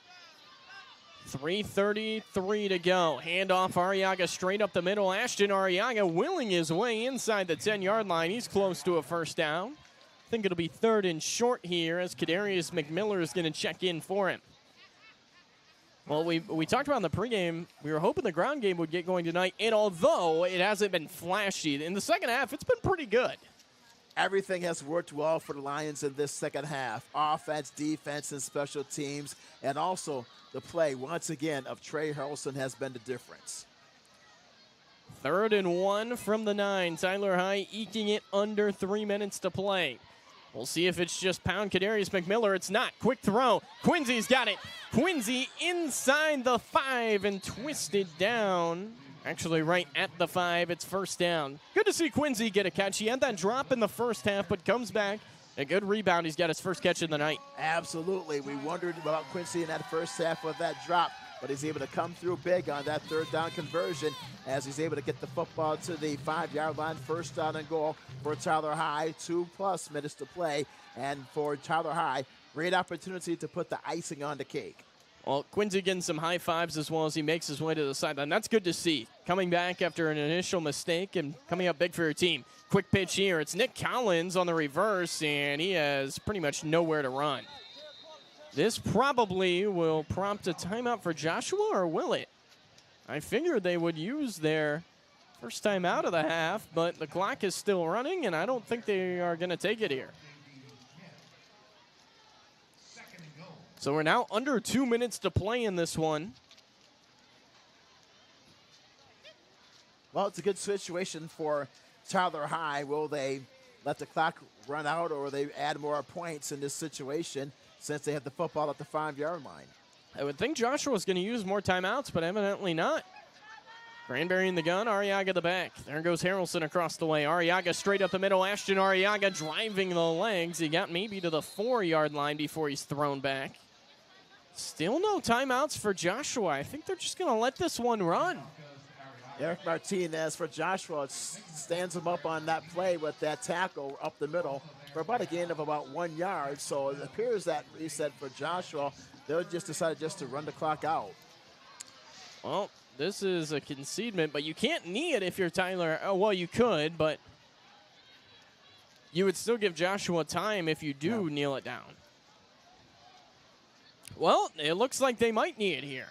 3:33 to go. Handoff Arriaga straight up the middle. Ashton Arriaga willing his way inside the 10-yard line. He's close to a first down. I think it'll be 3rd and short here as Kadarius McMiller is going to check in for him. Well, we talked about in the pregame, we were hoping the ground game would get going tonight, and although it hasn't been flashy, in the second half, it's been pretty good. Everything has worked well for the Lions in this second half. Offense, defense, and special teams, and also the play, once again, of Trey Harrelson has been the difference. 3rd and 1 from the 9. Tyler High eking it under 3 minutes to play. We'll see if it's just pound Kadarius McMiller. It's not. Quick throw. Quincy's got it. Quincy inside the 5 and twisted down. Actually, right at the 5. It's first down. Good to see Quincy get a catch. He had that drop in the first half, but comes back. A good rebound. He's got his first catch of the night. Absolutely. We wondered about Quincy in that first half with that drop, but he's able to come through big on that 3rd down conversion as he's able to get the football to the 5-yard line. First down and goal for Tyler High. 2+ minutes to play. And for Tyler High, great opportunity to put the icing on the cake. Well, Quincy getting some high fives as well as he makes his way to the sideline. That's good to see. Coming back after an initial mistake and coming up big for your team. Quick pitch here. It's Nick Collins on the reverse, and he has pretty much nowhere to run. This probably will prompt a timeout for Joshua, or will it? I figured they would use their first time out of the half, but the clock is still running, and I don't think they are going to take it here. So we're now under 2 minutes to play in this one. Well, it's a good situation for Tyler High. Will they let the clock run out, or will they add more points in this situation since they have the football at the 5-yard line? I would think Joshua's going to use more timeouts, but evidently not. Granberry in the gun, Arriaga the back. There goes Harrelson across the way. Arriaga straight up the middle. Ashton Arriaga driving the legs. He got maybe to the 4-yard line before he's thrown back. Still no timeouts for Joshua. I think they're just going to let this one run. Eric Martinez for Joshua stands him up on that play with that tackle up the middle for about a gain of about 1 yard. So it appears that reset for Joshua. They'll just decided just to run the clock out. Well, this is a concedement, but you can't knee it if you're Tyler. Oh, well, you could, but you would still give Joshua time if you do kneel it down. Well, it looks like they might knee it here.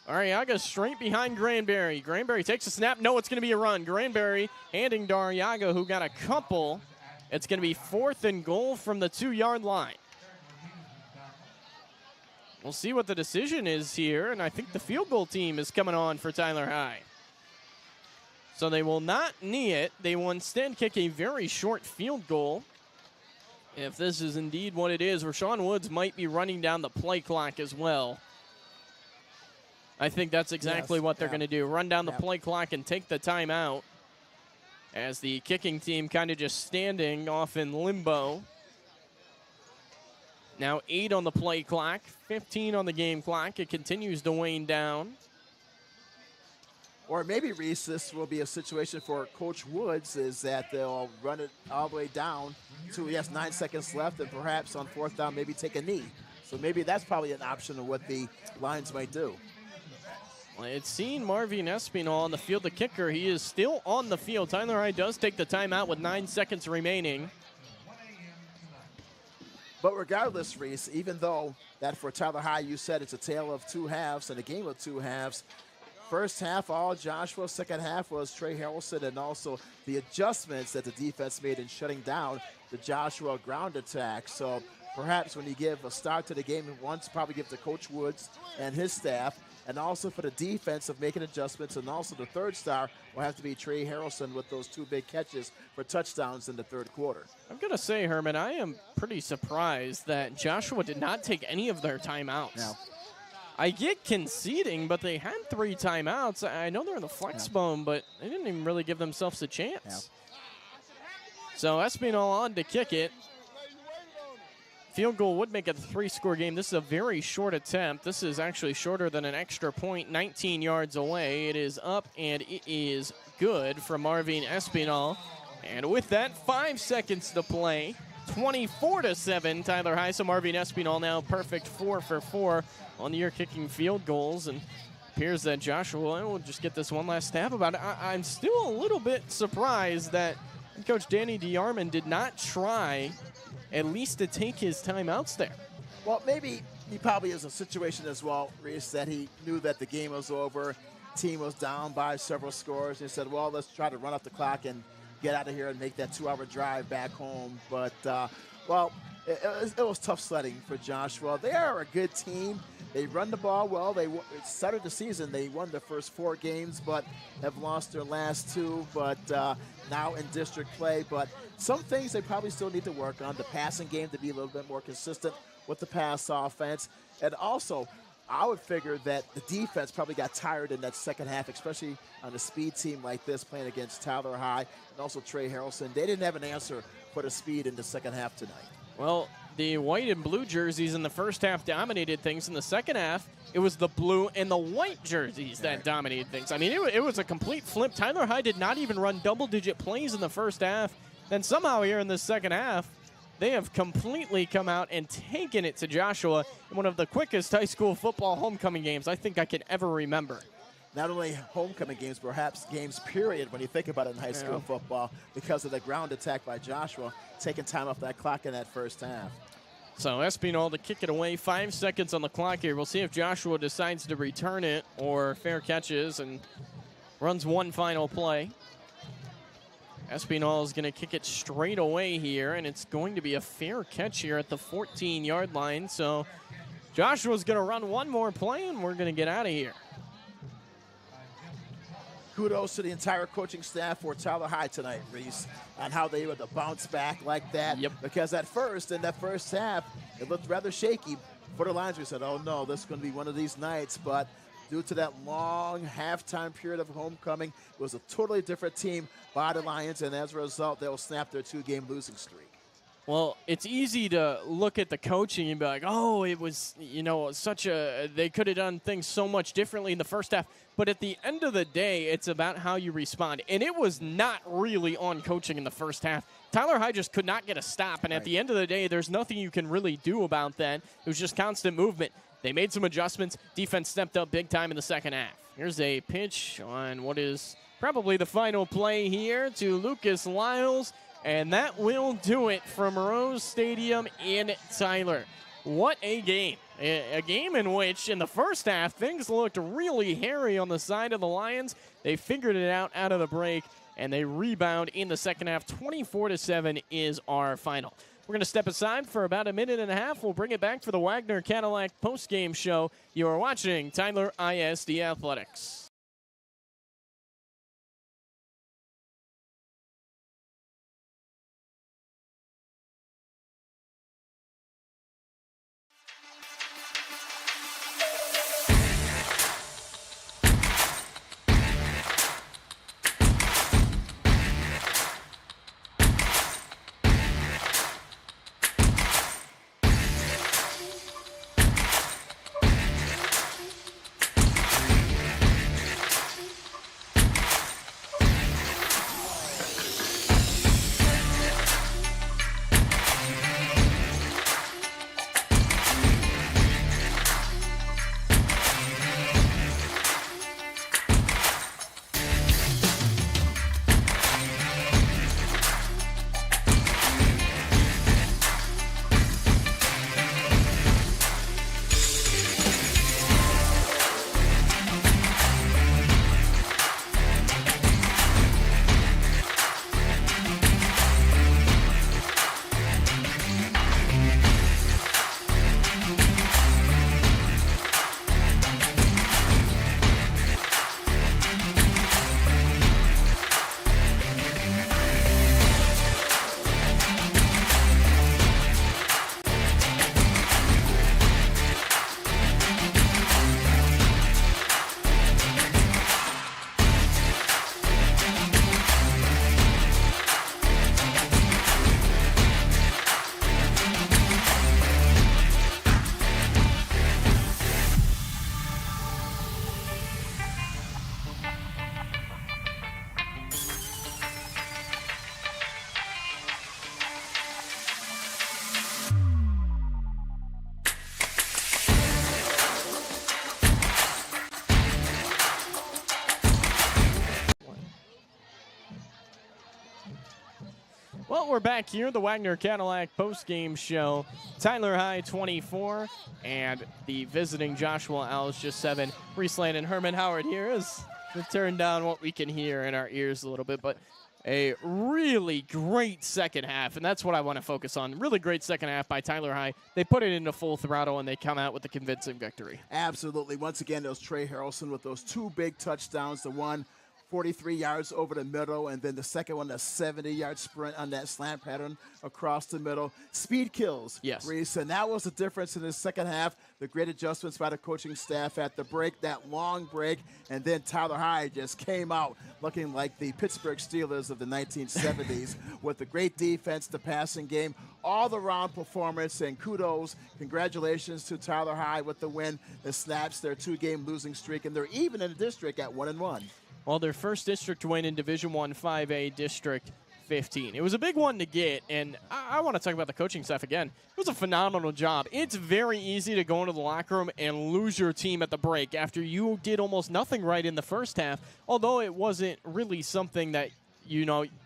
Arriaga straight behind Granberry. Granberry takes a snap. No, it's going to be a run. Granberry handing to Arriaga, who got a couple. It's going to be 4th and goal from the 2-yard line. We'll see what the decision is here, and I think the field goal team is coming on for Tyler High. So they will not knee it. They will instead kick a very short field goal. If this is indeed what it is, Rashawn Woods might be running down the play clock as well. I think that's exactly what they're going to do. Run down the play clock and take the timeout as the kicking team kind of just standing off in limbo. Now 8 on the play clock, 15 on the game clock. It continues to wane down. Or maybe, Reese, this will be a situation for Coach Woods, is that they'll run it all the way down to, 9 seconds left, and perhaps on 4th down maybe take a knee. So maybe that's probably an option of what the Lions might do. Well, it's seen Marvin Espinal on the field, the kicker. He is still on the field. Tyler High does take the timeout with 9 seconds remaining. But regardless, Reese, even though that for Tyler High, you said it's a tale of 2 halves and a game of 2 halves, first half all Joshua, second half was Trey Harrelson, and also the adjustments that the defense made in shutting down the Joshua ground attack. So perhaps when you give a start to the game, once probably give to Coach Woods and his staff, and also for the defense of making adjustments, and also the third star will have to be Trey Harrelson with those 2 big catches for touchdowns in the third quarter. I'm going to say, Herman, I am pretty surprised that Joshua did not take any of their timeouts. No. I get conceding, but they had 3 timeouts. I know they're in the flex bone, but they didn't even really give themselves a chance. So Espinal on to kick it. Field goal would make it a 3-score game. This is a very short attempt. This is actually shorter than an extra point, 19 yards away. It is up, and it is good from Marvin Espinal. And with that, 5 seconds to play. 24-7, Tyler High. So Marvin Espinal now perfect 4 for 4 on the year kicking field goals. And appears that Joshua will just get this one last stab about it. I'm still a little bit surprised that Coach Danny DeArmond did not try at least to take his timeouts there. Well, maybe he probably is a situation as well, Reese, that he knew that the game was over, team was down by several scores, and he said, well, let's try to run up the clock and get out of here and make that 2-hour drive back home. But, it was tough sledding for Joshua. They are a good team. They run the ball well. It started the season. They won their first 4 games, but have lost their last 2, but now in district play. But some things they probably still need to work on. The passing game to be a little bit more consistent with the pass offense. And also, I would figure that the defense probably got tired in that second half, especially on a speed team like this playing against Tyler High and also Trey Harrelson. They didn't have an answer for the speed in the second half tonight. Well, the white and blue jerseys in the first half dominated things. In the second half, it was the blue and the white jerseys that dominated things. I mean, it was a complete flip. Tyler High did not even run double-digit plays in the first half. Then somehow here in the second half, they have completely come out and taken it to Joshua in one of the quickest high school football homecoming games I think I could ever remember. Not only homecoming games, perhaps games period when you think about it in high school football, because of the ground attack by Joshua, taking time off that clock in that first half. So Espinal to kick it away. 5 seconds on the clock here. We'll see if Joshua decides to return it or fair catches and runs one final play. Espinal is going to kick it straight away here, and it's going to be a fair catch here at the 14-yard line. So Joshua's going to run one more play, and we're going to get out of here. kudos to the entire coaching staff for Tyler High tonight, Reese, on how they were able to bounce back like that. Yep. Because at first, in that first half, it looked rather shaky for the Lions. We said, oh no, this is going to be one of these nights. But due to that long halftime period of homecoming, it was a totally different team by the Lions. And as a result, they'll snap their 2-game losing streak. Well, it's easy to look at the coaching and be like, oh, it was, they could have done things so much differently in the first half. But at the end of the day, it's about how you respond. And it was not really on coaching in the first half. Tyler High just could not get a stop. And at the end of the day, there's nothing you can really do about that. It was just constant movement. They made some adjustments. Defense stepped up big time in the second half. Here's a pitch on what is probably the final play here to Lucas Lyles. And that will do it from Rose Stadium in Tyler. What a game. A game in which, in the first half, things looked really hairy on the side of the Lions. They figured it out of the break, and they rebound in the second half. 24-7 is our final. We're going to step aside for about a minute and a half. We'll bring it back for the Wagner Cadillac postgame show. You are watching Tyler ISD Athletics. Well, we're back here, the Wagner Cadillac postgame show. Tyler High 24, and the visiting Joshua Owls just 7. Reese Lane and Herman Howard here as we turn down what we can hear in our ears a little bit, but a really great second half, and that's what I want to focus on. Really great second half by Tyler High. They put it into full throttle, and they come out with a convincing victory. Absolutely. Once again, there's Trey Harrelson with those 2 big touchdowns. The one 43 yards over the middle, and then the second one, a 70-yard sprint on that slant pattern across the middle. Speed kills, yes, Reese, and that was the difference in the second half. The great adjustments by the coaching staff at the break, that long break, and then Tyler High just came out looking like the Pittsburgh Steelers of the 1970s with the great defense, the passing game, all-around performance, and kudos, congratulations to Tyler High with the win that snaps their 2-game losing streak, and they're even in the district at 1-1. Well, their first district win in Division I 5A District 15. It was a big one to get, and I want to talk about the coaching staff again. It was a phenomenal job. It's very easy to go into the locker room and lose your team at the break after you did almost nothing right in the first half, although it wasn't really something that,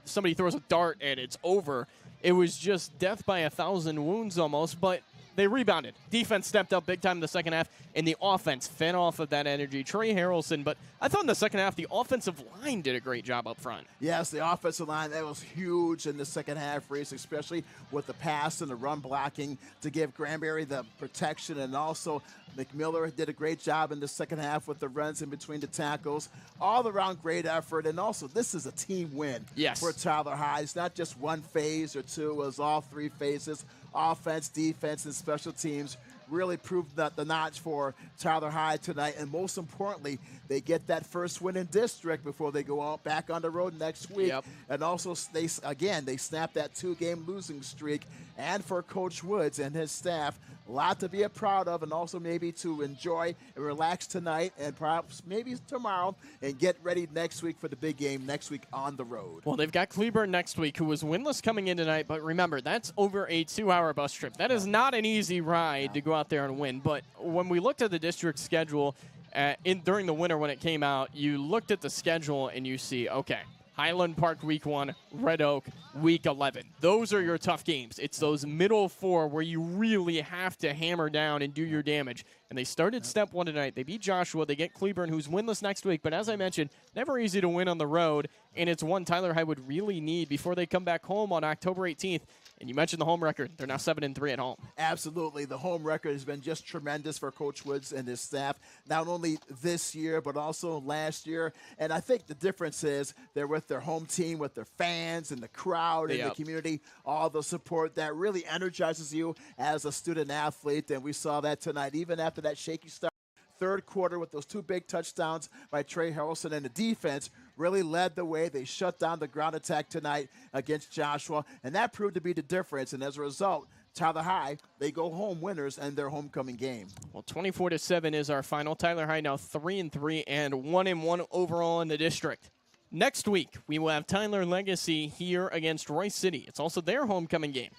somebody throws a dart and it's over. It was just death by 1,000 wounds almost, but they rebounded. Defense stepped up big time in the second half, and the offense fed off of that energy. Trey Harrelson, but I thought in the second half, the offensive line did a great job up front. Yes, the offensive line, that was huge in the second half, Reese, especially with the pass and the run blocking to give Granberry the protection. And also, McMiller did a great job in the second half with the runs in between the tackles. All around great effort. And also, this is a team win for Tyler High. It's not just one phase or two. It was all three phases. Offense, defense, and special teams really proved that the notch for Tyler High tonight. And most importantly, they get that first win in district before they go out back on the road next week. And also, they snap that 2-game losing streak. And for Coach Woods and his staff, a lot to be proud of, and also maybe to enjoy and relax tonight and perhaps maybe tomorrow and get ready next week for the big game next week on the road. Well, they've got Cleburne next week, who was winless coming in tonight, but remember, that's over a 2-hour bus trip. That is not an easy ride to go out there and win. But when we looked at the district schedule during the winter when it came out, you looked at the schedule and you see, okay, Highland Park week 1, Red Oak week 11. Those are your tough games. It's those middle 4 where you really have to hammer down and do your damage. And they started step 1 tonight. They beat Joshua. They get Cleburne, who's winless next week. But as I mentioned, never easy to win on the road. And it's one Tyler High would really need before they come back home on October 18th. And you mentioned the home record. They're now 7-3 at home. Absolutely. The home record has been just tremendous for Coach Woods and his staff, not only this year, but also last year. And I think the difference is they're with their home team, with their fans and the crowd and the community, all the support that really energizes you as a student athlete. And we saw that tonight, even after that shaky start. Third quarter with those 2 big touchdowns by Trey Harrelson, and the defense really led the way. They shut down the ground attack tonight against Joshua, and that proved to be the difference. And as a result, Tyler High, they go home winners in their homecoming game. Well, 24-7 is our final. Tyler High now 3-3 and 1-1 overall in the district. Next week, we will have Tyler Legacy here against Royce City. It's also their homecoming game.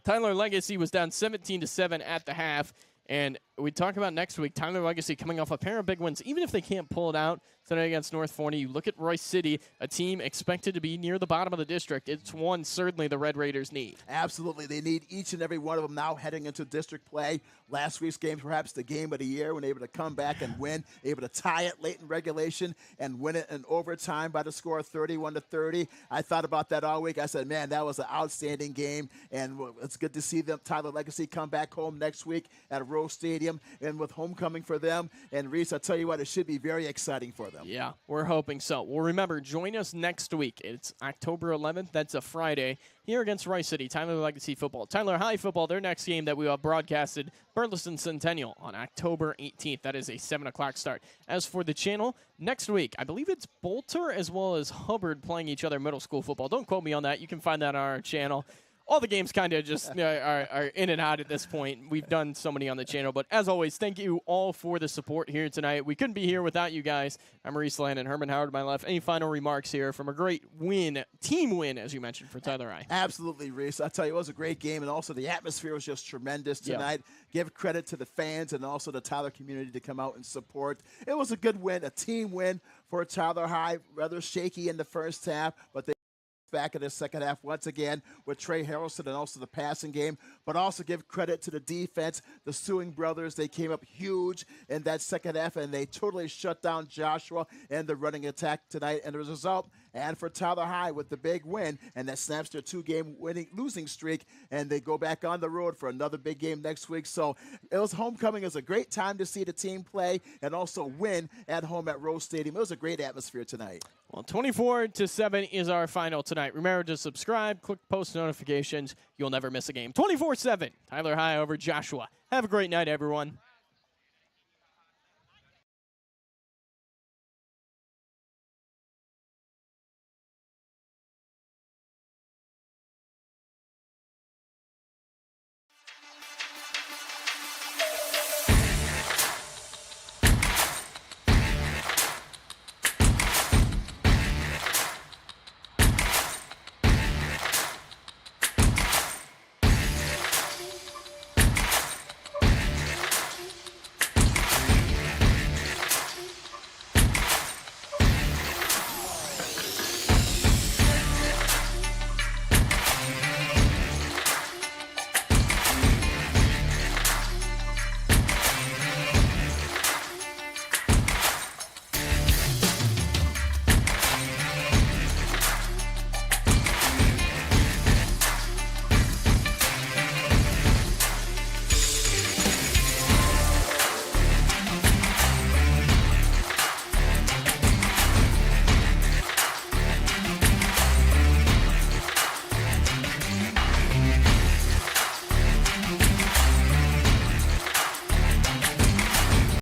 Tyler Legacy was down 17-7 at the half. And we talk about next week, Tyler Legacy coming off a pair of big wins. Even if they can't pull it out tonight against North Forney, you look at Royce City, a team expected to be near the bottom of the district. It's one certainly the Red Raiders need. Absolutely. They need each and every one of them now heading into district play. Last week's game, perhaps the game of the year, when able to come back and win, able to tie it late in regulation and win it in overtime by the score of 31-30. I thought about that all week. I said, man, that was an outstanding game, and it's good to see them, Tyler Legacy, come back home next week at Rose Stadium and with homecoming for them. And Reese, I tell you what, it should be very exciting for them. Yeah, we're hoping so. Well, remember, join us next week. It's October 11th. That's a Friday here against Rice City. Tyler Legacy football. Tyler High football, their next game that we have broadcasted, Burleson Centennial on October 18th. That is a 7 o'clock start. As for the channel, next week, I believe it's Bolter as well as Hubbard playing each other middle school football. Don't quote me on that. You can find that on our channel. All the games kind of just are in and out at this point. We've done so many on the channel. But as always, thank you all for the support here tonight. We couldn't be here without you guys. I'm Reese Land and Herman Howard to my left. Any final remarks here from a great win, team win, as you mentioned, for Tyler High? Absolutely, Reese. I tell you, it was a great game. And also the atmosphere was just tremendous tonight. Give credit to the fans and also the Tyler community to come out and support. It was a good win, a team win for Tyler High. Rather shaky in the first half, but they back in the second half once again with Trey Harrelson and also the passing game, but also give credit to the defense. The Sewing brothers, they came up huge in that second half, and they totally shut down Joshua and the running attack tonight. And as a result, and for Tyler High with the big win, and that snaps their 2-game losing streak, and they go back on the road for another big game next week. So it was homecoming. It was a great time to see the team play and also win at home at Rose Stadium. It was a great atmosphere tonight. Well, 24-7 is our final tonight. Remember to subscribe, click post notifications. You'll never miss a game. 24-7, Tyler High over Joshua. Have a great night, everyone.